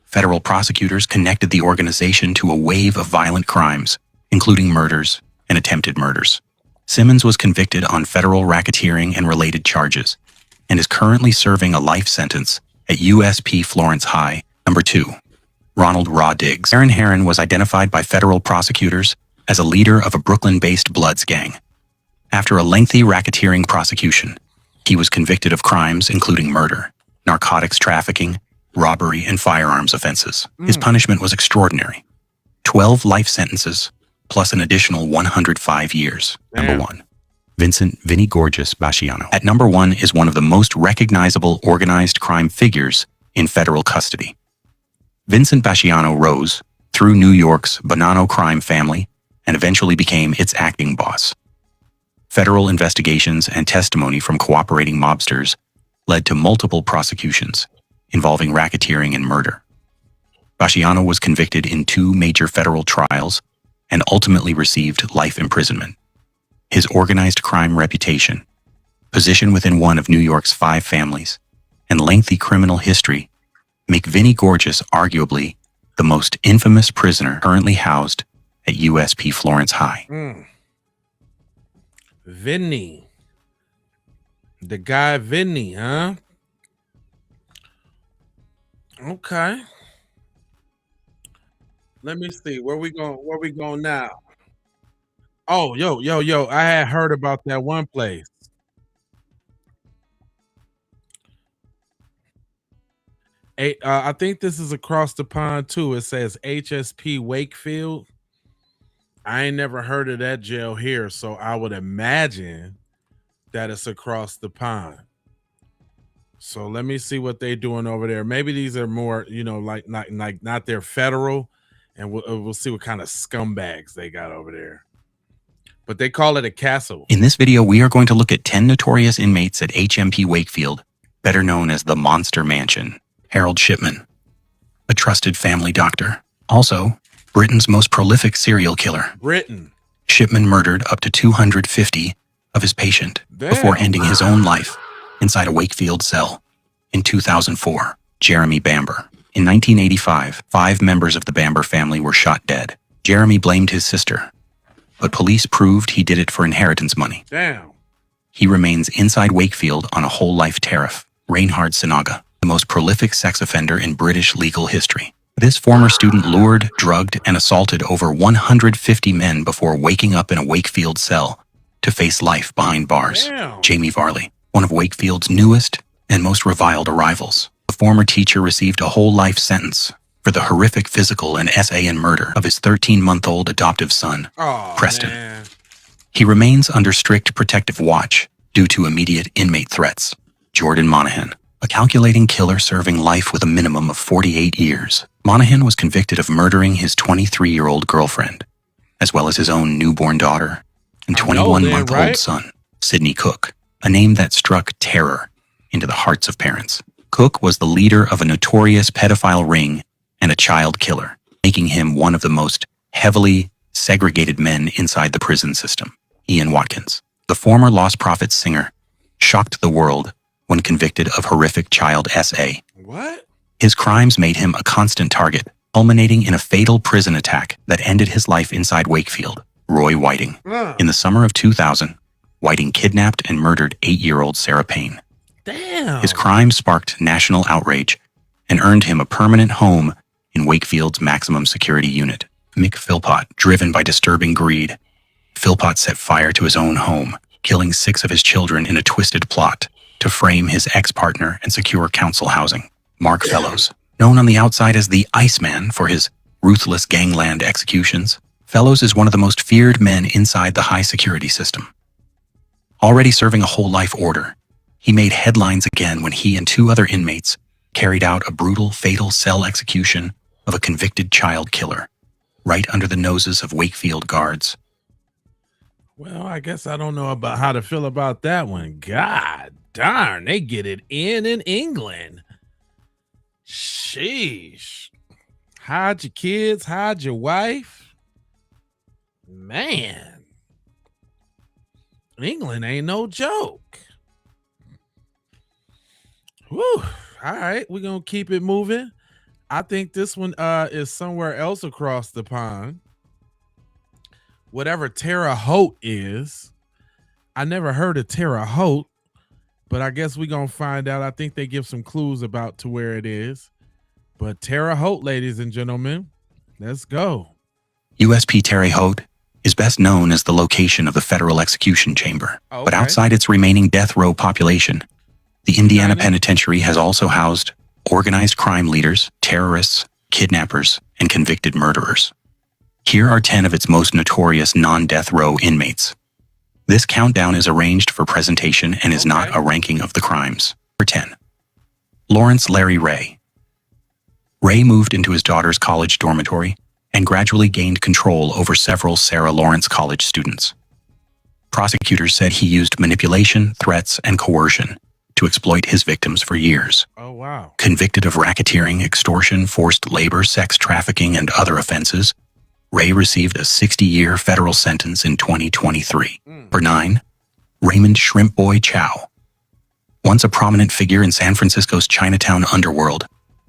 Federal prosecutors connected the organization to a wave of violent crimes, including murders and attempted murders. Simmons was convicted on federal racketeering and related charges, and is currently serving a life sentence at USP Florence High. Number 2. Ronald Raw Diggs. Aaron Herron was identified by federal prosecutors as a leader of a Brooklyn-based Bloods gang. After a lengthy racketeering prosecution, he was convicted of crimes including murder, narcotics trafficking, robbery, and firearms offenses. His punishment was extraordinary. 12 life sentences, plus an additional 105 years. Number 1. Vinny Gorgeous Basciano. At number 1 is one of the most recognizable organized crime figures in federal custody. Vincent Basciano rose through New York's Bonanno crime family and eventually became its acting boss. Federal investigations and testimony from cooperating mobsters led to multiple prosecutions involving racketeering and murder. Basciano was convicted in 2 major federal trials and ultimately received life imprisonment. His organized crime reputation, position within one of New York's 5 families, and lengthy criminal history make Vinny Gorgeous arguably the most infamous prisoner currently housed at USP Florence High. Vinny. The guy Vinny, huh? Okay. Let me see. Where we going now? Oh, yo. I had heard about that one place. I think this is across the pond too. It says HSP Wakefield. I ain't never heard of that jail here, so I would imagine that it's across the pond. So let me see what they're doing over there. Maybe these are more, like not their federal, and we'll see what kind of scumbags they got over there. But they call it a castle. In this video, we are going to look at 10 notorious inmates at HMP Wakefield, better known as the Monster Mansion. Harold Shipman, a trusted family doctor. Also, Britain's most prolific serial killer. Shipman murdered up to 250 of his patients before ending his own life inside a Wakefield cell. In 2004, Jeremy Bamber. In 1985, 5 members of the Bamber family were shot dead. Jeremy blamed his sister, but police proved he did it for inheritance money. He remains inside Wakefield on a whole life tariff. Reinhard Sinaga, the most prolific sex offender in British legal history. This former student lured, drugged, and assaulted over 150 men before waking up in a Wakefield cell to face life behind bars. Damn. Jamie Varley, one of Wakefield's newest and most reviled arrivals. The former teacher received a whole life sentence for the horrific physical and SA and murder of his 13-month-old adoptive son, Preston. Man. He remains under strict protective watch due to immediate inmate threats. Jordan Monahan, a calculating killer serving life with a minimum of 48 years. Monahan was convicted of murdering his 23-year-old girlfriend, as well as his own newborn daughter and 21-month-old son, Sidney Cook, a name that struck terror into the hearts of parents. Cook was the leader of a notorious pedophile ring and a child killer, making him one of the most heavily segregated men inside the prison system. Ian Watkins, the former Lost Prophets singer, shocked the world when convicted of horrific child SA. What? His crimes made him a constant target, culminating in a fatal prison attack that ended his life inside Wakefield. Roy Whiting. In the summer of 2000, Whiting kidnapped and murdered 8-year-old Sarah Payne. Damn. His crime sparked national outrage and earned him a permanent home in Wakefield's maximum security unit. Mick Philpott, driven by disturbing greed, Philpott set fire to his own home, killing 6 of his children in a twisted plot to frame his ex-partner and secure council housing. Mark Fellows, known on the outside as the Iceman for his ruthless gangland executions, Fellows is one of the most feared men inside the high security system. Already serving a whole life order, he made headlines again when he and 2 other inmates carried out a brutal, fatal cell execution of a convicted child killer, right under the noses of Wakefield guards. Well, I guess I don't know about how to feel about that one. God darn, they get it in England. Sheesh. Hide your kids, hide your wife. Man. England ain't no joke. Whew. All right, we're gonna keep it moving. I think this one is somewhere else across the pond. Whatever Terre Haute is. I never heard of Terre Haute, but I guess we're gonna find out. I think they give some clues about to where it is. But Terre Haute, ladies and gentlemen, let's go. USP Terre Haute is best known as the location of the federal execution chamber, but Okay. outside its remaining death row population, the Indiana Penitentiary has also housed organized crime leaders, terrorists, kidnappers, and convicted murderers. Here are 10 of its most notorious non-death row inmates. This countdown is arranged for presentation and is not a ranking of the crimes. Number 10. Lawrence Larry Ray. Ray moved into his daughter's college dormitory and gradually gained control over several Sarah Lawrence College students. Prosecutors said he used manipulation, threats, and coercion to exploit his victims for years. Oh, wow. Convicted of racketeering, extortion, forced labor, sex trafficking, and other offenses, Ray received a 60-year federal sentence in 2023. Number 9. Raymond Shrimp Boy Chow. Once a prominent figure in San Francisco's Chinatown underworld,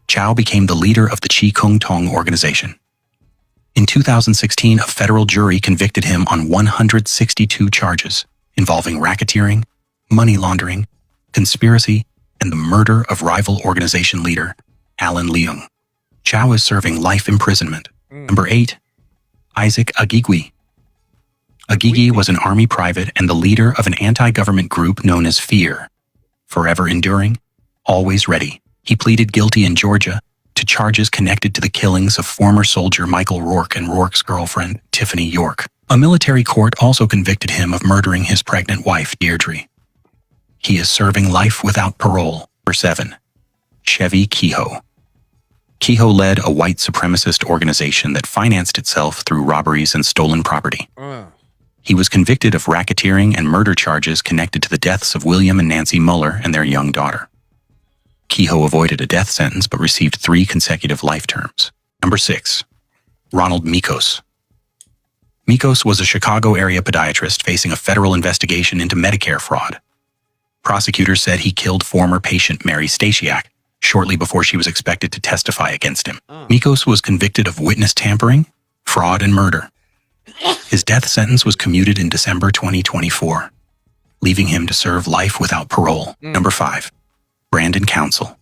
Chow became the leader of the Chi Kung Tong organization. In 2016, a federal jury convicted him on 162 charges involving racketeering, money laundering, conspiracy, and the murder of rival organization leader Alan Leung. Chow is serving life imprisonment. Number 8. Isaac Agigui. Agigui was an army private and the leader of an anti-government group known as FEAR, Forever Enduring, Always Ready. He pleaded guilty in Georgia to charges connected to the killings of former soldier Michael Rourke and Rourke's girlfriend, Tiffany York. A military court also convicted him of murdering his pregnant wife, Deirdre. He is serving life without parole. Number 7. Chevy Kehoe. Kehoe led a white supremacist organization that financed itself through robberies and stolen property. He was convicted of racketeering and murder charges connected to the deaths of William and Nancy Mueller and their young daughter. Kehoe avoided a death sentence but received 3 consecutive life terms. Number 6. Ronald Mikos. Mikos was a Chicago area podiatrist facing a federal investigation into Medicare fraud. Prosecutors said he killed former patient Mary Stasiak shortly before she was expected to testify against him. Mikos was convicted of witness tampering, fraud, and murder. His death sentence was commuted in December 2024, leaving him to serve life without parole. Number 5. Brandon Council.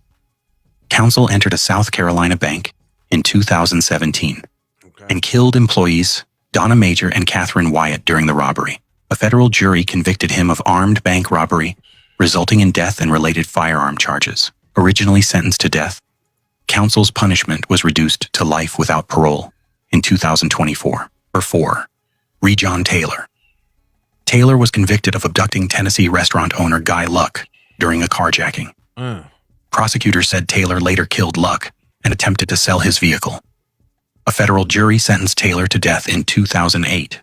Council entered a South Carolina bank in 2017 and killed employees Donna Major and Catherine Wyatt during the robbery. A federal jury convicted him of armed bank robbery, resulting in death and related firearm charges. Originally sentenced to death, counsel's punishment was reduced to life without parole in 2024. Number 4. Rejon Taylor. Taylor was convicted of abducting Tennessee restaurant owner Guy Luck during a carjacking. Prosecutors said Taylor later killed Luck and attempted to sell his vehicle. A federal jury sentenced Taylor to death in 2008.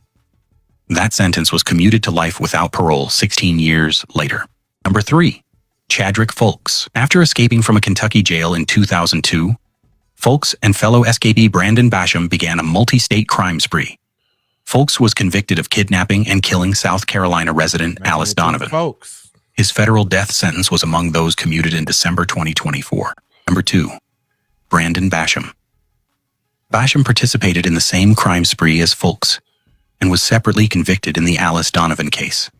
That sentence was commuted to life without parole 16 years later. Number 3. Chadrick Folks. After escaping from a Kentucky jail in 2002, Folks and fellow escapee Brandon Basham began a multi-state crime spree. Folks was convicted of kidnapping and killing South Carolina resident Alice Donovan. His federal death sentence was among those commuted in December 2024. Number 2. Brandon Basham. Basham participated in the same crime spree as Folks and was separately convicted in the Alice Donovan case.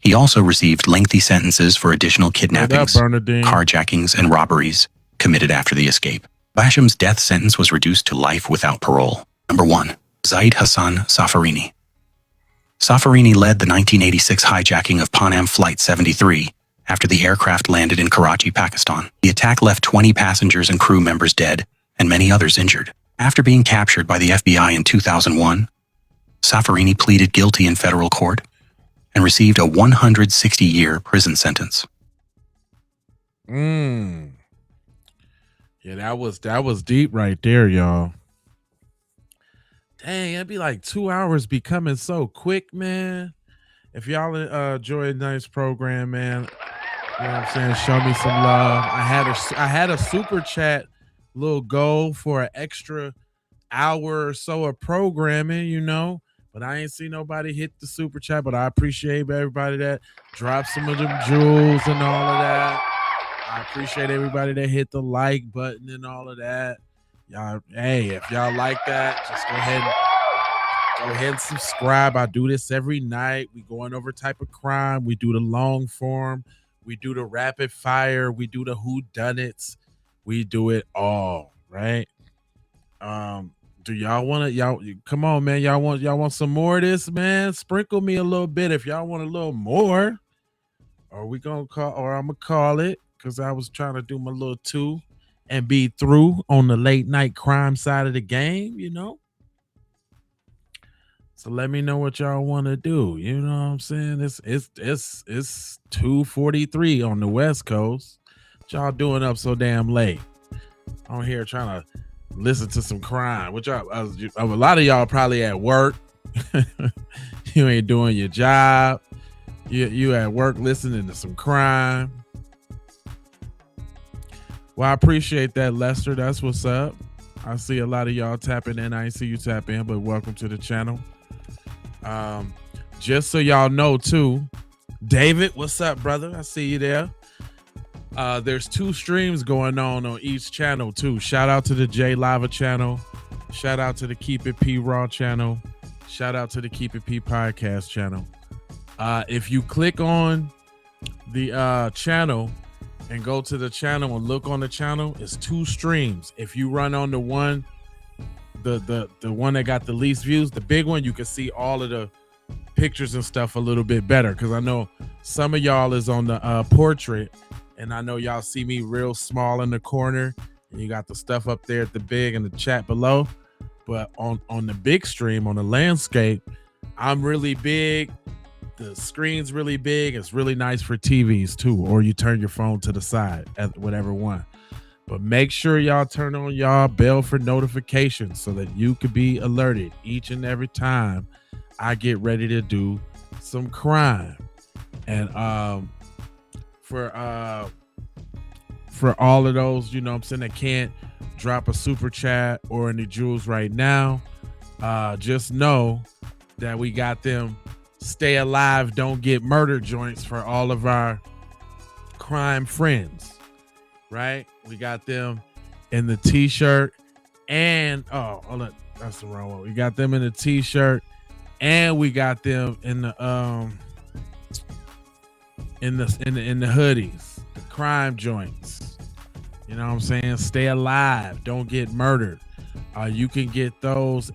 He also received lengthy sentences for additional kidnappings, carjackings, and robberies committed after the escape. Basham's death sentence was reduced to life without parole. Number 1. Zaid Hassan Safarini. Safarini led the 1986 hijacking of Pan Am Flight 73 after the aircraft landed in Karachi, Pakistan. The attack left 20 passengers and crew members dead and many others injured. After being captured by the FBI in 2001, Safarini pleaded guilty in federal court and received a 160-year prison sentence. Yeah, that was deep right there, y'all. Dang, it'd be like 2 hours be coming so quick, man. If y'all enjoy a nice program, man, you know what I'm saying? Show me some love. I had a super chat little goal for an extra hour or so of programming, you know, but I ain't see nobody hit the super chat, but I appreciate everybody that dropped some of them jewels and all of that. I appreciate everybody that hit the like button and all of that. Y'all, hey, if y'all like that, just go ahead and subscribe. I do this every night. We going over type of crime. We do the long form. We do the rapid fire. We do the whodunits. We do it all, right? Do y'all want to? Y'all come on, man. Y'all want some more of this, man? Sprinkle me a little bit if y'all want a little more. Or I'm gonna call it, because I was trying to do my little 2 and be through on the late night crime side of the game, you know. So let me know what y'all want to do. You know what I'm saying? It's 2:43 on the West Coast. What y'all doing up so damn late? I'm here trying to listen to some crime. Which a lot of y'all probably at work. You ain't doing your job. You at work listening to some crime. Well, I appreciate that, Lester. That's what's up. I see a lot of y'all tapping in. I ain't see you tap in, but welcome to the channel. Just so y'all know too, David, what's up, brother? I see you there. There's 2 streams going on each channel too. Shout out to the J Lava channel. Shout out to the Keep It P Raw channel. Shout out to the Keep It P podcast channel. If you click on the channel and go to the channel and look on the channel, it's 2 streams. If you run on the one, the one that got the least views, the big one, you can see all of the pictures and stuff a little bit better, because I know some of y'all is on the portrait, and I know y'all see me real small in the corner, and you got the stuff up there at the big and the chat below. But on the big stream, on the landscape, I'm really big. The screen's really big. It's really nice for TVs too, or you turn your phone to the side at whatever one. But make sure y'all turn on y'all bell for notifications so that you could be alerted each and every time I get ready to do some crime. And for all of those, you know what I'm saying, that can't drop a super chat or any jewels right now, just know that we got them Stay Alive, Don't Get Murdered joints for all of our crime friends, right? We got them in the t-shirt, and that's the wrong one. We got them in the t-shirt, and we got them in the in the hoodies, the crime joints. You know what I'm saying? Stay alive. Don't get murdered. You can get those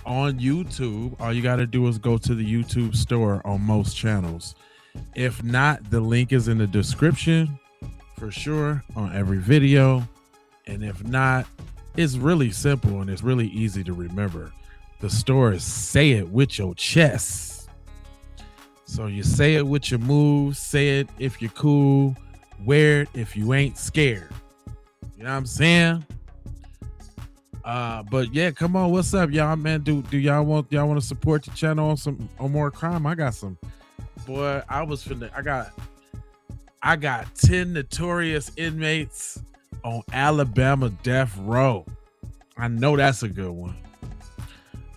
on YouTube. All you got to do is go to the YouTube store on most channels. If not, the link is in the description for sure on every video. And if not, it's really simple and it's really easy to remember. The store is Say It With Your Chest. So you say it with your moves, say it if you're cool, wear it if you ain't scared. You know what I'm saying? But yeah, come on, what's up, y'all, man? Do y'all want to support the channel on more crime? I got some, boy. I got 10 notorious inmates on Alabama death row. I know that's a good one.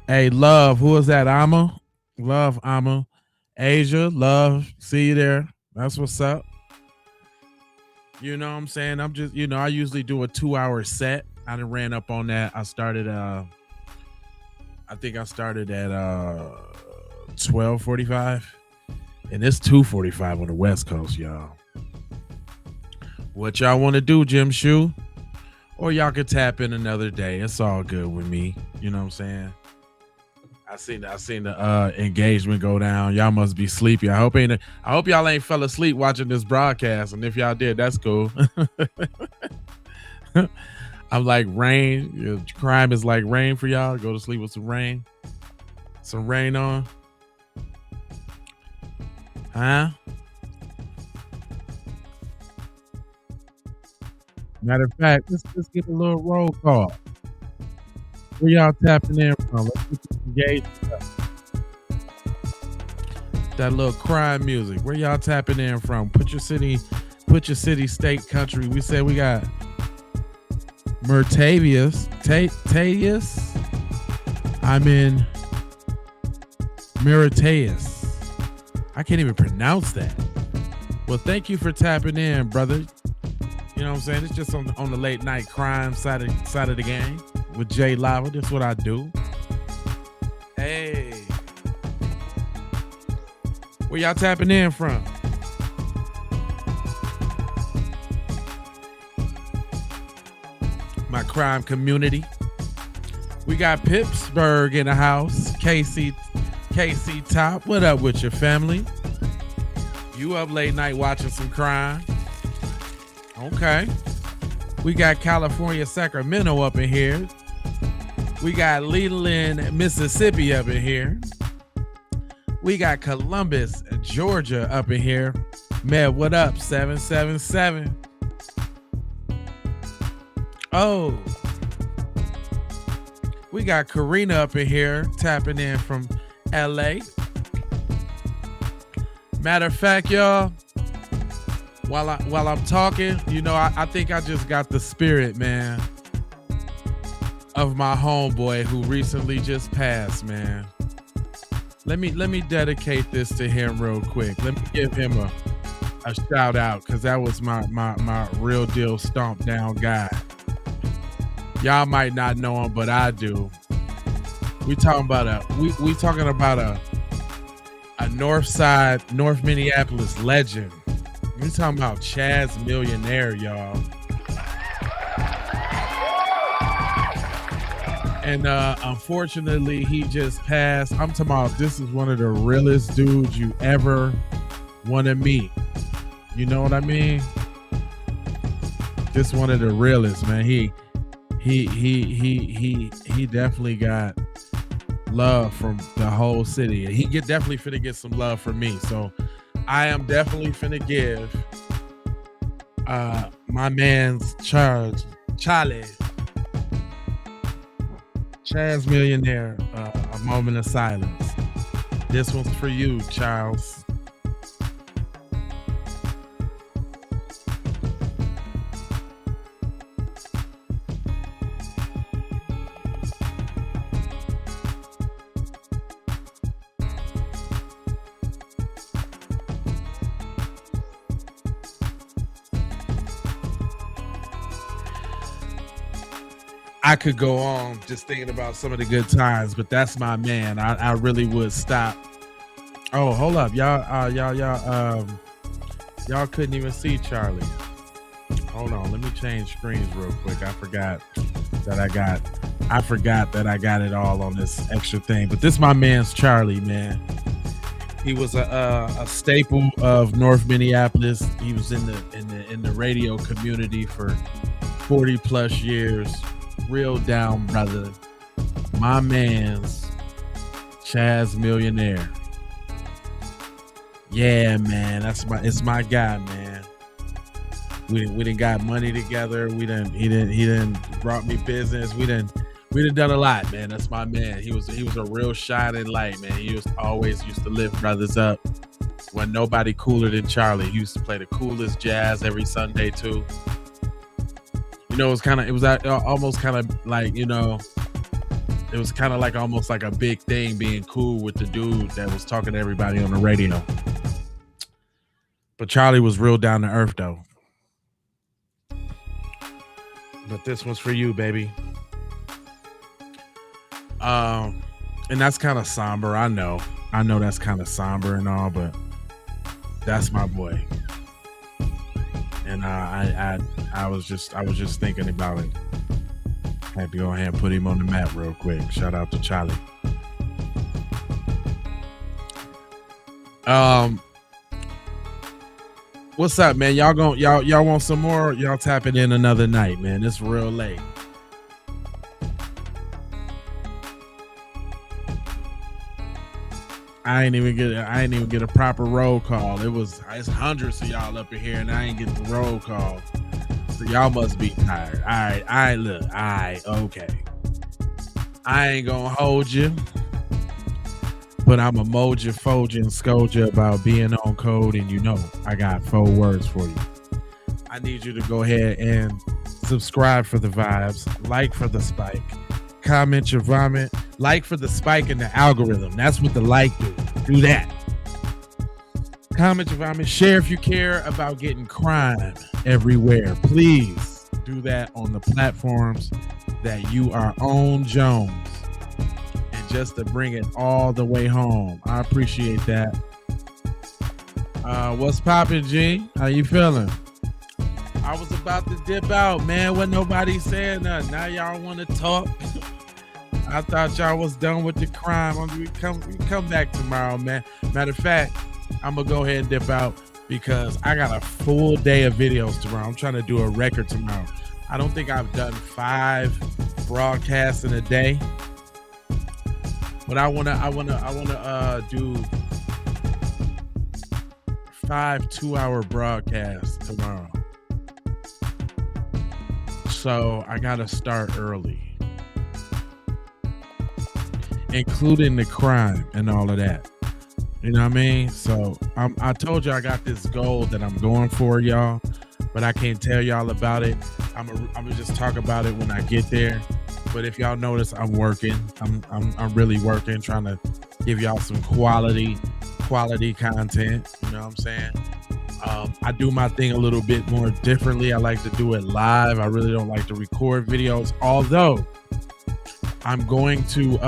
Hey, love, who is that? Amma? Love, Amma. Asia, love, see you there. That's what's up. You know what I'm saying? I'm just, I usually do a 2-hour set. I done ran up on that. I started I think I started at 12:45. And it's 2:45 on the West Coast, y'all. What y'all want to do, Jim Shoe? Or y'all could tap in another day. It's all good with me. You know what I'm saying? I seen the engagement go down. Y'all must be sleepy. I hope y'all ain't fell asleep watching this broadcast. And if y'all did, that's cool. I'm like rain. Crime is like rain for y'all. Go to sleep with some rain. Some rain on. Huh? Matter of fact, let's get a little roll call. Where y'all tapping in from? Let's get this engagement. That little crime music. Where y'all tapping in from? Put your city, state, country. We said we got Mertavius. I'm in Meritaeus. I can't even pronounce that. Well, thank you for tapping in, brother. You know what I'm saying? It's just on the late night crime side of the game with Jay Lava. That's what I do. Hey. Where y'all tapping in from? My crime community. We got Pittsburgh in the house. KC Top. What up with your family? You up late night watching some crime? Okay. We got California, Sacramento up in here. We got Leland, Mississippi up in here. We got Columbus, Georgia up in here. Man, what up? 777. Oh. We got Karina up in here tapping in from LA. Matter of fact, y'all, while I'm talking, I think I just got the spirit, man, of my homeboy who recently just passed, man. Let me dedicate this to him real quick. Let me give him a shout out, because that was my real deal stomp down guy. Y'all might not know him, but I do. We talking about a North Minneapolis legend. We talking about Chaz Millionaire, y'all. And unfortunately, he just passed. I'm talking about, this is one of the realest dudes you ever want to meet. You know what I mean? Just one of the realest, man. He definitely got love from the whole city. And he definitely finna get some love from me. So I am definitely finna give my man's Charlie Chaz Millionaire a moment of silence. This one's for you, Charles. I could go on just thinking about some of the good times, but that's my man. I really would stop. Oh, hold up, y'all couldn't even see Charlie. Hold on, let me change screens real quick. I forgot that I got it all on this extra thing. But this my man's Charlie, man. He was a staple of North Minneapolis. He was in the radio community for 40 plus years. Real down brother. My man's Chaz Millionaire. Yeah, man, it's my guy, man. We done got money together. He done brought me business. We done done a lot, man. That's my man. He was a real shining light, man. He always used to lift brothers up. When nobody cooler than Charlie. He used to play the coolest jazz every Sunday too. You know, it was almost kind of like, you know, it was kind of like almost like a big thing being cool with the dude that was talking to everybody on the radio. But Charlie was real down to earth though. But this one's for you, baby. And that's kind of somber. I know that's kind of somber and all, but that's my boy. And I was just thinking about it. I had to go ahead and put him on the map real quick. Shout out to Charlie. What's up, man? Y'all want some more? Y'all tapping in another night, man. It's real late. I ain't even get a proper roll call. It's hundreds of y'all up in here, and I ain't get the roll call. So y'all must be tired. All right, okay. I ain't gonna hold you, but I'm a moja, foja, and scold you about being on code, and you know I got 4 words for you. I need you to go ahead and subscribe for the vibes, like for the spike, comment your vomit, like for the spike in the algorithm. That's what the like do. Do that. Comment your vomit, share if you care about getting crime everywhere. Please do that on the platforms that you are on, Jones. And just to bring it all the way home. I appreciate that. What's poppin', G? How you feeling? I was about to dip out, man. Wasn't nobody saying nothing. Now y'all want to talk. I thought y'all was done with the crime. We come back tomorrow, man. Matter of fact, I'm gonna go ahead and dip out because I got a full day of videos tomorrow. I'm trying to do a record tomorrow. I don't think I've done 5 broadcasts in a day, but I wanna do 5 2-hour broadcasts tomorrow. So I gotta start early, including the crime and all of that. You know what I mean? So I told you I got this goal that I'm going for, y'all, but I can't tell y'all about it. I'm gonna just talk about it when I get there. But if y'all notice, I'm working. I'm really working, trying to give y'all some quality content. You know what I'm saying? I do my thing a little bit more differently. I like to do it live. I really don't like to record videos, although I'm going to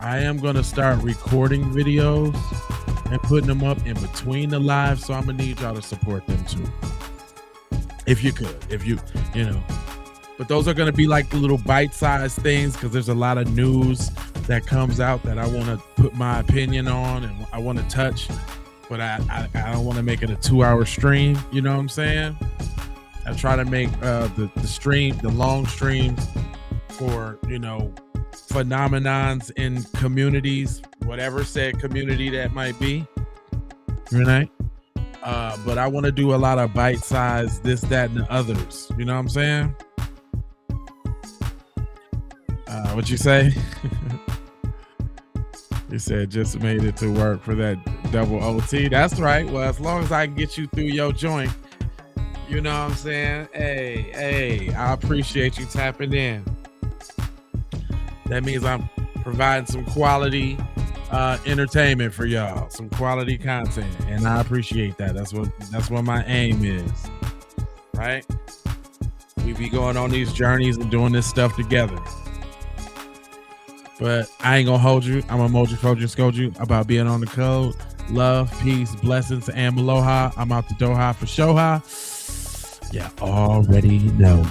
I am going to start recording videos and putting them up in between the lives. So I'm going to need y'all to support them too. If you could, you know, but those are going to be like the little bite-sized things because there's a lot of news that comes out that I want to put my opinion on and I want to touch, but I don't want to make it a 2-hour stream. You know what I'm saying? I try to make the long streams for, you know, phenomenons in communities, whatever said community that might be, right? But I want to do a lot of bite-sized this, that, and the others. You know what I'm saying? What you say? You said just made it to work for that double OT. That's right. Well, as long as I can get you through your joint, you know what I'm saying? Hey, I appreciate you tapping in. That means I'm providing some quality entertainment for y'all, some quality content, and I appreciate that. That's what my aim is, right? We be going on these journeys and doing this stuff together. But I ain't gonna hold you. I'm gonna moji, fold you, scold you about being on the code. Love, peace, blessings, and aloha. I'm out the Doha for Shoha. You already know.